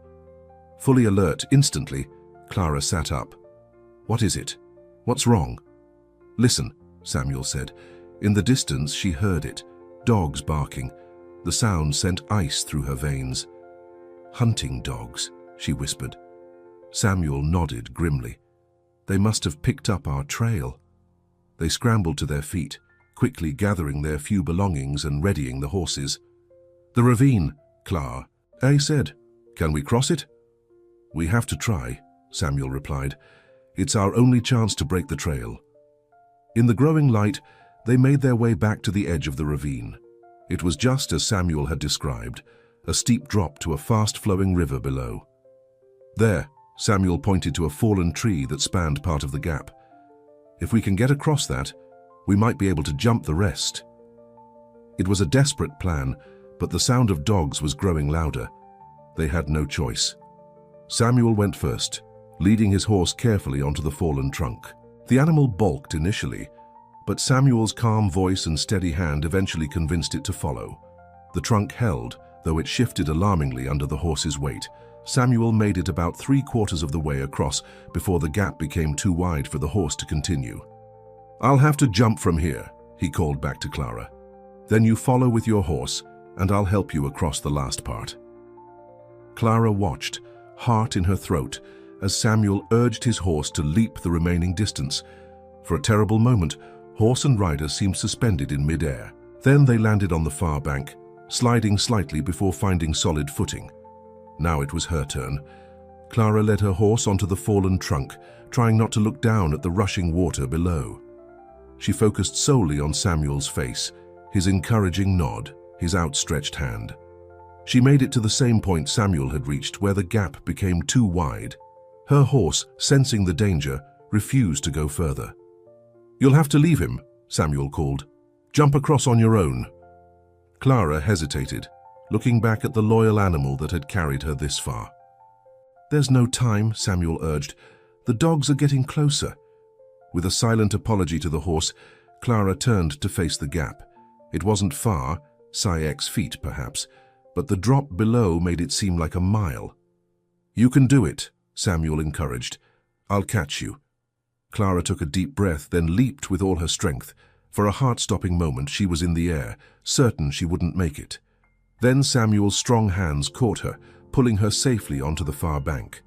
Fully alert instantly, Clara sat up. "What is it? What's wrong?" "Listen," Samuel said. In the distance she heard it, dogs barking. The sound sent ice through her veins. "Hunting dogs," she whispered. Samuel nodded grimly. "They must have picked up our trail." They scrambled to their feet, quickly gathering their few belongings and readying the horses. "The ravine," Clara said. "Can we cross it?" "We have to try," Samuel replied. "It's our only chance to break the trail." In the growing light, they made their way back to the edge of the ravine. It was just as Samuel had described, a steep drop to a fast-flowing river below. "There," Samuel pointed to a fallen tree that spanned part of the gap. "If we can get across that, we might be able to jump the rest." It was a desperate plan, but the sound of dogs was growing louder. They had no choice. Samuel went first, leading his horse carefully onto the fallen trunk. The animal balked initially, but Samuel's calm voice and steady hand eventually convinced it to follow. The trunk held, though it shifted alarmingly under the horse's weight. Samuel made it about 3/4 of the way across before the gap became too wide for the horse to continue. "I'll have to jump from here," he called back to Clara. "Then you follow with your horse, and I'll help you across the last part." Clara watched, heart in her throat, as Samuel urged his horse to leap the remaining distance. For a terrible moment, horse and rider seemed suspended in mid-air. Then they landed on the far bank, sliding slightly before finding solid footing. Now it was her turn. Clara led her horse onto the fallen trunk, trying not to look down at the rushing water below. She focused solely on Samuel's face, his encouraging nod, his outstretched hand. She made it to the same point Samuel had reached, where the gap became too wide. Her horse, sensing the danger, refused to go further. "You'll have to leave him," Samuel called. "Jump across on your own." Clara hesitated, looking back at the loyal animal that had carried her this far. "There's no time," Samuel urged. "The dogs are getting closer." With a silent apology to the horse, Clara turned to face the gap. It wasn't far, 6 feet perhaps, but the drop below made it seem like a mile. "You can do it," Samuel encouraged. "I'll catch you." Clara took a deep breath, then leaped with all her strength. For a heart-stopping moment, she was in the air, certain she wouldn't make it. Then Samuel's strong hands caught her, pulling her safely onto the far bank.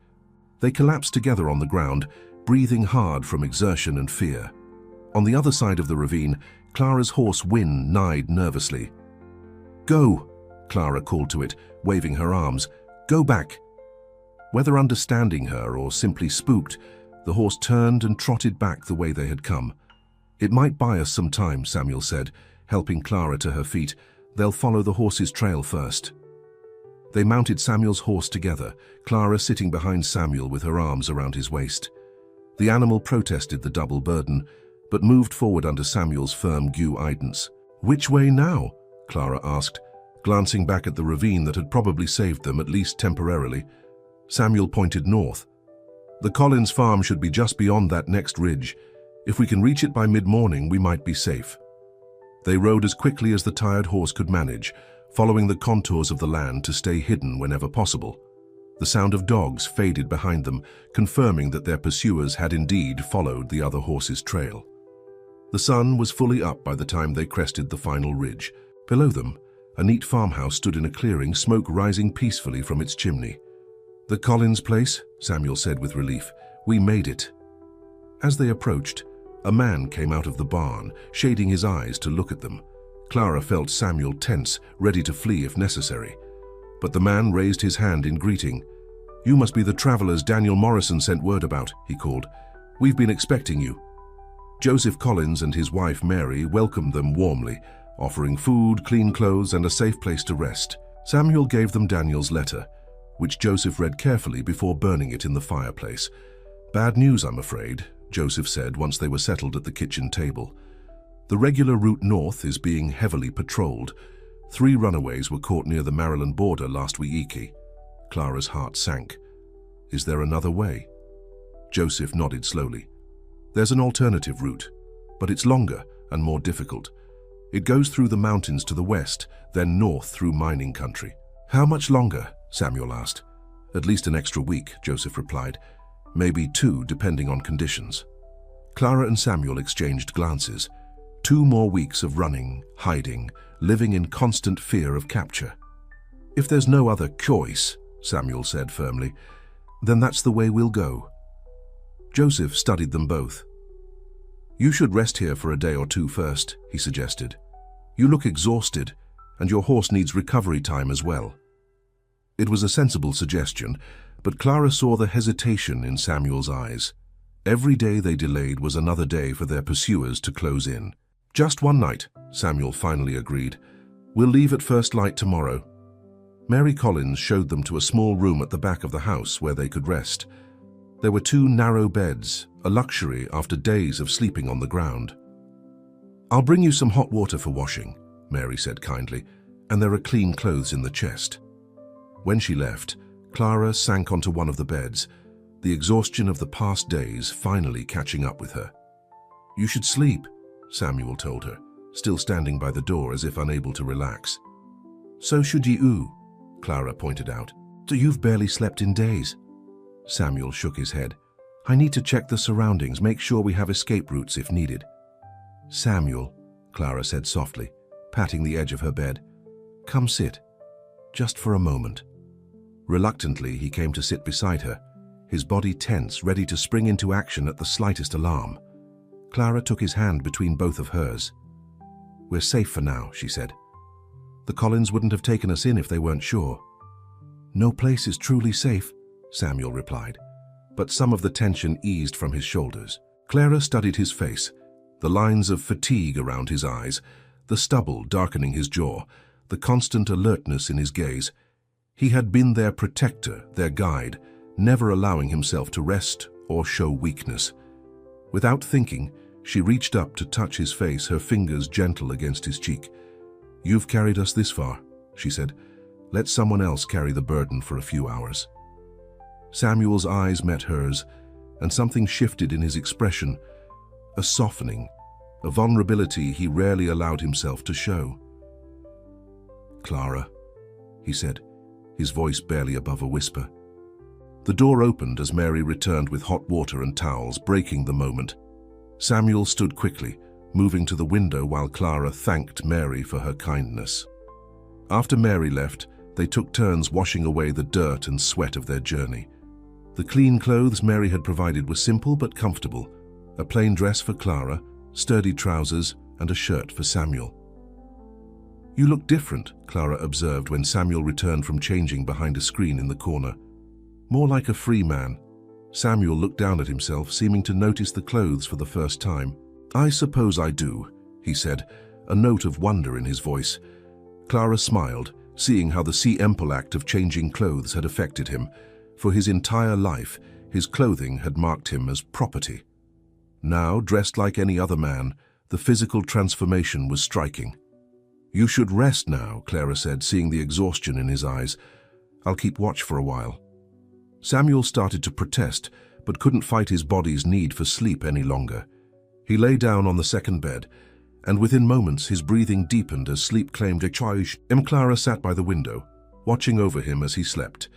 They collapsed together on the ground, breathing hard from exertion and fear. On the other side of the ravine, Clara's horse Win neighed nervously. "Go," Clara called to it, waving her arms. "Go back." Whether understanding her or simply spooked, the horse turned and trotted back the way they had come. "It might buy us some time," Samuel said, helping Clara to her feet. "They'll follow the horse's trail first." They mounted Samuel's horse together, Clara sitting behind Samuel with her arms around his waist. The animal protested the double burden, but moved forward under Samuel's firm guidance. "Which way now?" Clara asked, glancing back at the ravine that had probably saved them, at least temporarily. Samuel pointed north. "The Collins farm should be just beyond that next ridge. If we can reach it by mid-morning, we might be safe." They rode as quickly as the tired horse could manage, following the contours of the land to stay hidden whenever possible. The sound of dogs faded behind them, confirming that their pursuers had indeed followed the other horse's trail. The sun was fully up by the time they crested the final ridge. Below them, A neat farmhouse stood in a clearing, smoke rising peacefully from its chimney. "The Collins place," Samuel said with relief. "We made it." As they approached, a man came out of the barn, shading his eyes to look at them. Clara felt Samuel tense, ready to flee if necessary. But the man raised his hand in greeting. "You must be the travelers Daniel Morrison sent word about," he called. "We've been expecting you." Joseph Collins and his wife Mary welcomed them warmly, offering food, clean clothes, and a safe place to rest. Samuel gave them Daniel's letter, which Joseph read carefully before burning it in the fireplace. "Bad news, I'm afraid," Joseph said once they were settled at the kitchen table. "The regular route north is being heavily patrolled. 3 runaways were caught near the Maryland border last week." Clara's heart sank. "Is there another way?" Joseph nodded slowly. "There's an alternative route, but it's longer and more difficult. It goes through the mountains to the west, then north through mining country." "How much longer?" Samuel asked. "At least an extra week," Joseph replied. "Maybe 2, depending on conditions." Clara and Samuel exchanged glances. 2 more weeks of running, hiding, living in constant fear of capture. "If there's no other choice," Samuel said firmly, "then that's the way we'll go." Joseph studied them both. "You should rest here for a day or 2 first," he suggested. "You look exhausted, and your horse needs recovery time as well." It was a sensible suggestion, but Clara saw the hesitation in Samuel's eyes. Every day they delayed was another day for their pursuers to close in. "Just 1 night," Samuel finally agreed. "We'll leave at first light tomorrow." Mary Collins showed them to a small room at the back of the house where they could rest. There were 2 narrow beds, a luxury after days of sleeping on the ground. "I'll bring you some hot water for washing," Mary said kindly, "and there are clean clothes in the chest." When she left, Clara sank onto one of the beds, the exhaustion of the past days finally catching up with her. "You should sleep," Samuel told her, still standing by the door as if unable to relax. "So should you," Clara pointed out. "So you've barely slept in days." Samuel shook his head. "I need to check the surroundings, make sure we have escape routes if needed." "Samuel," Clara said softly, patting the edge of her bed, "come sit, just for a moment." Reluctantly, he came to sit beside her, his body tense, ready to spring into action at the slightest alarm. Clara took his hand between both of hers. "We're safe for now," she said. "The Collins wouldn't have taken us in if they weren't sure." "No place is truly safe," Samuel replied, but some of the tension eased from his shoulders. Clara studied his face, the lines of fatigue around his eyes, the stubble darkening his jaw, the constant alertness in his gaze. He had been their protector, their guide, never allowing himself to rest or show weakness. Without thinking, she reached up to touch his face, her fingers gentle against his cheek. "You've carried us this far," she said. "Let someone else carry the burden for a few hours." Samuel's eyes met hers, and something shifted in his expression, a softening, a vulnerability he rarely allowed himself to show. "Clara," he said, his voice barely above a whisper. The door opened as Mary returned with hot water and towels, breaking the moment. Samuel stood quickly, moving to the window while Clara thanked Mary for her kindness. After Mary left, they took turns washing away the dirt and sweat of their journey. The clean clothes Mary had provided were simple but comfortable, a plain dress for Clara, sturdy trousers, and a shirt for Samuel. "You look different," Clara observed when Samuel returned from changing behind a screen in the corner. "More like a free man." Samuel looked down at himself, seeming to notice the clothes for the first time. "I suppose I do," he said, a note of wonder in his voice. Clara smiled, seeing how the simple act of changing clothes had affected him. For his entire life, his clothing had marked him as property. Now, dressed like any other man, the physical transformation was striking. "You should rest now," Clara said, seeing the exhaustion in his eyes. "I'll keep watch for a while." Samuel started to protest, but couldn't fight his body's need for sleep any longer. He lay down on the second bed, and within moments his breathing deepened as sleep claimed a choice. Clara sat by the window, watching over him as he slept.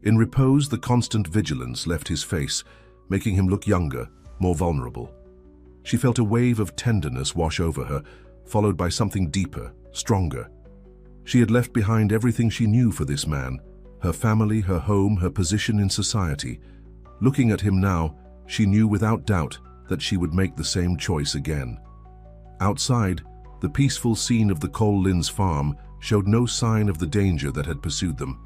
In repose, the constant vigilance left his face, making him look younger, more vulnerable. She felt a wave of tenderness wash over her, followed by something deeper, stronger. She had left behind everything she knew for this man, her family, her home, her position in society. Looking at him now, she knew without doubt that she would make the same choice again. Outside, the peaceful scene of the Cole-Lin's farm showed no sign of the danger that had pursued them.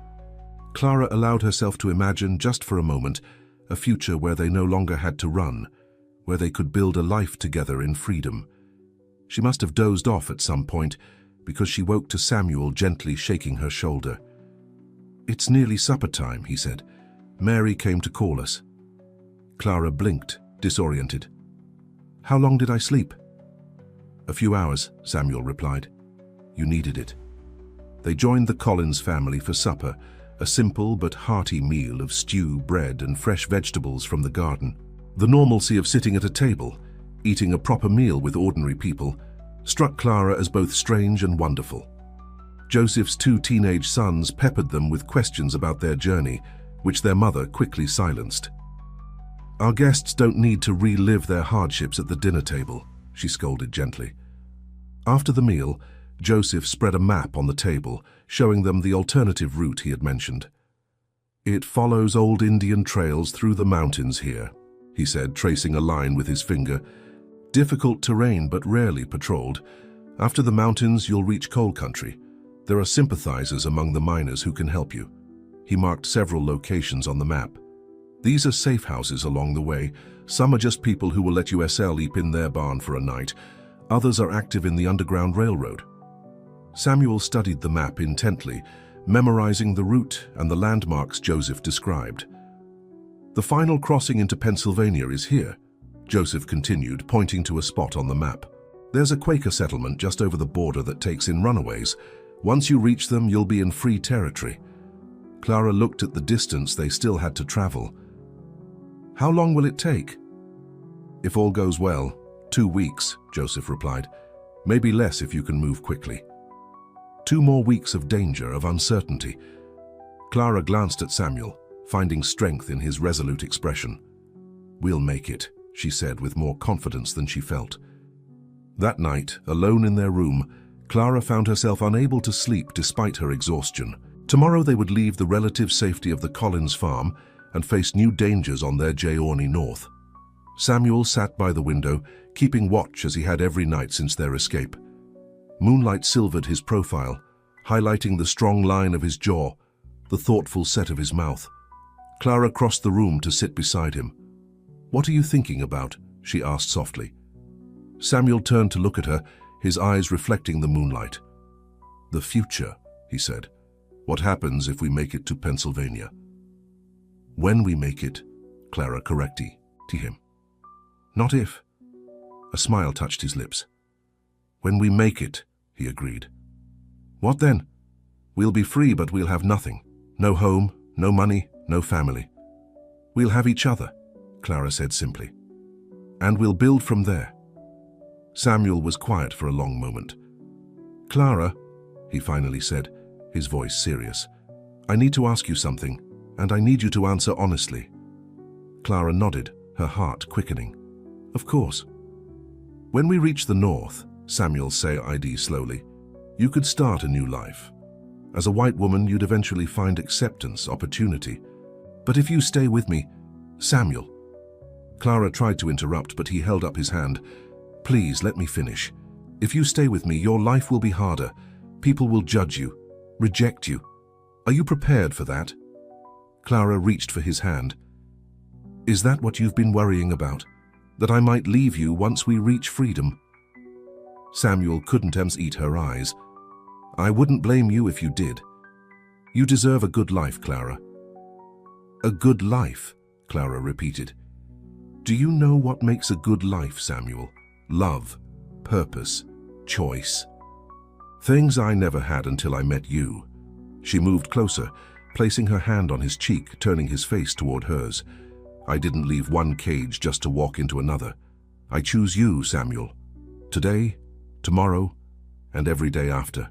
Clara allowed herself to imagine, just for a moment, a future where they no longer had to run, where they could build a life together in freedom. She must have dozed off at some point, because she woke to Samuel gently shaking her shoulder. "It's nearly supper time," he said. "Mary came to call us." Clara blinked, disoriented. "How long did I sleep?" "A few hours," Samuel replied. "You needed it." They joined the Collins family for supper, a simple but hearty meal of stew, bread, and fresh vegetables from the garden. The normalcy of sitting at a table, eating a proper meal with ordinary people, struck Clara as both strange and wonderful. Joseph's 2 teenage sons peppered them with questions about their journey, which their mother quickly silenced. "Our guests don't need to relive their hardships at the dinner table," she scolded gently. After the meal, Joseph spread a map on the table, showing them the alternative route he had mentioned. "It follows old Indian trails through the mountains here," he said, tracing a line with his finger. "Difficult terrain, but rarely patrolled. After the mountains, you'll reach coal country. There are sympathizers among the miners who can help you." He marked several locations on the map. "These are safe houses along the way. Some are just people who will let you sleep in their barn for a night. Others are active in the Underground Railroad." Samuel studied the map intently, memorizing the route and the landmarks Joseph described. "The final crossing into Pennsylvania is here," Joseph continued, pointing to a spot on the map. "There's a Quaker settlement just over the border that takes in runaways. Once you reach them, you'll be in free territory." Clara looked at the distance they still had to travel. "How long will it take?" "If all goes well, 2 weeks," Joseph replied. "Maybe less if you can move quickly." 2 more weeks of danger, of uncertainty. Clara glanced at Samuel, finding strength in his resolute expression. "We'll make it," she said with more confidence than she felt. That night, alone in their room, Clara found herself unable to sleep despite her exhaustion. Tomorrow they would leave the relative safety of the Collins farm and face new dangers on their journey north. Samuel sat by the window, keeping watch as he had every night since their escape. Moonlight silvered his profile, highlighting the strong line of his jaw, the thoughtful set of his mouth. Clara crossed the room to sit beside him. "What are you thinking about?" she asked softly. Samuel turned to look at her, his eyes reflecting the moonlight. "The future," he said. "What happens if we make it to Pennsylvania?" "When we make it," Clara corrected him. "Not if." A smile touched his lips. "When we make it," he agreed. "What then?" "We'll be free, but we'll have nothing. No home, no money, no family." "We'll have each other," Clara said simply. "And we'll build from there." Samuel was quiet for a long moment. "Clara," he finally said, his voice serious, "I need to ask you something, and I need you to answer honestly." Clara nodded, her heart quickening. "Of course." "When we reach the north," Samuel said slowly, "you could start a new life. As a white woman, you'd eventually find acceptance, opportunity. But if you stay with me, Samuel." Clara tried to interrupt, but he held up his hand. "Please, let me finish. If you stay with me, your life will be harder. People will judge you, reject you. Are you prepared for that?" Clara reached for his hand. "Is that what you've been worrying about? That I might leave you once we reach freedom?" Samuel couldn't eat her eyes. "I wouldn't blame you if you did. You deserve a good life, Clara." "A good life," Clara repeated. "Do you know what makes a good life, Samuel? Love, purpose, choice. Things I never had until I met you." She moved closer, placing her hand on his cheek, turning his face toward hers. "I didn't leave one cage just to walk into another. I choose you, Samuel. Today, tomorrow, and every day after."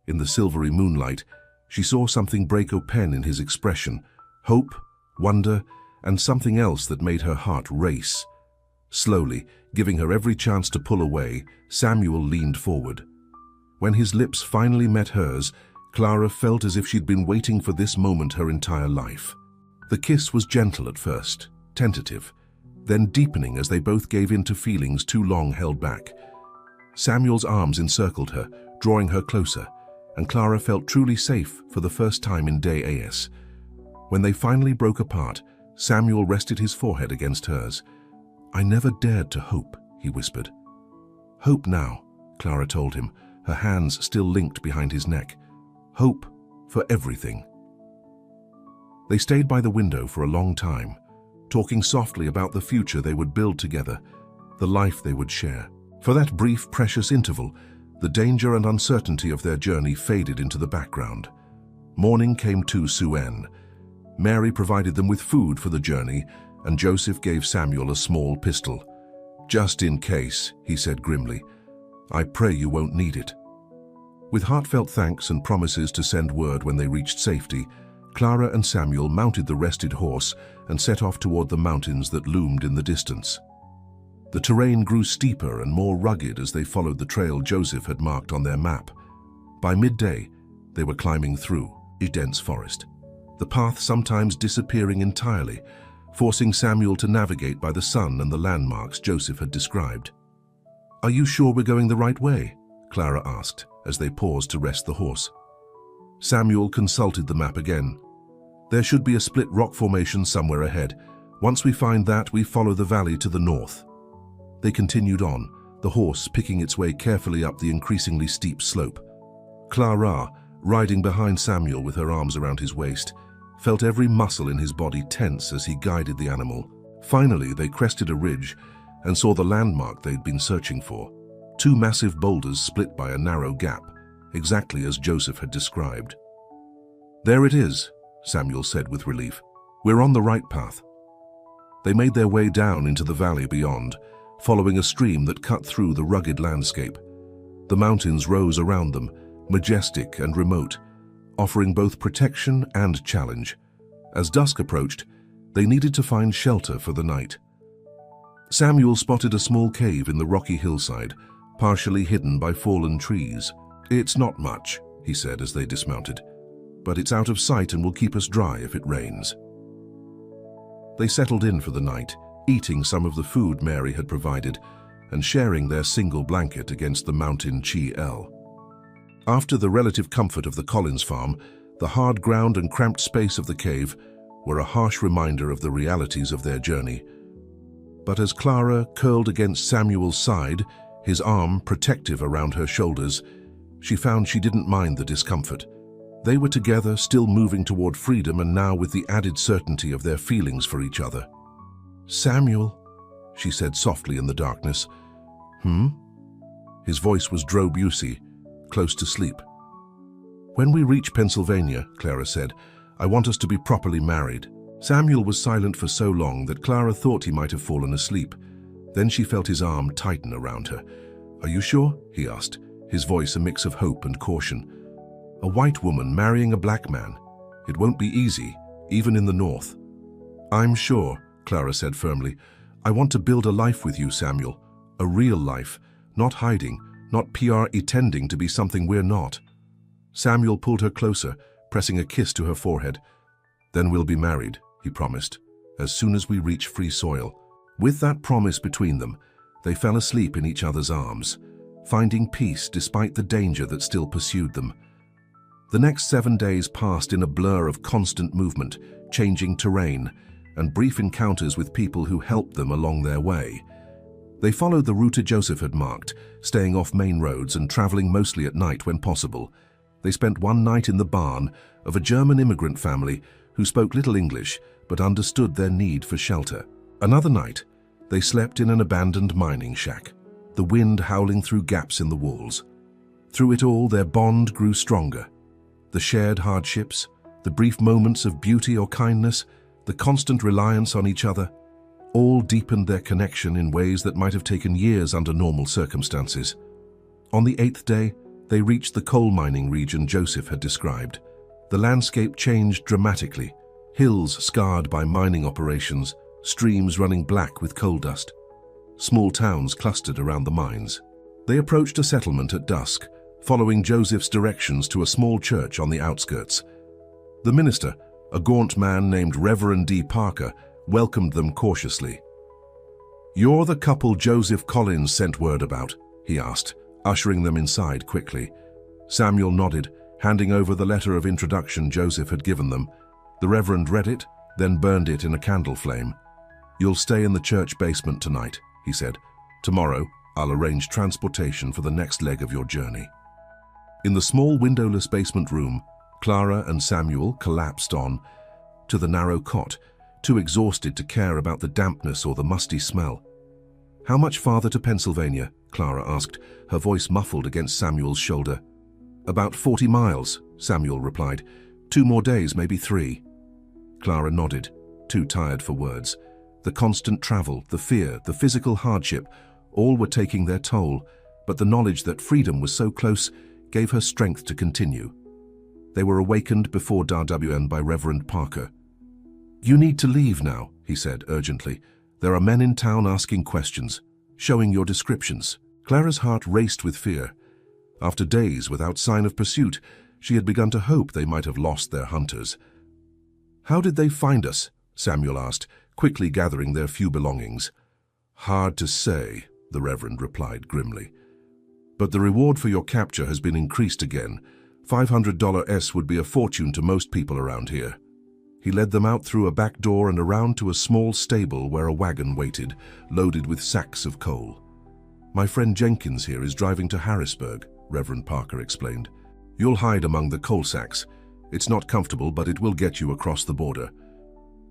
In the silvery moonlight, she saw something break open in his expression, hope, wonder, and something else that made her heart race. Slowly, giving her every chance to pull away, Samuel leaned forward. When his lips finally met hers, Clara felt as if she'd been waiting for this moment her entire life. The kiss was gentle at first, tentative, then deepening as they both gave in to feelings too long held back. Samuel's arms encircled her, drawing her closer, and Clara felt truly safe for the first time in days. When they finally broke apart, Samuel rested his forehead against hers. "I never dared to hope," he whispered. "Hope now," Clara told him, her hands still linked behind his neck. "Hope for everything." They stayed by the window for a long time, talking softly about the future they would build together, the life they would share. For that brief, precious interval, the danger and uncertainty of their journey faded into the background. Morning came to Suen. Mary provided them with food for the journey, and Joseph gave Samuel a small pistol. "Just in case," he said grimly. "I pray you won't need it." With heartfelt thanks and promises to send word when they reached safety, Clara and Samuel mounted the rested horse and set off toward the mountains that loomed in the distance. The terrain grew steeper and more rugged as they followed the trail Joseph had marked on their map. By midday, they were climbing through a dense forest, the path sometimes disappearing entirely, forcing Samuel to navigate by the sun and the landmarks Joseph had described. "Are you sure we're going the right way?" Clara asked as they paused to rest the horse. Samuel consulted the map again. "There should be a split rock formation somewhere ahead. Once we find that, we follow the valley to the north." They continued on, the horse picking its way carefully up the increasingly steep slope. Clara, riding behind Samuel with her arms around his waist, felt every muscle in his body tense as he guided the animal. Finally, they crested a ridge and saw the landmark they'd been searching for. Two massive boulders split by a narrow gap, exactly as Joseph had described. "There it is," Samuel said with relief. "We're on the right path." They made their way down into the valley beyond, following a stream that cut through the rugged landscape. The mountains rose around them, majestic and remote, offering both protection and challenge. As dusk approached, they needed to find shelter for the night. Samuel spotted a small cave in the rocky hillside, partially hidden by fallen trees. "It's not much," he said as they dismounted, "but it's out of sight and will keep us dry if it rains." They settled in for the night, eating some of the food Mary had provided and sharing their single blanket against the mountain Chi-El. After the relative comfort of the Collins farm, the hard ground and cramped space of the cave were a harsh reminder of the realities of their journey. But as Clara curled against Samuel's side, his arm protective around her shoulders, she found she didn't mind the discomfort. They were together, still moving toward freedom, and now with the added certainty of their feelings for each other. "Samuel," she said softly in the darkness. His voice was Joe Busey, close to sleep. "When we reach Pennsylvania," Clara said, "I want us to be properly married." Samuel was silent for so long that Clara thought he might have fallen asleep. Then she felt his arm tighten around her. "Are you sure?" he asked, his voice a mix of hope and caution. "A white woman marrying a black man. It won't be easy, even in the North." "I'm sure," Clara said firmly. "I want to build a life with you, Samuel. A real life, not hiding, not pretending to be something we're not." Samuel pulled her closer, pressing a kiss to her forehead. "Then we'll be married," he promised, "as soon as we reach free soil." With that promise between them, they fell asleep in each other's arms, finding peace despite the danger that still pursued them. The next 7 days passed in a blur of constant movement, changing terrain, and brief encounters with people who helped them along their way. They followed the route Joseph had marked, staying off main roads and traveling mostly at night when possible. They spent one night in the barn of a German immigrant family who spoke little English but understood their need for shelter. Another night, they slept in an abandoned mining shack, the wind howling through gaps in the walls. Through it all, their bond grew stronger. The shared hardships, the brief moments of beauty or kindness, the constant reliance on each other, all deepened their connection in ways that might have taken years under normal circumstances. On the 8th day, they reached the coal mining region Joseph had described. The landscape changed dramatically, hills scarred by mining operations, streams running black with coal dust. Small towns clustered around the mines. They approached a settlement at dusk, following Joseph's directions to a small church on the outskirts. The minister, a gaunt man named Reverend D. Parker, welcomed them cautiously. "You're the couple Joseph Collins sent word about?" he asked, ushering them inside quickly. Samuel nodded, handing over the letter of introduction Joseph had given them. The Reverend read it, then burned it in a candle flame. "You'll stay in the church basement tonight," he said. "Tomorrow, I'll arrange transportation for the next leg of your journey." In the small windowless basement room, Clara and Samuel collapsed on to the narrow cot, too exhausted to care about the dampness or the musty smell. "How much farther to Pennsylvania?" Clara asked, her voice muffled against Samuel's shoulder. "About 40 miles, Samuel replied. 2 more days, maybe 3. Clara nodded, too tired for words. The constant travel, the fear, the physical hardship, all were taking their toll, but the knowledge that freedom was so close gave her strength to continue. They were awakened before dawn by Reverend Parker. "You need to leave now," he said urgently. "There are men in town asking questions, showing your descriptions." Clara's heart raced with fear. After days without sign of pursuit, she had begun to hope they might have lost their hunters. "How did they find us?" Samuel asked, quickly gathering their few belongings. "Hard to say," the Reverend replied grimly. "But the reward for your capture has been increased again. $500 would be a fortune to most people around here." He led them out through a back door and around to a small stable where a wagon waited, loaded with sacks of coal. "My friend Jenkins here is driving to Harrisburg," Reverend Parker explained. "You'll hide among the coal sacks. It's not comfortable, but it will get you across the border."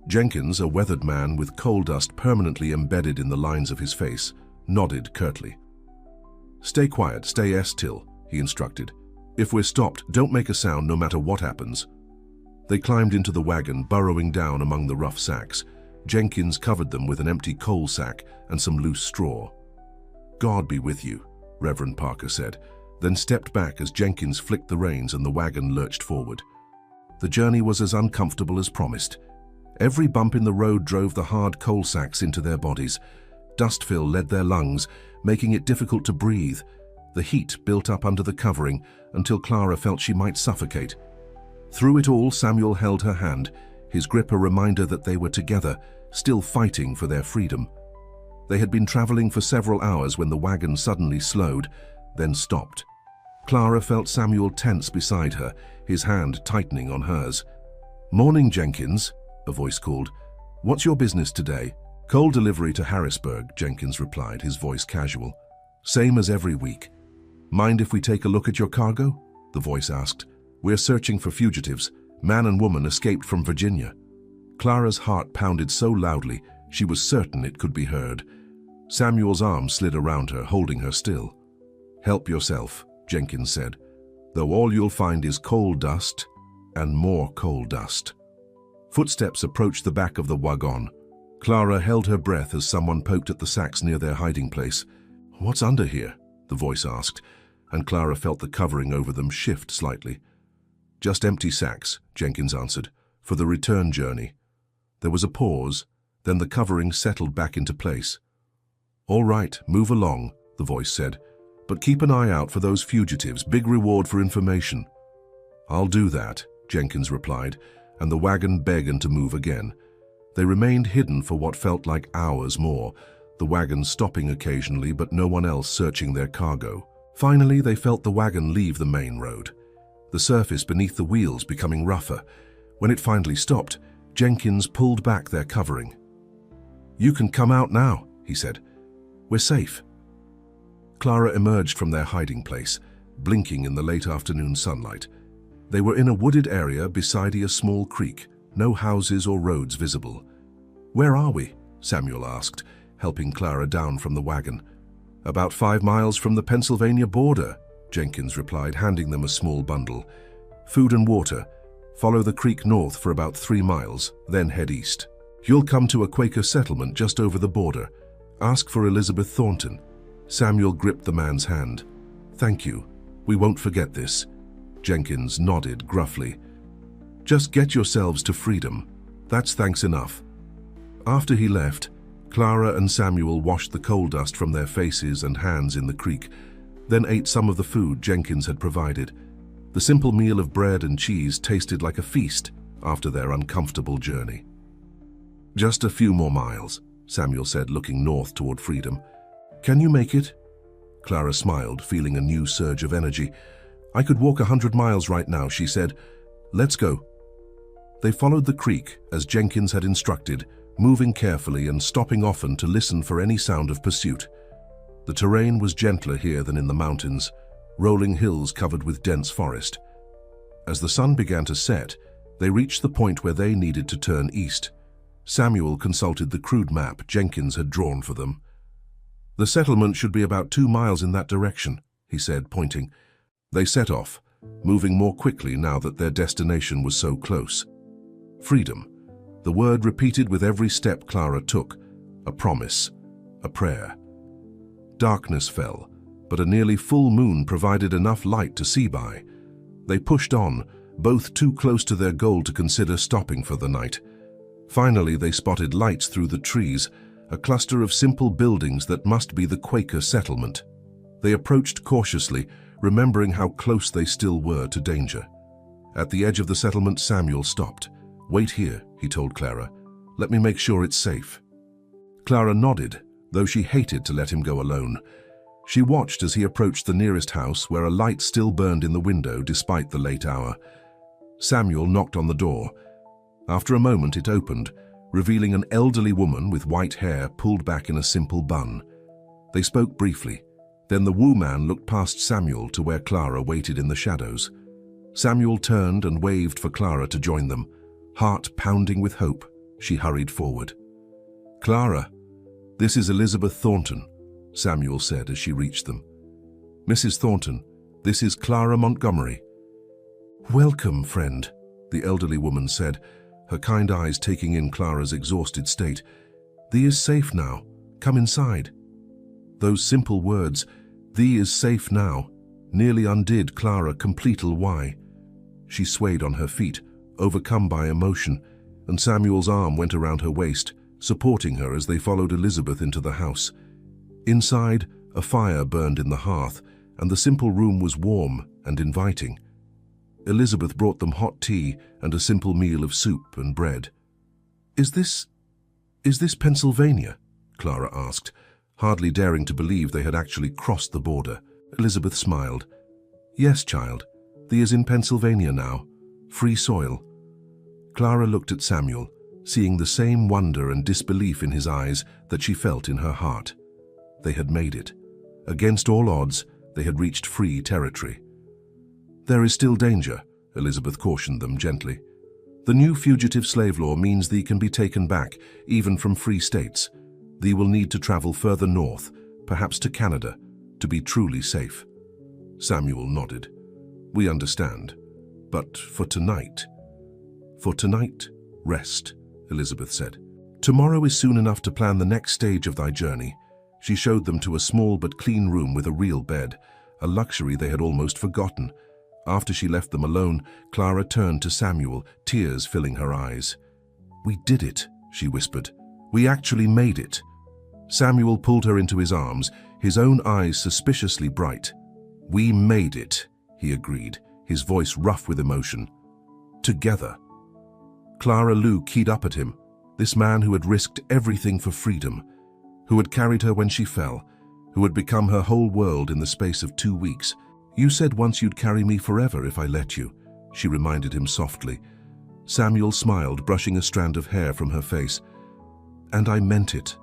Jenkins, a weathered man with coal dust permanently embedded in the lines of his face, nodded curtly. "Stay quiet, stay still," he instructed. "If we're stopped, don't make a sound no matter what happens." They climbed into the wagon, burrowing down among the rough sacks. Jenkins covered them with an empty coal sack and some loose straw. "God be with you," Reverend Parker said, then stepped back as Jenkins flicked the reins and the wagon lurched forward. The journey was as uncomfortable as promised. Every bump in the road drove the hard coal sacks into their bodies. Dust fill led their lungs, making it difficult to breathe. The heat built up under the covering until Clara felt she might suffocate. Through it all, Samuel held her hand, his grip a reminder that they were together, still fighting for their freedom. They had been traveling for several hours when the wagon suddenly slowed, then stopped. Clara felt Samuel tense beside her, his hand tightening on hers. "Morning, Jenkins," a voice called. "What's your business today?" "Coal delivery to Harrisburg," Jenkins replied, his voice casual. "Same as every week." "Mind if we take a look at your cargo?" the voice asked. "We're searching for fugitives. Man and woman escaped from Virginia." Clara's heart pounded so loudly, she was certain it could be heard. Samuel's arm slid around her, holding her still. "Help yourself," Jenkins said, "though all you'll find is coal dust and more coal dust." Footsteps approached the back of the wagon. Clara held her breath as someone poked at the sacks near their hiding place. "What's under here?" the voice asked, and Clara felt the covering over them shift slightly. "Just empty sacks," Jenkins answered, "for the return journey." There was a pause, then the covering settled back into place. "All right, move along," the voice said, "but keep an eye out for those fugitives. Big reward for information." "I'll do that," Jenkins replied, and the wagon began to move again. They remained hidden for what felt like hours more, the wagon stopping occasionally but no one else searching their cargo. Finally, they felt the wagon leave the main road, the surface beneath the wheels becoming rougher. When it finally stopped, Jenkins pulled back their covering. "You can come out now," he said. "We're safe." Clara emerged from their hiding place, blinking in the late afternoon sunlight. They were in a wooded area beside a small creek, no houses or roads visible. "Where are we?" Samuel asked, helping Clara down from the wagon. "About 5 miles from the Pennsylvania border," Jenkins replied, handing them a small bundle. "Food and water. Follow the creek north for about 3 miles, then head east. You'll come to a Quaker settlement just over the border. Ask for Elizabeth Thornton." Samuel gripped the man's hand. "Thank you. We won't forget this." Jenkins nodded gruffly. "Just get yourselves to freedom. That's thanks enough." After he left, Clara and Samuel washed the coal dust from their faces and hands in the creek. then ate some of the food Jenkins had provided. The simple meal of bread and cheese tasted like a feast after their uncomfortable journey. "Just a few more miles," Samuel said, looking north toward freedom. "Can you make it?" Clara smiled, feeling a new surge of energy. "I could walk 100 miles right now," she said. "Let's go." They followed the creek as Jenkins had instructed, moving carefully and stopping often to listen for any sound of pursuit. The terrain was gentler here than in the mountains, rolling hills covered with dense forest. As the sun began to set, they reached the point where they needed to turn east. Samuel consulted the crude map Jenkins had drawn for them. "The settlement should be about 2 miles in that direction," he said, pointing. They set off, moving more quickly now that their destination was so close. Freedom, the word repeated with every step Clara took, a promise, a prayer. Darkness fell, but a nearly full moon provided enough light to see by. They pushed on, both too close to their goal to consider stopping for the night. Finally, they spotted lights through the trees, a cluster of simple buildings that must be the Quaker settlement. They approached cautiously, remembering how close they still were to danger. At the edge of the settlement, Samuel stopped. "Wait here," he told Clara. "Let me make sure it's safe." Clara nodded, though she hated to let him go alone. She watched as he approached the nearest house, where a light still burned in the window despite the late hour. Samuel knocked on the door. After a moment, it opened, revealing an elderly woman with white hair pulled back in a simple bun. They spoke briefly. Then the Wu man looked past Samuel to where Clara waited in the shadows. Samuel turned and waved for Clara to join them. Heart pounding with hope, she hurried forward. "Clara, this is Elizabeth Thornton," Samuel said as she reached them. "Mrs. Thornton, this is Clara Montgomery." "Welcome, friend," the elderly woman said, her kind eyes taking in Clara's exhausted state. "Thee is safe now. Come inside." Those simple words, "Thee is safe now," nearly undid Clara completel why. She swayed on her feet, overcome by emotion, and Samuel's arm went around her waist, supporting her as they followed Elizabeth into the house. Inside, a fire burned in the hearth, and the simple room was warm and inviting. Elizabeth brought them hot tea and a simple meal of soup and bread. Is this Pennsylvania?" Clara asked, hardly daring to believe they had actually crossed the border. Elizabeth smiled. "Yes, child. Thee is in Pennsylvania now. Free soil." Clara looked at Samuel, seeing the same wonder and disbelief in his eyes that she felt in her heart. They had made it. Against all odds, they had reached free territory. "There is still danger," Elizabeth cautioned them gently. "The new fugitive slave law means thee can be taken back, even from free states. Thee will need to travel further north, perhaps to Canada, to be truly safe." Samuel nodded. "We understand. But for tonight..." "For tonight, rest," Elizabeth said. "Tomorrow is soon enough to plan the next stage of thy journey." She showed them to a small but clean room with a real bed, a luxury they had almost forgotten. After she left them alone, Clara turned to Samuel, tears filling her eyes. "We did it," she whispered. "We actually made it." Samuel pulled her into his arms, his own eyes suspiciously bright. "We made it," he agreed, his voice rough with emotion. "Together." Clara Lou keyed up at him, this man who had risked everything for freedom, who had carried her when she fell, who had become her whole world in the space of 2 weeks. "You said once you'd carry me forever if I let you," she reminded him softly. Samuel smiled, brushing a strand of hair from her face. "And I meant it."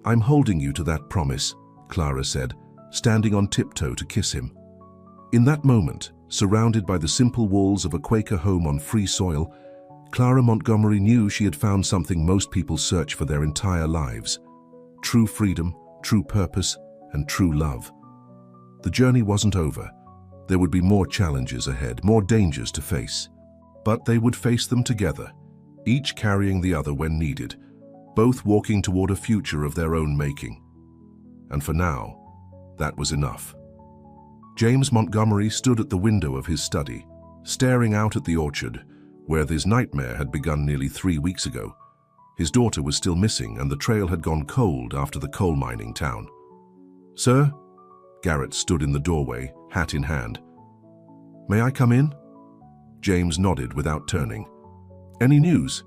"I'm holding you to that promise," Clara said, standing on tiptoe to kiss him. In that moment, surrounded by the simple walls of a Quaker home on free soil, Clara Montgomery knew she had found something most people search for their entire lives: true freedom, true purpose, and true love. The journey wasn't over. There would be more challenges ahead, more dangers to face. But they would face them together, each carrying the other when needed, both walking toward a future of their own making. And for now, that was enough. James Montgomery stood at the window of his study, staring out at the orchard, where his nightmare had begun nearly 3 weeks ago. His daughter was still missing, and the trail had gone cold after the coal mining town. "Sir?" Garrett stood in the doorway, hat in hand. "May I come in?" James nodded without turning. "Any news?"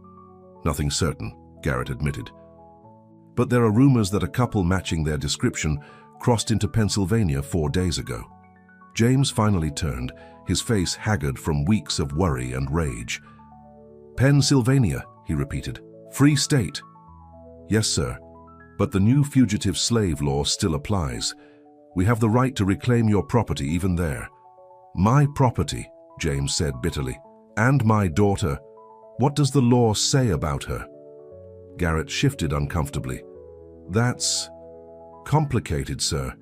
"Nothing certain," Garrett admitted. "But there are rumors that a couple matching their description crossed into Pennsylvania 4 days ago." James finally turned, his face haggard from weeks of worry and rage. "Pennsylvania," he repeated. "Free state." "Yes, sir. But the new fugitive slave law still applies. We have the right to reclaim your property even there." "My property," James said bitterly. "And my daughter. What does the law say about her?" Garrett shifted uncomfortably. "That's complicated, sir.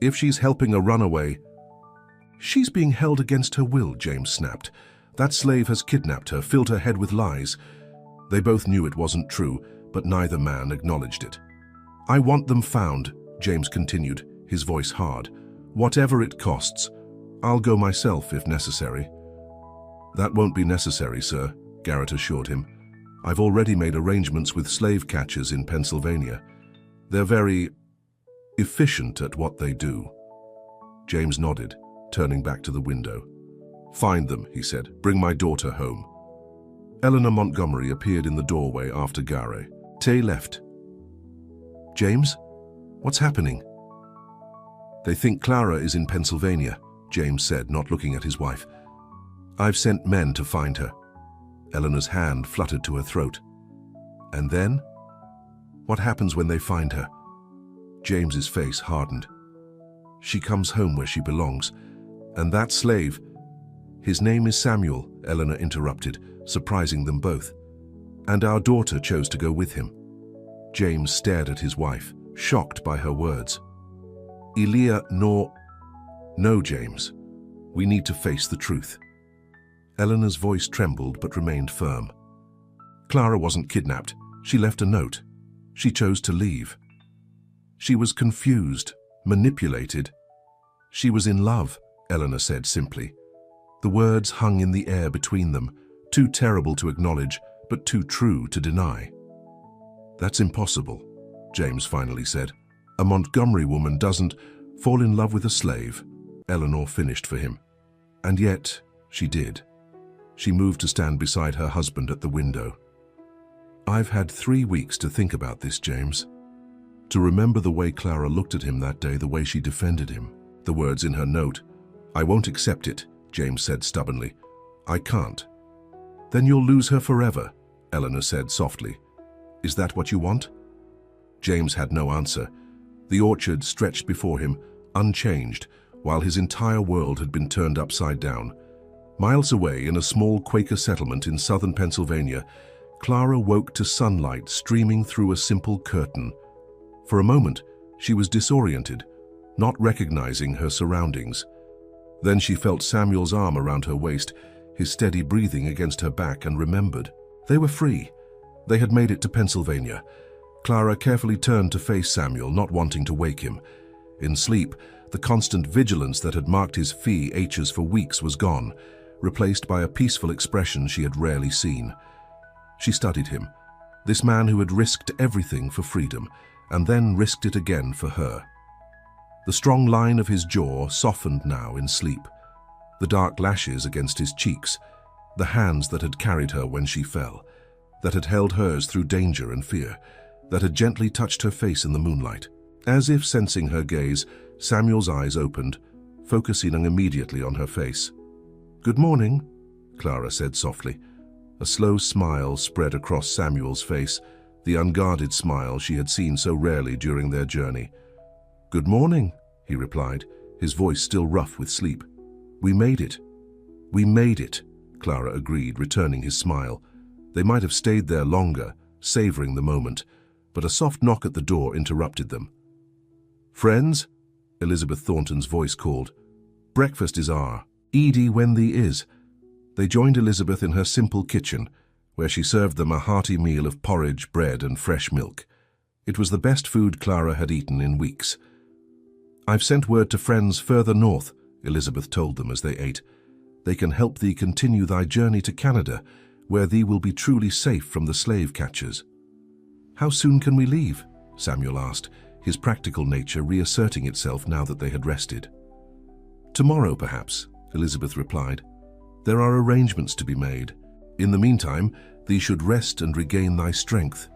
If she's helping a runaway—" "She's being held against her will," James snapped. "That slave has kidnapped her, filled her head with lies." They both knew it wasn't true, but neither man acknowledged it. "I want them found," James continued, his voice hard. "Whatever it costs. I'll go myself if necessary." "That won't be necessary, sir," Garrett assured him. "I've already made arrangements with slave catchers in Pennsylvania. They're very efficient at what they do." James nodded, turning back to the window. "Find them," he said. "Bring my daughter home." Eleanor Montgomery appeared in the doorway after Garrett. Tay left. "James? What's happening?" "They think Clara is in Pennsylvania," James said, not looking at his wife. "I've sent men to find her." Eleanor's hand fluttered to her throat. "And then? What happens when they find her?" James's face hardened. "She comes home where she belongs. And that slave—" "His name is Samuel," Eleanor interrupted, surprising them both. "And our daughter chose to go with him." James stared at his wife, shocked by her words. "Elia, No, James. We need to face the truth." Eleanor's voice trembled but remained firm. "Clara wasn't kidnapped. She left a note. She chose to leave. She was confused, manipulated. She was in love," Eleanor said simply. The words hung in the air between them, too terrible to acknowledge, but too true to deny. "That's impossible," James finally said. "A Montgomery woman doesn't fall in love with a slave," Eleanor finished for him. "And yet, she did." She moved to stand beside her husband at the window. "I've had 3 weeks to think about this, James. To remember the way Clara looked at him that day, the way she defended him, the words in her note. I won't accept it," James said stubbornly. "I can't." "Then you'll lose her forever," Eleanor said softly. "Is that what you want?" James had no answer. The orchard stretched before him, unchanged, while his entire world had been turned upside down. Miles away, in a small Quaker settlement in southern Pennsylvania, Clara woke to sunlight streaming through a simple curtain. For a moment, she was disoriented, not recognizing her surroundings. Then she felt Samuel's arm around her waist, his steady breathing against her back, and remembered. They were free. They had made it to Pennsylvania. Clara carefully turned to face Samuel, not wanting to wake him. In sleep, the constant vigilance that had marked his H's for weeks was gone, replaced by a peaceful expression she had rarely seen. She studied him, this man who had risked everything for freedom, and then risked it again for her. The strong line of his jaw softened now in sleep, the dark lashes against his cheeks, the hands that had carried her when she fell, that had held hers through danger and fear, that had gently touched her face in the moonlight. As if sensing her gaze, Samuel's eyes opened, focusing immediately on her face. "Good morning," Clara said softly. A slow smile spread across Samuel's face, the unguarded smile she had seen so rarely during their journey. "Good morning," he replied, his voice still rough with sleep. "We made it." "We made it," Clara agreed, returning his smile. They might have stayed there longer, savoring the moment, but a soft knock at the door interrupted them. "Friends?" Elizabeth Thornton's voice called. "Breakfast is ready when thee is." They joined Elizabeth in her simple kitchen, where she served them a hearty meal of porridge, bread, and fresh milk. It was the best food Clara had eaten in weeks. "I've sent word to friends further north," Elizabeth told them as they ate. "They can help thee continue thy journey to Canada, where thee will be truly safe from the slave catchers." "How soon can we leave?" Samuel asked, his practical nature reasserting itself now that they had rested. "Tomorrow, perhaps," Elizabeth replied. "There are arrangements to be made. In the meantime, thee should rest and regain thy strength."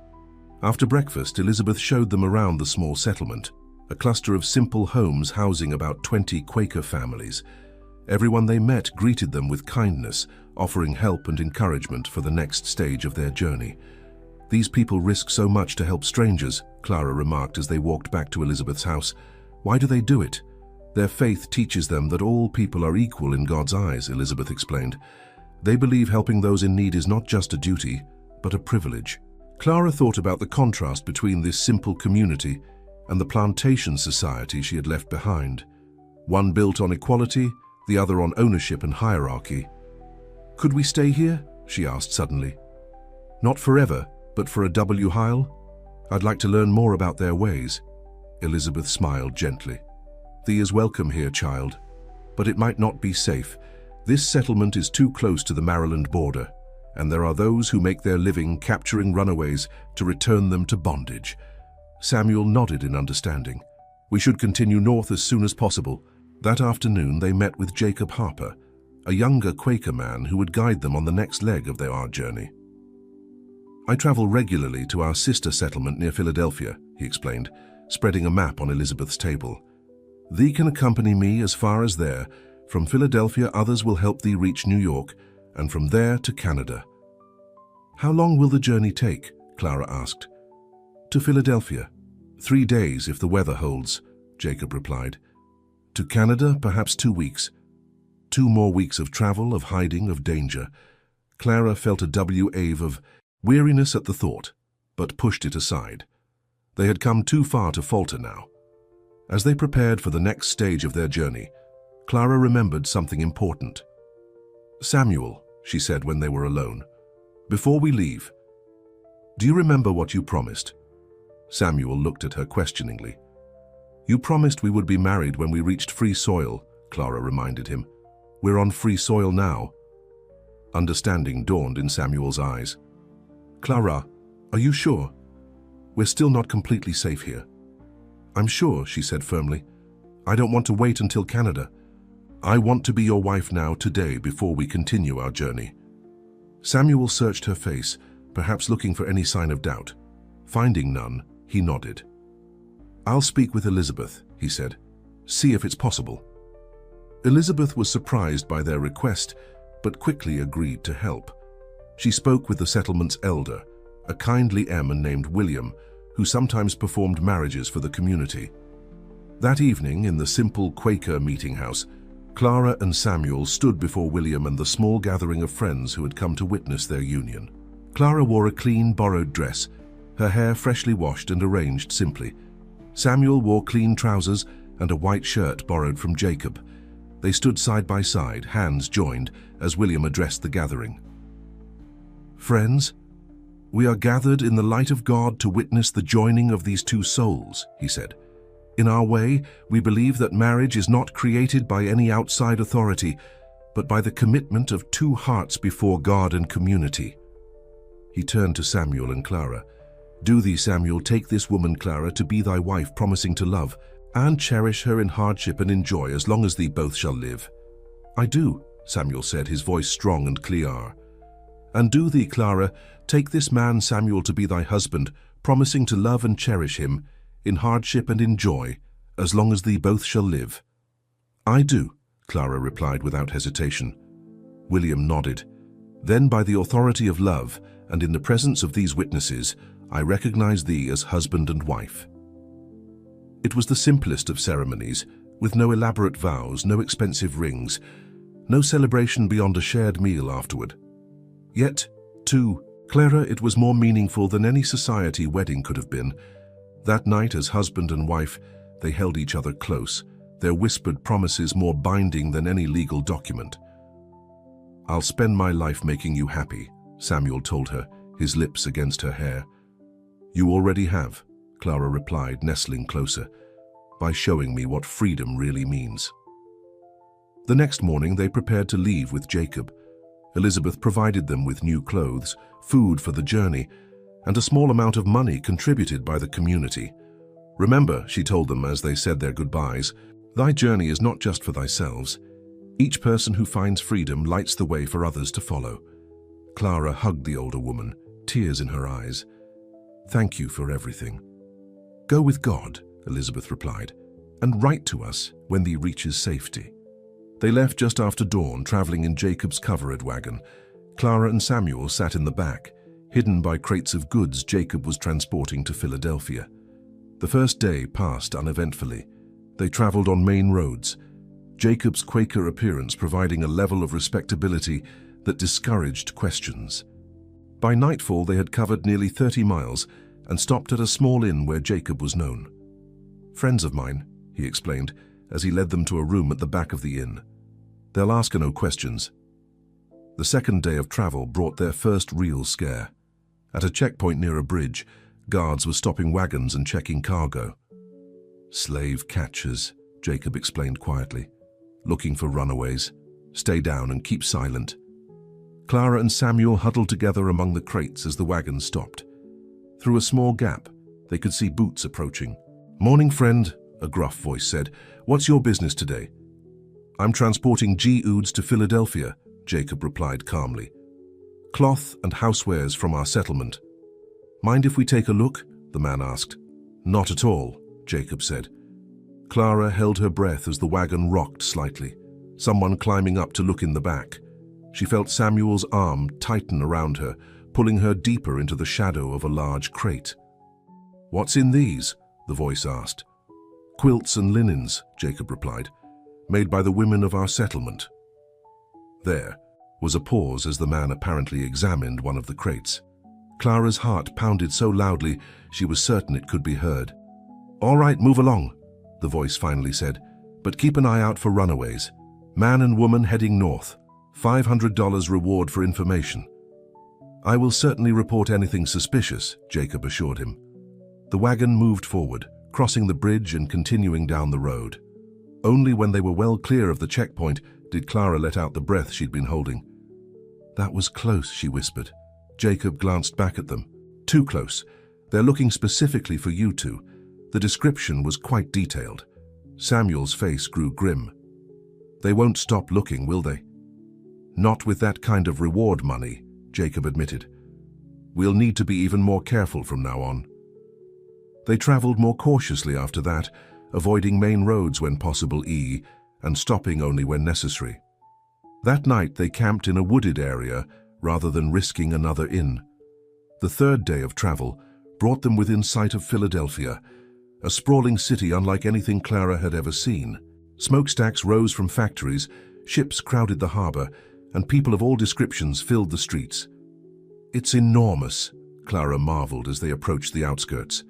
After breakfast, Elizabeth showed them around the small settlement, a cluster of simple homes housing about 20 Quaker families. Everyone they met greeted them with kindness, offering help and encouragement for the next stage of their journey. "These people risk so much to help strangers," Clara remarked as they walked back to Elizabeth's house. "Why do they do it?" "Their faith teaches them that all people are equal in God's eyes," Elizabeth explained. "They believe helping those in need is not just a duty, but a privilege." Clara thought about the contrast between this simple community and the plantation society she had left behind. One built on equality, the other on ownership and hierarchy. "Could we stay here?" she asked suddenly. "Not forever, but for a while. I'd like to learn more about their ways." Elizabeth smiled gently. "Thee is welcome here, child, but it might not be safe. This settlement is too close to the Maryland border, and there are those who make their living capturing runaways to return them to bondage." Samuel nodded in understanding. "We should continue north as soon as possible." That afternoon they met with Jacob Harper, a younger Quaker man who would guide them on the next leg of their art journey. "I travel regularly to our sister settlement near Philadelphia," he explained, spreading a map on Elizabeth's table. "Thee can accompany me as far as there. From Philadelphia, others will help thee reach New York, and from there to Canada." "How long will the journey take?" Clara asked. "To Philadelphia. 3 days if the weather holds," Jacob replied. "To Canada, perhaps 2 weeks. 2 more weeks of travel, of hiding, of danger." Clara felt a wave of weariness at the thought, but pushed it aside. They had come too far to falter now. As they prepared for the next stage of their journey, Clara remembered something important. "Samuel," she said when they were alone, "before we leave, do you remember what you promised?" Samuel looked at her questioningly. "You promised we would be married when we reached free soil," Clara reminded him. "We're on free soil now." Understanding dawned in Samuel's eyes. "Clara, are you sure? We're still not completely safe here." "I'm sure," she said firmly. "I don't want to wait until Canada. I want to be your wife now, today, before we continue our journey." Samuel searched her face, perhaps looking for any sign of doubt. Finding none, he nodded. "I'll speak with Elizabeth," he said. "See if it's possible." Elizabeth was surprised by their request, but quickly agreed to help. She spoke with the settlement's elder, a kindly Emman named William, who sometimes performed marriages for the community. That evening, in the simple Quaker meeting house, Clara and Samuel stood before William and the small gathering of friends who had come to witness their union. Clara wore a clean, borrowed dress, her hair freshly washed and arranged simply. Samuel wore clean trousers and a white shirt borrowed from Jacob. They stood side by side, hands joined, as William addressed the gathering. "Friends, we are gathered in the light of God to witness the joining of these two souls," he said. "In our way, we believe that marriage is not created by any outside authority, but by the commitment of 2 hearts before God and community." He turned to Samuel and Clara. "Do thee, Samuel, take this woman, Clara, to be thy wife, promising to love, and cherish her in hardship and in joy as long as thee both shall live." "I do," Samuel said, his voice strong and clear. "And do thee, Clara, take this man, Samuel, to be thy husband, promising to love and cherish him, in hardship and in joy, as long as thee both shall live." "I do," Clara replied without hesitation. William nodded. "Then by the authority of love, and in the presence of these witnesses, I recognize thee as husband and wife." It was the simplest of ceremonies, with no elaborate vows, no expensive rings, no celebration beyond a shared meal afterward. Yet, to Clara, it was more meaningful than any society wedding could have been. That night, as husband and wife, they held each other close, their whispered promises more binding than any legal document. "I'll spend my life making you happy," Samuel told her, his lips against her hair. "You already have," Clara replied, nestling closer, "by showing me what freedom really means." The next morning they prepared to leave with Jacob. Elizabeth provided them with new clothes, food for the journey, and a small amount of money contributed by the community. Remember, she told them as they said their goodbyes, thy journey is not just for thyself. Each person who finds freedom lights the way for others to follow. Clara hugged the older woman, tears in her eyes. Thank you for everything. Go with God, Elizabeth replied, and write to us when thee reaches safety. They left just after dawn, traveling in Jacob's covered wagon. Clara and Samuel sat in the back, hidden by crates of goods Jacob was transporting to Philadelphia. The first day passed uneventfully. They traveled on main roads, Jacob's Quaker appearance providing a level of respectability that discouraged questions. By nightfall, they had covered nearly 30 miles and stopped at a small inn where Jacob was known. Friends of mine, he explained as he led them to a room at the back of the inn. They'll ask her no questions. The second day of travel brought their first real scare. At a checkpoint near a bridge, guards were stopping wagons and checking cargo. Slave catchers, Jacob explained quietly. Looking for runaways. Stay down and keep silent. Clara and Samuel huddled together among the crates as the wagon stopped. Through a small gap, they could see Boots approaching. Morning, friend, a gruff voice said. What's your business today? I'm transporting G-Oods to Philadelphia, Jacob replied calmly. Cloth and housewares from our settlement. Mind if we take a look? The man asked. Not at all, Jacob said. Clara held her breath as the wagon rocked slightly, someone climbing up to look in the back. She felt Samuel's arm tighten around her, pulling her deeper into the shadow of a large crate. What's in these? The voice asked. Quilts and linens, Jacob replied, made by the women of our settlement. There was a pause as the man apparently examined one of the crates. Clara's heart pounded so loudly she was certain it could be heard. All right, move along, the voice finally said, but keep an eye out for runaways. Man and woman heading north. $500 reward for information. I will certainly report anything suspicious, Jacob assured him. The wagon moved forward, crossing the bridge and continuing down the road. Only when they were well clear of the checkpoint did Clara let out the breath she'd been holding. That was close, she whispered. Jacob glanced back at them. Too close. They're looking specifically for you two. The description was quite detailed. Samuel's face grew grim. They won't stop looking, will they? Not with that kind of reward money, Jacob admitted. We'll need to be even more careful from now on. They traveled more cautiously after that, avoiding main roads when possible and stopping only when necessary. That night they camped in a wooded area rather than risking another inn. The third day of travel brought them within sight of Philadelphia, a sprawling city unlike anything Clara had ever seen. Smokestacks rose from factories, ships crowded the harbor, and people of all descriptions filled the streets. It's enormous, Clara marveled as they approached the outskirts.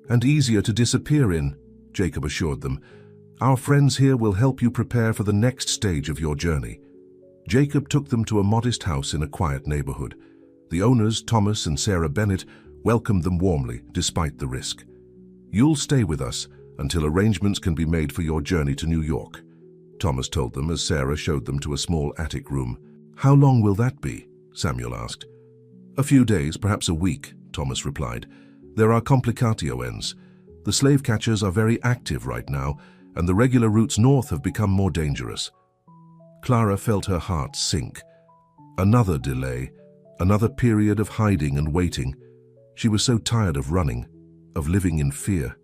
And easier to disappear in, Jacob assured them. Our friends here will help you prepare for the next stage of your journey. Jacob took them to a modest house in a quiet neighborhood. The owners, Thomas and Sarah Bennett, welcomed them warmly, despite the risk. You'll stay with us until arrangements can be made for your journey to New York, Thomas told them as Sarah showed them to a small attic room. How long will that be? Samuel asked. A few days, perhaps a week, Thomas replied. There are complications. The slave catchers are very active right now, and the regular routes north have become more dangerous. Clara felt her heart sink. Another delay, another period of hiding and waiting. She was so tired of running, of living in fear.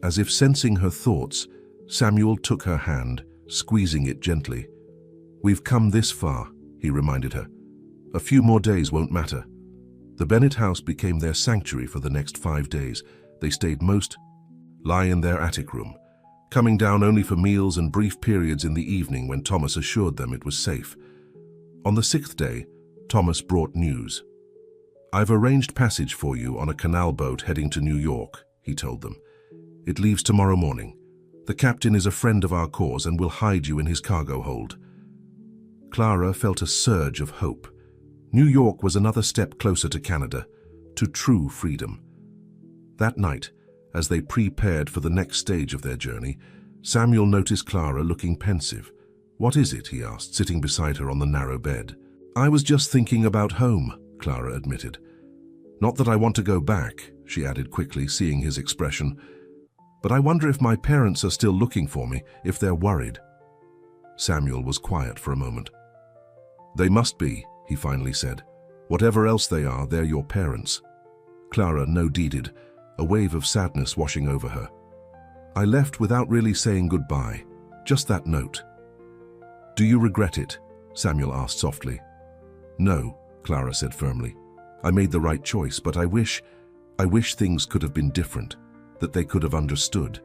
As if sensing her thoughts, Samuel took her hand, squeezing it gently. We've come this far, he reminded her. A few more days won't matter. The Bennett house became their sanctuary for the next 5 days. They stayed lie in their attic room, coming down only for meals and brief periods in the evening when Thomas assured them it was safe. On the 6th day, Thomas brought news. I've arranged passage for you on a canal boat heading to New York, he told them. It leaves tomorrow morning. The captain is a friend of our cause and will hide you in his cargo hold. Clara felt a surge of hope. New York was another step closer to Canada, to true freedom. That night, as they prepared for the next stage of their journey, Samuel noticed Clara looking pensive. What is it? He asked, sitting beside her on the narrow bed. I was just thinking about home, Clara admitted. Not that I want to go back, she added quickly, seeing his expression. But I wonder if my parents are still looking for me, if they're worried." Samuel was quiet for a moment. "They must be," he finally said. "Whatever else they are, they're your parents." Clara no-deeded, a wave of sadness washing over her. "I left without really saying goodbye, just that note." "Do you regret it?" Samuel asked softly. "No," Clara said firmly. "I made the right choice, but I wish things could have been different, that they could have understood."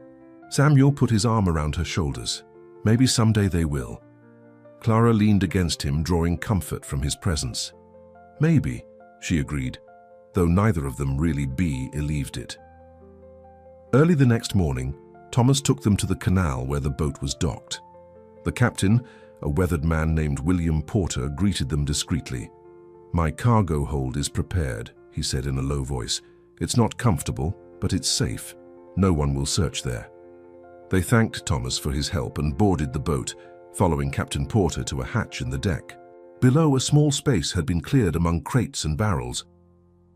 Samuel put his arm around her shoulders. "Maybe someday they will." Clara leaned against him, drawing comfort from his presence. "Maybe," she agreed, though neither of them really believed it. Early the next morning, Thomas took them to the canal where the boat was docked. The captain, a weathered man named William Porter, greeted them discreetly. "My cargo hold is prepared," he said in a low voice. "It's not comfortable, but it's safe. No one will search there." They thanked Thomas for his help and boarded the boat, following Captain Porter to a hatch in the deck. Below, a small space had been cleared among crates and barrels.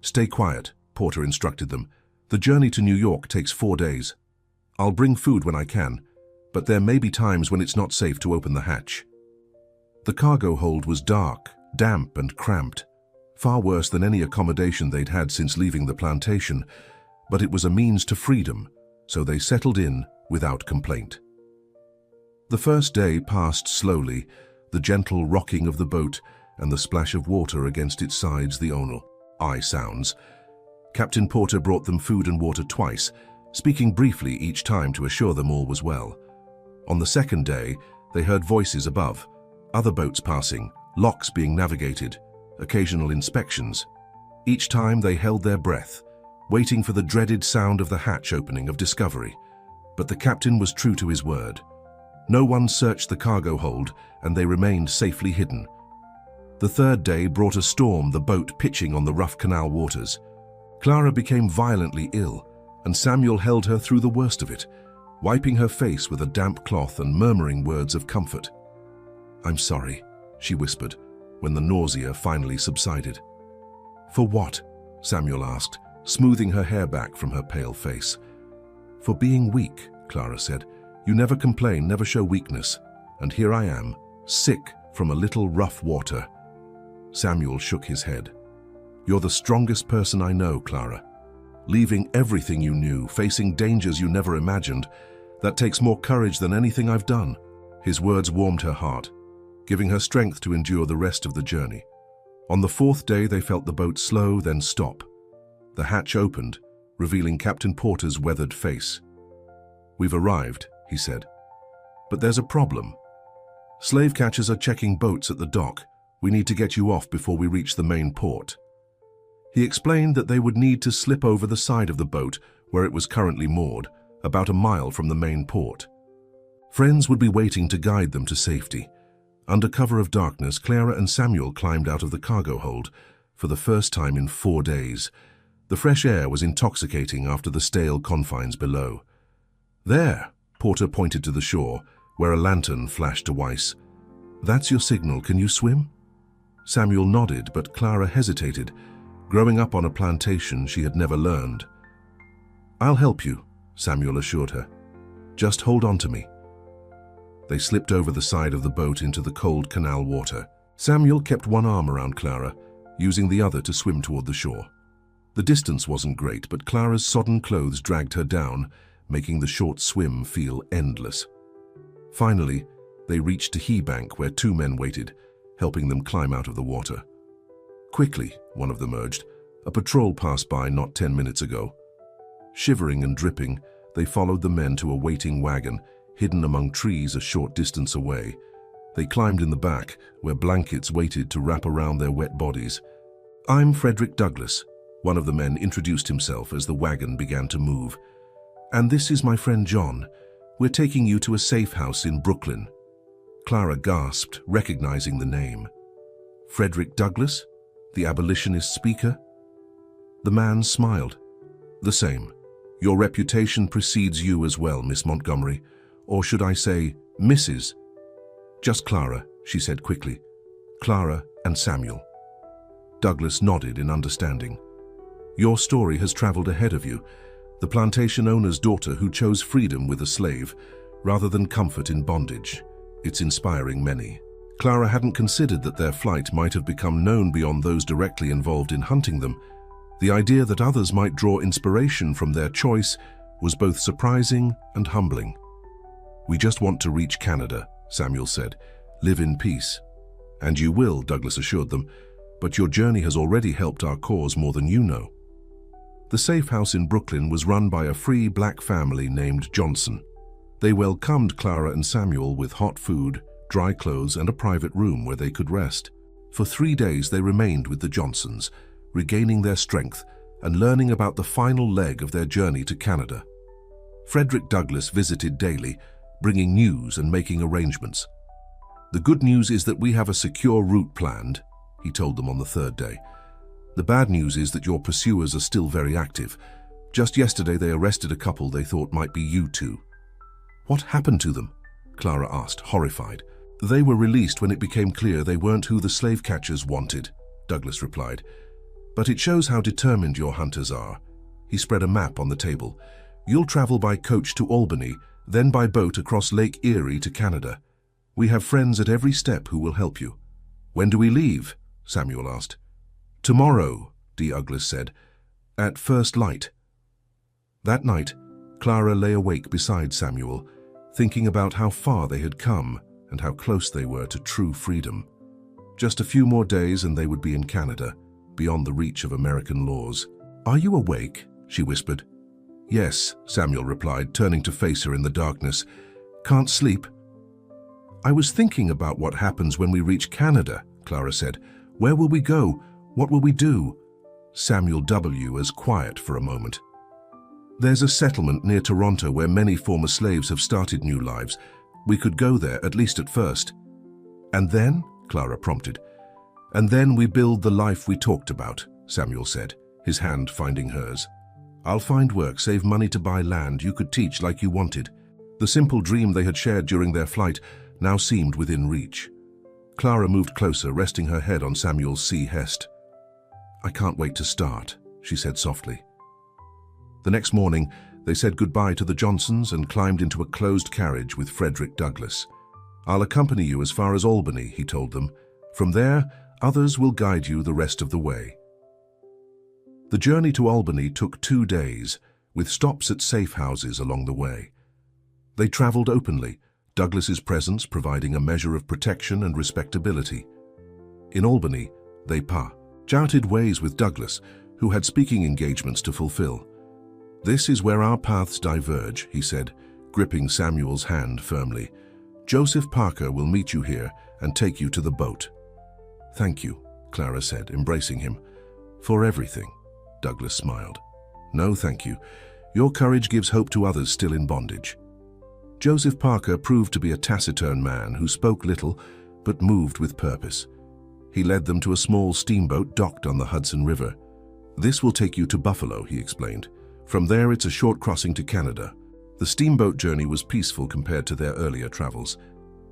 "Stay quiet," Porter instructed them. "The journey to New York takes 4 days. I'll bring food when I can, but there may be times when it's not safe to open the hatch." The cargo hold was dark, damp and cramped, far worse than any accommodation they'd had since leaving the plantation, but it was a means to freedom, so they settled in without complaint. The first day passed slowly, the gentle rocking of the boat and the splash of water against its sides, the only sounds. Captain Porter brought them food and water twice, speaking briefly each time to assure them all was well. On the second day, they heard voices above, other boats passing, locks being navigated, occasional inspections. Each time they held their breath, waiting for the dreaded sound of the hatch opening of discovery. But the captain was true to his word. No one searched the cargo hold, and they remained safely hidden. The third day brought a storm, the boat pitching on the rough canal waters. Clara became violently ill, and Samuel held her through the worst of it, wiping her face with a damp cloth and murmuring words of comfort. "I'm sorry," she whispered, when the nausea finally subsided. "For what?" Samuel asked, smoothing her hair back from her pale face. "For being weak," Clara said. "You never complain, never show weakness. And here I am, sick from a little rough water." Samuel shook his head. "You're the strongest person I know, Clara. Leaving everything you knew, facing dangers you never imagined, that takes more courage than anything I've done." His words warmed her heart, giving her strength to endure the rest of the journey. On the fourth day, they felt the boat slow, then stop. The hatch opened, revealing Captain Porter's weathered face. "We've arrived," he said. "But there's a problem. Slave catchers are checking boats at the dock. We need to get you off before we reach the main port." He explained that they would need to slip over the side of the boat where it was currently moored, about a mile from the main port. Friends would be waiting to guide them to safety. Under cover of darkness, Clara and Samuel climbed out of the cargo hold for the first time in 4 days. The fresh air was intoxicating after the stale confines below. "There," Porter pointed to the shore, where a lantern flashed to Weiss. "That's your signal. Can you swim?" Samuel nodded, but Clara hesitated. Growing up on a plantation, she had never learned. "I'll help you," Samuel assured her. "Just hold on to me." They slipped over the side of the boat into the cold canal water. Samuel kept one arm around Clara, using the other to swim toward the shore. The distance wasn't great, but Clara's sodden clothes dragged her down, making the short swim feel endless. Finally, they reached a he-bank where 2 men waited, helping them climb out of the water. "Quickly," one of them urged. "A patrol passed by not 10 minutes ago." Shivering and dripping, they followed the men to a waiting wagon, hidden among trees a short distance away. They climbed in the back, where blankets waited to wrap around their wet bodies. "I'm Frederick Douglass," one of the men introduced himself as the wagon began to move. "And this is my friend John. We're taking you to a safe house in Brooklyn." Clara gasped, recognizing the name. "Frederick Douglass? The abolitionist speaker?" The man smiled. "The same. Your reputation precedes you as well, Miss Montgomery. Or should I say, Mrs.? "Just Clara," she said quickly. "Clara and Samuel." Douglas nodded in understanding. "Your story has traveled ahead of you. the plantation owner's daughter who chose freedom with a slave rather than comfort in bondage. It's inspiring many. Clara hadn't considered that their flight might have become known beyond those directly involved in hunting them. The idea that others might draw inspiration from their choice was both surprising and humbling. "We just want to reach Canada," Samuel said. "Live in peace." "And you will," Douglas assured them, "but your journey has already helped our cause more than you know." The safe house in Brooklyn was run by a free black family named Johnson. They welcomed Clara and Samuel with hot food, dry clothes, and a private room where they could rest. For 3 days they remained with the Johnsons, regaining their strength and learning about the final leg of their journey to Canada. Frederick Douglass visited daily, bringing news and making arrangements. "The good news is that we have a secure route planned," he told them on the 3rd day. "The bad news is that your pursuers are still very active. Just yesterday they arrested a couple they thought might be you two." "What happened to them?" Clara asked, horrified. "They were released when it became clear they weren't who the slave catchers wanted," Douglas replied. "But it shows how determined your hunters are." He spread a map on the table. "You'll travel by coach to Albany, then by boat across Lake Erie to Canada. We have friends at every step who will help you." "When do we leave?" Samuel asked. "Tomorrow," Douglas said, "at first light." That night, Clara lay awake beside Samuel, thinking about how far they had come and how close they were to true freedom. Just a few more days and they would be in Canada, beyond the reach of American laws. "Are you awake?" she whispered. "Yes," Samuel replied, turning to face her in the darkness. "Can't sleep?" "I was thinking about what happens when we reach Canada," Clara said. "Where will we go? What will we do?" Samuel W. was quiet for a moment. "There's a settlement near Toronto where many former slaves have started new lives. We could go there, at least at first." "And then?" Clara prompted. "And then we build the life we talked about," Samuel said, his hand finding hers. "I'll find work, save money to buy land you could teach like you wanted." The simple dream they had shared during their flight now seemed within reach. Clara moved closer, resting her head on Samuel's sea hest. "I can't wait to start," she said softly. The next morning, they said goodbye to the Johnsons and climbed into a closed carriage with Frederick Douglass. "I'll accompany you as far as Albany," he told them. "From there, others will guide you the rest of the way." The journey to Albany took 2 days, with stops at safe houses along the way. They traveled openly, Douglass's presence providing a measure of protection and respectability. In Albany, they parted ways with Douglass, who had speaking engagements to fulfill. "This is where our paths diverge," he said, gripping Samuel's hand firmly. "Joseph Parker will meet you here and take you to the boat." "Thank you," Clara said, embracing him. "For everything," Douglass smiled. "No, thank you. Your courage gives hope to others still in bondage." Joseph Parker proved to be a taciturn man who spoke little but moved with purpose. He led them to a small steamboat docked on the Hudson River. "This will take you to Buffalo," he explained. "From there it's a short crossing to Canada." The steamboat journey was peaceful compared to their earlier travels.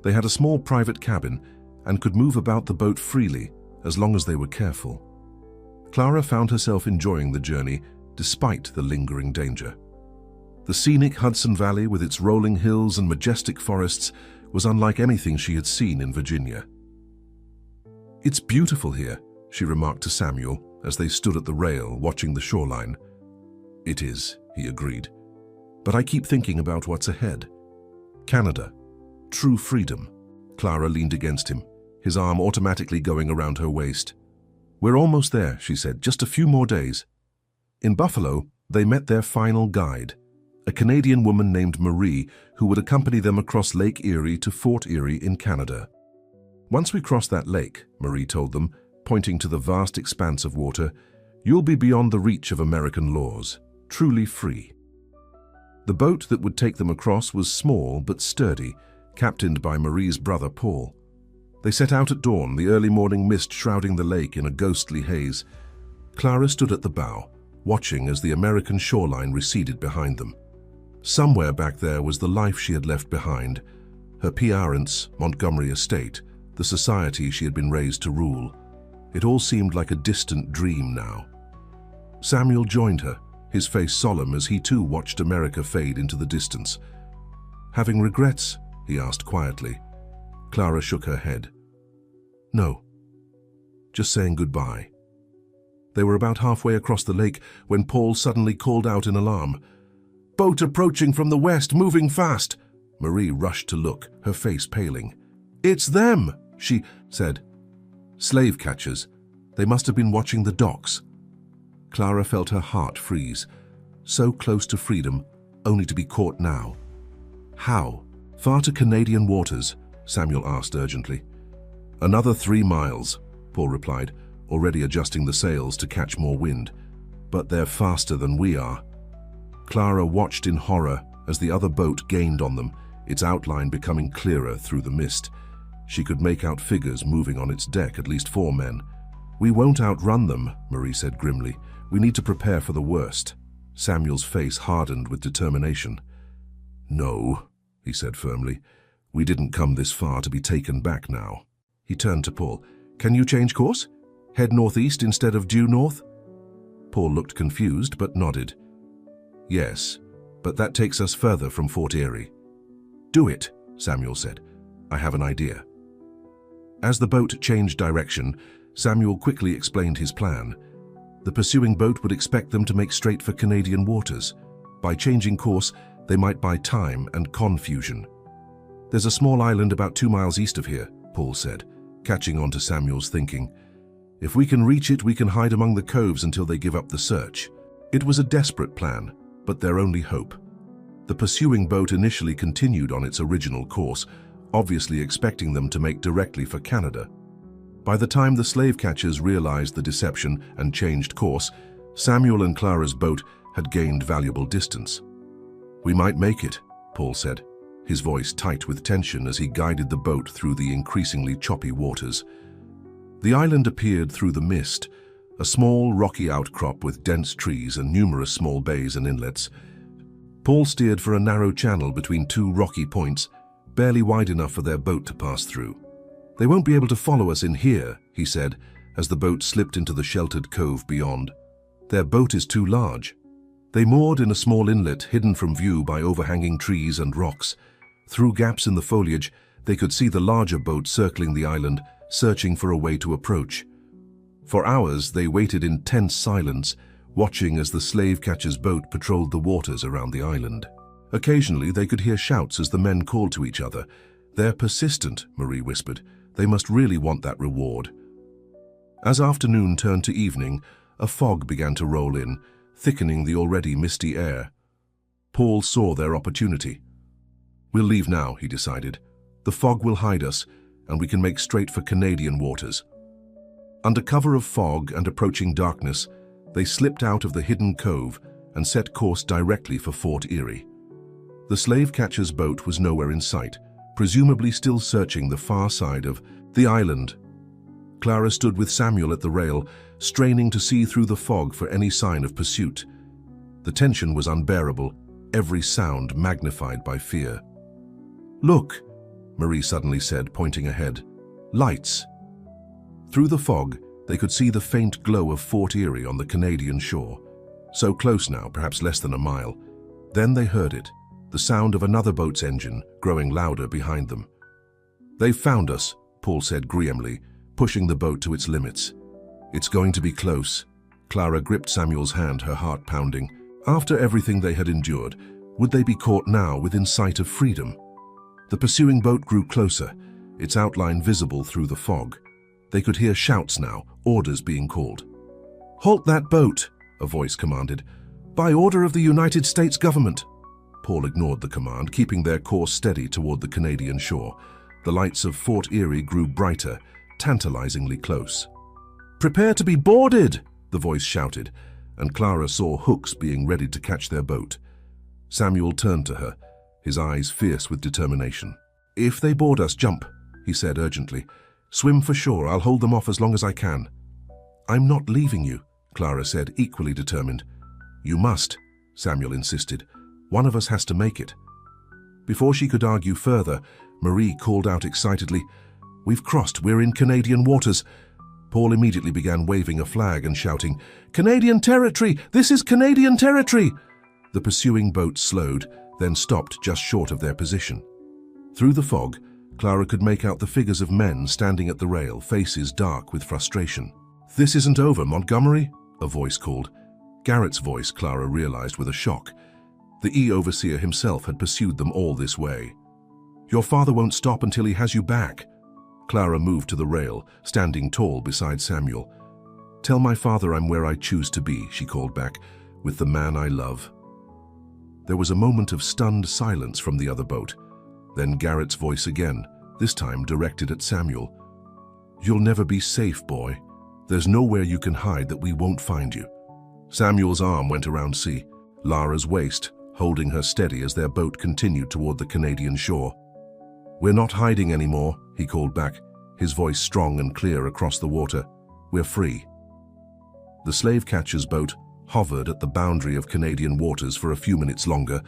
They had a small private cabin and could move about the boat freely as long as they were careful. Clara found herself enjoying the journey despite the lingering danger. The scenic Hudson Valley with its rolling hills and majestic forests was unlike anything she had seen in Virginia. "It's beautiful here," she remarked to Samuel as they stood at the rail watching the shoreline. "It is," he agreed. "But I keep thinking about what's ahead. Canada. True freedom." Clara leaned against him, his arm automatically going around her waist. "We're almost there," she said. "Just a few more days." In Buffalo, they met their final guide, a Canadian woman named Marie, who would accompany them across Lake Erie to Fort Erie in Canada. "Once we cross that lake," Marie told them, pointing to the vast expanse of water, "you'll be beyond the reach of American laws, truly free." The boat that would take them across was small but sturdy, captained by Marie's brother Paul. They set out at dawn, the early morning mist shrouding the lake in a ghostly haze. Clara stood at the bow, watching as the American shoreline receded behind them. Somewhere back there was the life she had left behind, her parents' Montgomery estate, the society she had been raised to rule. It all seemed like a distant dream now. Samuel joined her, his face solemn as he too watched America fade into the distance. "Having regrets?" he asked quietly. Clara shook her head. "No. Just saying goodbye." They were about halfway across the lake when Paul suddenly called out in alarm. "Boat approaching from the west, moving fast!" Marie rushed to look, her face paling. "It's them!" she said. "Slave catchers. They must have been watching the docks." Clara felt her heart freeze. So close to freedom, only to be caught now. How? Far to Canadian waters? Samuel asked urgently. "Another 3 miles, Paul replied, already adjusting the sails to catch more wind. "But they're faster than we are." Clara watched in horror as the other boat gained on them, its outline becoming clearer through the mist. She could make out figures moving on its deck, at least 4 men. "We won't outrun them," Marie said grimly. "We need to prepare for the worst." Samuel's face hardened with determination. "No," he said firmly. "We didn't come this far to be taken back now." He turned to Paul. "Can you change course? Head northeast instead of due north?" Paul looked confused but nodded. "Yes, but that takes us further from Fort Erie." "Do it," Samuel said. "I have an idea." As the boat changed direction, Samuel quickly explained his plan. The pursuing boat would expect them to make straight for Canadian waters. By changing course, they might buy time and confusion. "There's a small island about 2 miles east of here," Paul said, catching on to Samuel's thinking. "If we can reach it, we can hide among the coves until they give up the search." It was a desperate plan, but their only hope. The pursuing boat initially continued on its original course, obviously expecting them to make directly for Canada. By the time the slave catchers realized the deception and changed course, Samuel and Clara's boat had gained valuable distance. "We might make it," Paul said, his voice tight with tension as he guided the boat through the increasingly choppy waters. The island appeared through the mist, a small rocky outcrop with dense trees and numerous small bays and inlets. Paul steered for a narrow channel between 2 rocky points, barely wide enough for their boat to pass through. "They won't be able to follow us in here," he said, as the boat slipped into the sheltered cove beyond. "Their boat is too large." They moored in a small inlet hidden from view by overhanging trees and rocks. Through gaps in the foliage, they could see the larger boat circling the island, searching for a way to approach. For hours, they waited in tense silence, watching as the slave catcher's boat patrolled the waters around the island. Occasionally, they could hear shouts as the men called to each other. "They're persistent," Marie whispered. "They must really want that reward." As afternoon turned to evening, a fog began to roll in, thickening the already misty air. Paul saw their opportunity. "We'll leave now," he decided. "The fog will hide us, and we can make straight for Canadian waters." Under cover of fog and approaching darkness, they slipped out of the hidden cove and set course directly for Fort Erie. The slave catcher's boat was nowhere in sight, presumably still searching the far side of the island. Clara stood with Samuel at the rail, straining to see through the fog for any sign of pursuit. The tension was unbearable, every sound magnified by fear. "Look," Marie suddenly said, pointing ahead. "Lights." Through the fog, they could see the faint glow of Fort Erie on the Canadian shore. So close now, perhaps less than a mile. Then they heard it, the sound of another boat's engine growing louder behind them. "They've found us," Paul said grimly, pushing the boat to its limits. "It's going to be close." Clara gripped Samuel's hand, her heart pounding. After everything they had endured, would they be caught now within sight of freedom? The pursuing boat grew closer, its outline visible through the fog. They could hear shouts now, orders being called. "Halt that boat," a voice commanded. "By order of the United States government." Paul ignored the command, keeping their course steady toward the Canadian shore. The lights of Fort Erie grew brighter, tantalizingly close. "Prepare to be boarded," the voice shouted, and Clara saw hooks being ready to catch their boat. Samuel turned to her, his eyes fierce with determination. "If they board us, jump," he said urgently. "Swim for shore. I'll hold them off as long as I can." "I'm not leaving you," Clara said, equally determined. "You must," Samuel insisted. "One of us has to make it." Before she could argue further, Marie called out excitedly, "We've crossed. We're in Canadian waters." Paul immediately began waving a flag and shouting, "Canadian territory! This is Canadian territory!" The pursuing boat slowed, then stopped just short of their position. Through the fog, Clara could make out the figures of men standing at the rail, faces dark with frustration. "This isn't over, Montgomery," a voice called. Garrett's voice, Clara realized with a shock. The overseer himself had pursued them all this way. "Your father won't stop until he has you back." Clara moved to the rail, standing tall beside Samuel. "Tell my father I'm where I choose to be," she called back, "with the man I love." There was a moment of stunned silence from the other boat. Then Garrett's voice again, this time directed at Samuel. "You'll never be safe, boy. There's nowhere you can hide that we won't find you." Samuel's arm went around Lara's waist, holding her steady as their boat continued toward the Canadian shore. "We're not hiding anymore," he called back, his voice strong and clear across the water. "We're free." The slave catcher's boat hovered at the boundary of Canadian waters for a few minutes longer,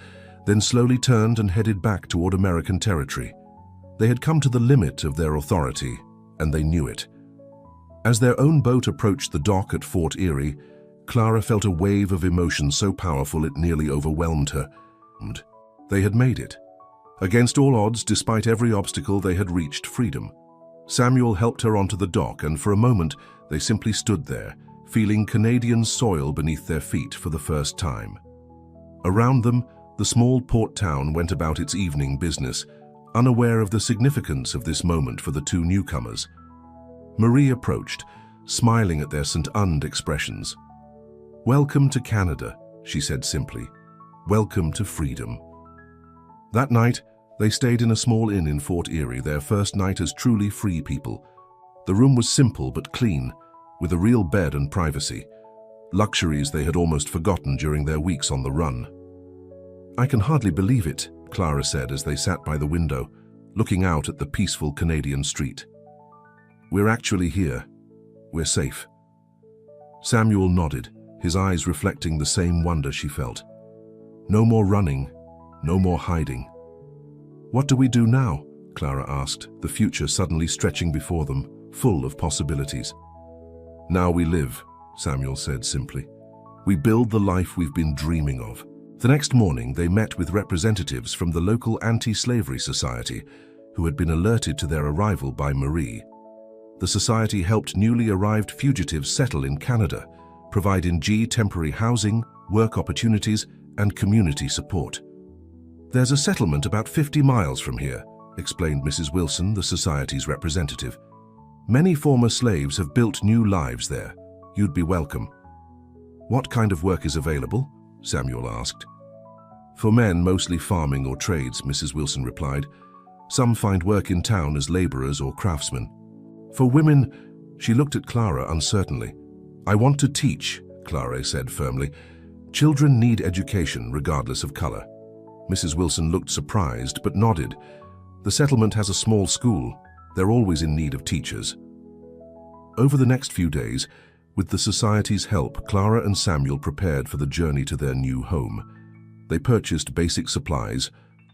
then slowly turned and headed back toward American territory. They had come to the limit of their authority, and they knew it. As their own boat approached the dock at Fort Erie, Clara felt a wave of emotion so powerful it nearly overwhelmed her. They had made it. Against all odds, despite every obstacle, they had reached freedom. Samuel helped her onto the dock, and for a moment they simply stood there, feeling Canadian soil beneath their feet for the first time. Around them, the small port town went about its evening business, unaware of the significance of this moment for the two newcomers. Marie approached, smiling at their St. Und expressions. "Welcome to Canada," she said simply. "Welcome to freedom." That night, they stayed in a small inn in Fort Erie, their first night as truly free people. The room was simple but clean, with a real bed and privacy, luxuries they had almost forgotten during their weeks on the run. "I can hardly believe it," Clara said as they sat by the window, looking out at the peaceful Canadian street. "We're actually here. We're safe." Samuel nodded, his eyes reflecting the same wonder she felt. No more running, no more hiding. "What do we do now?" Clara asked, the future suddenly stretching before them, full of possibilities. "Now we live," Samuel said simply. "We build the life we've been dreaming of." The next morning, they met with representatives from the local anti-slavery society, who had been alerted to their arrival by Marie. The society helped newly arrived fugitives settle in Canada, providing temporary housing, work opportunities, and community support. "There's a settlement about 50 miles from here," explained Mrs. Wilson, the society's representative. "Many former slaves have built new lives there. You'd be welcome." "What kind of work is available?" Samuel asked. "For men, mostly farming or trades," Mrs. Wilson replied. "Some find work in town as laborers or craftsmen. For women," she looked at Clara uncertainly. "I want to teach," Clara said firmly. "Children need education regardless of color." Mrs. Wilson looked surprised but nodded. "The settlement has a small school. They're always in need of teachers." Over the next few days, with the society's help, Clara and Samuel prepared for the journey to their new home. They purchased basic supplies,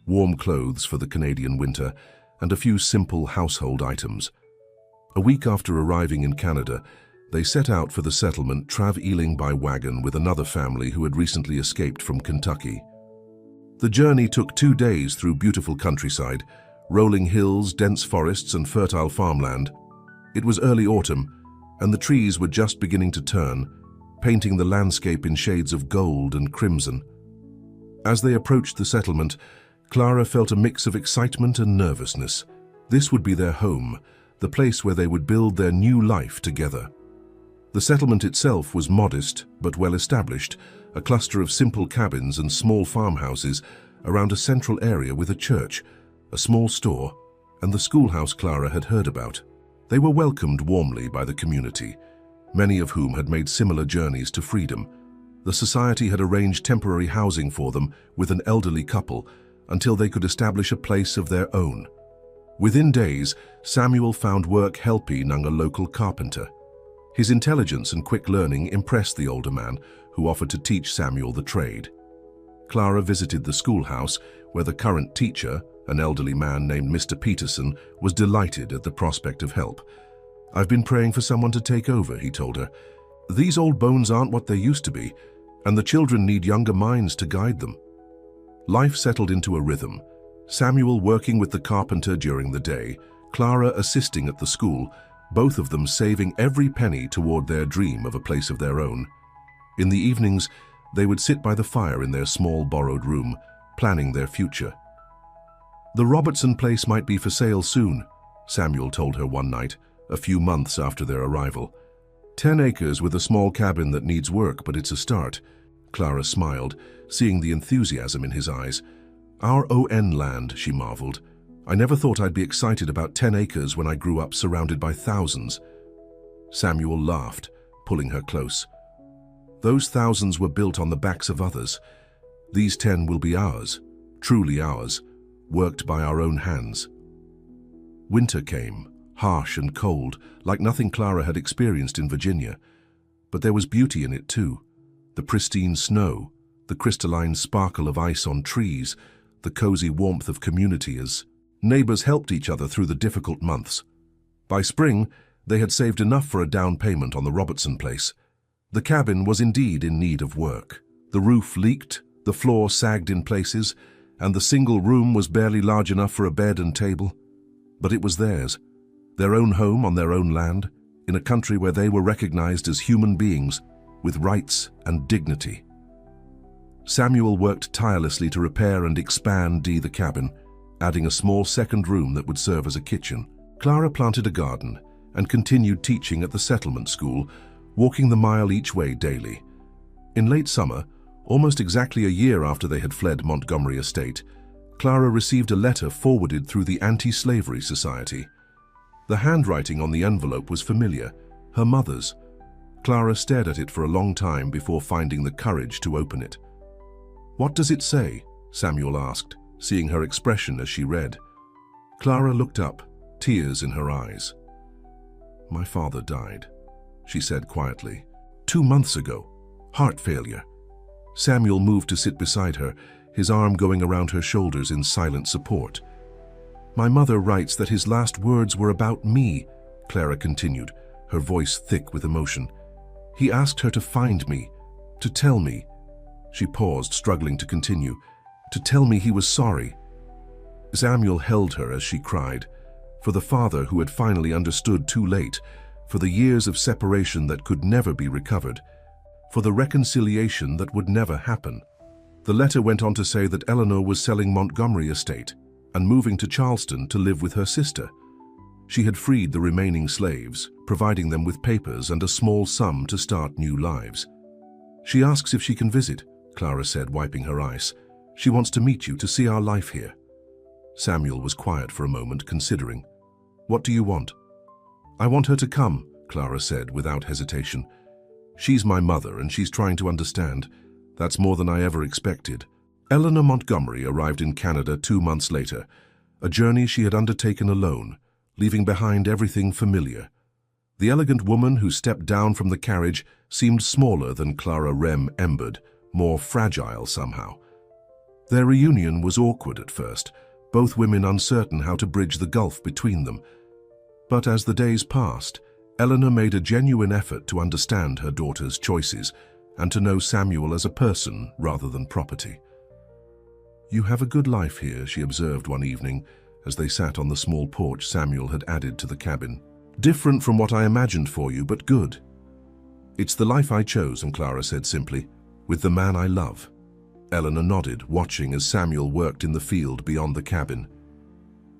warm clothes for the Canadian winter, and a few simple household items. A week after arriving in Canada, they set out for the settlement, traveling by wagon with another family who had recently escaped from Kentucky. The journey took 2 days through beautiful countryside, rolling hills, dense forests, and fertile farmland. It was early autumn, and the trees were just beginning to turn, painting the landscape in shades of gold and crimson. As they approached the settlement, Clara felt a mix of excitement and nervousness. This would be their home, the place where they would build their new life together. The settlement itself was modest but well established, a cluster of simple cabins and small farmhouses around a central area with a church, a small store, and the schoolhouse Clara had heard about. They were welcomed warmly by the community, many of whom had made similar journeys to freedom. The society had arranged temporary housing for them with an elderly couple until they could establish a place of their own. Within days, Samuel found work helping a local carpenter. His intelligence and quick learning impressed the older man, who offered to teach Samuel the trade. Clara visited the schoolhouse, where the current teacher, an elderly man named Mr. Peterson, was delighted at the prospect of help. "I've been praying for someone to take over," he told her. "These old bones aren't what they used to be, and the children need younger minds to guide them." Life settled into a rhythm. Samuel working with the carpenter during the day, Clara assisting at the school, both of them saving every penny toward their dream of a place of their own. In the evenings, they would sit by the fire in their small borrowed room, planning their future. "The Robertson place might be for sale soon," Samuel told her one night, a few months after their arrival. 10 acres with a small cabin that needs work, but it's a start." Clara smiled, seeing the enthusiasm in his eyes. "Our ON land," she marveled. "I never thought I'd be excited about 10 acres when I grew up surrounded by thousands." Samuel laughed, pulling her close. "Those thousands were built on the backs of others. These 10 will be ours, truly ours, worked by our own hands." Winter came, harsh and cold, like nothing Clara had experienced in Virginia. But there was beauty in it too. The pristine snow, the crystalline sparkle of ice on trees, the cozy warmth of community as neighbors helped each other through the difficult months. By spring, they had saved enough for a down payment on the Robertson place. The cabin was indeed in need of work. The roof leaked, the floor sagged in places, and the single room was barely large enough for a bed and table. But it was theirs, their own home on their own land, in a country where they were recognized as human beings with rights and dignity. Samuel worked tirelessly to repair and expand the cabin, adding a small second room that would serve as a kitchen. Clara planted a garden and continued teaching at the settlement school, walking the mile each way daily. In late summer, almost exactly a year after they had fled Montgomery Estate, Clara received a letter forwarded through the Anti-Slavery Society. The handwriting on the envelope was familiar, her mother's. Clara stared at it for a long time before finding the courage to open it. "What does it say?" Samuel asked, seeing her expression as she read. Clara looked up, tears in her eyes. "My father died," she said quietly. 2 months ago. Heart failure." Samuel moved to sit beside her, his arm going around her shoulders in silent support. "My mother writes that his last words were about me," Clara continued, her voice thick with emotion. "He asked her to find me, to tell me." She paused, struggling to continue. "To tell me he was sorry." Samuel held her as she cried, for the father who had finally understood too late, for the years of separation that could never be recovered, for the reconciliation that would never happen. The letter went on to say that Eleanor was selling Montgomery Estate and moving to Charleston to live with her sister. She had freed the remaining slaves, providing them with papers and a small sum to start new lives. "She asks if she can visit," Clara said, wiping her eyes. "She wants to meet you, to see our life here." Samuel was quiet for a moment, considering. "What do you want?" "I want her to come," Clara said without hesitation. "She's my mother and she's trying to understand. That's more than I ever expected." Eleanor Montgomery arrived in Canada 2 months later, a journey she had undertaken alone, leaving behind everything familiar. The elegant woman who stepped down from the carriage seemed smaller than Clara Rem Embard, more fragile somehow. Their reunion was awkward at first, both women uncertain how to bridge the gulf between them. But as the days passed, Eleanor made a genuine effort to understand her daughter's choices and to know Samuel as a person rather than property. "You have a good life here," she observed one evening as they sat on the small porch Samuel had added to the cabin. "Different from what I imagined for you, but good." "It's the life I chose," and Clara said simply, "with the man I love." Eleanor nodded, watching as Samuel worked in the field beyond the cabin.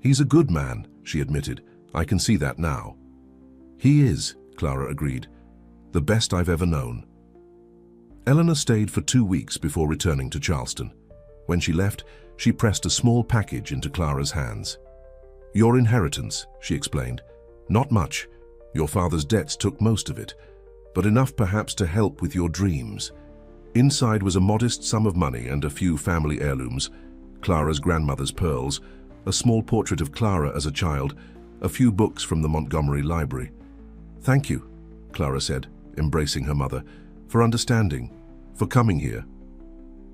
"He's a good man," she admitted. "I can see that now." "He is," Clara agreed. "The best I've ever known." Eleanor stayed for 2 weeks before returning to Charleston. When she left, she pressed a small package into Clara's hands. "Your inheritance," she explained. "Not much. Your father's debts took most of it, but enough perhaps to help with your dreams." Inside was a modest sum of money and a few family heirlooms, Clara's grandmother's pearls, a small portrait of Clara as a child, a few books from the Montgomery Library. "Thank you," Clara said, embracing her mother, "for understanding, for coming here."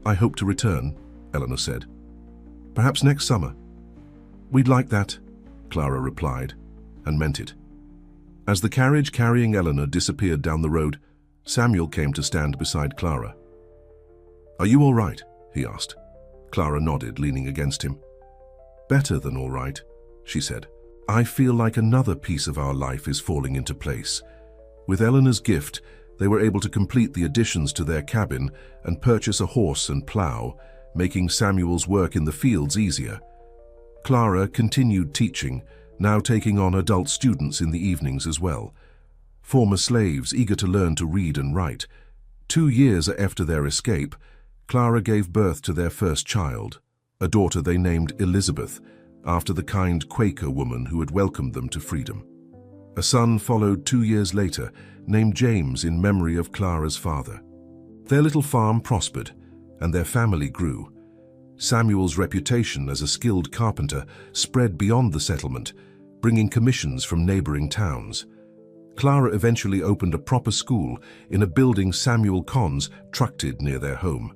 "I hope to return," Eleanor said. "Perhaps next summer." "We'd like that," Clara replied, and meant it. As the carriage carrying Eleanor disappeared down the road, Samuel came to stand beside Clara. "Are you all right?" he asked. Clara nodded, leaning against him. "Better than all right," she said. "I feel like another piece of our life is falling into place. With Eleanor's gift, they were able to complete the additions to their cabin and purchase a horse and plow, making Samuel's work in the fields easier. Clara continued teaching, now taking on adult students in the evenings as well. Former slaves eager to learn to read and write. 2 years after their escape, Clara gave birth to their first child, a daughter they named Elizabeth, after the kind Quaker woman who had welcomed them to freedom. A son followed 2 years later, named James in memory of Clara's father. Their little farm prospered, and their family grew. Samuel's reputation as a skilled carpenter spread beyond the settlement, bringing commissions from neighboring towns. Clara eventually opened a proper school in a building Samuel Cons trucked near their home.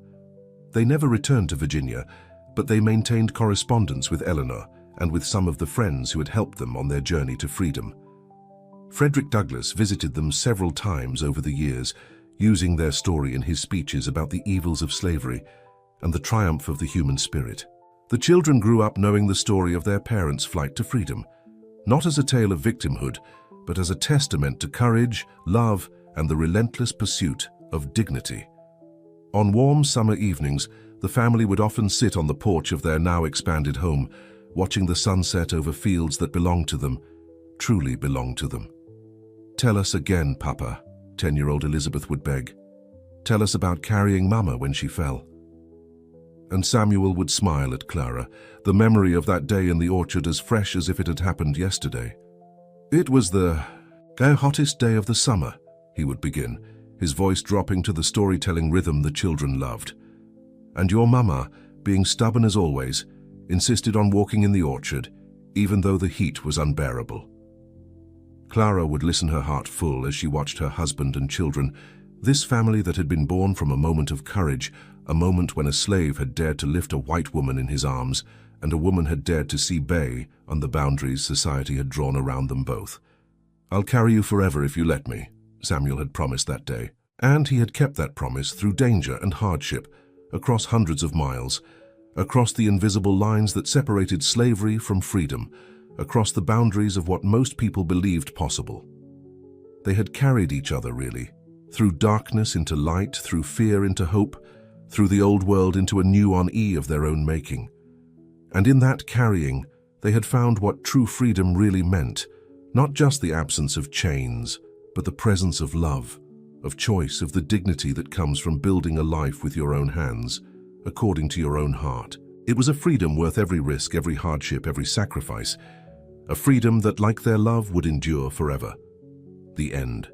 They never returned to Virginia, but they maintained correspondence with Eleanor and with some of the friends who had helped them on their journey to freedom. Frederick Douglass visited them several times over the years, using their story in his speeches about the evils of slavery and the triumph of the human spirit. The children grew up knowing the story of their parents' flight to freedom, not as a tale of victimhood, but as a testament to courage, love, and the relentless pursuit of dignity. On warm summer evenings, the family would often sit on the porch of their now expanded home, watching the sunset over fields that belonged to them, truly belonged to them. "Tell us again, Papa," 10-year-old Elizabeth would beg. "Tell us about carrying Mama when she fell." And Samuel would smile at Clara, the memory of that day in the orchard as fresh as if it had happened yesterday. "It was the hottest day of the summer," he would begin, his voice dropping to the storytelling rhythm the children loved. "And your Mama, being stubborn as always, insisted on walking in the orchard, even though the heat was unbearable." Clara would listen, her heart full, as she watched her husband and children, this family that had been born from a moment of courage, a moment when a slave had dared to lift a white woman in his arms, and a woman had dared to see bay on the boundaries society had drawn around them both. "I'll carry you forever if you let me," Samuel had promised that day. And he had kept that promise through danger and hardship, across hundreds of miles, across the invisible lines that separated slavery from freedom, across the boundaries of what most people believed possible. They had carried each other, really, through darkness into light, through fear into hope, through the old world into a new on-e of their own making. And in that carrying, they had found what true freedom really meant, not just the absence of chains, but the presence of love, of choice, of the dignity that comes from building a life with your own hands, according to your own heart. It was a freedom worth every risk, every hardship, every sacrifice, a freedom that, like their love, would endure forever. The end.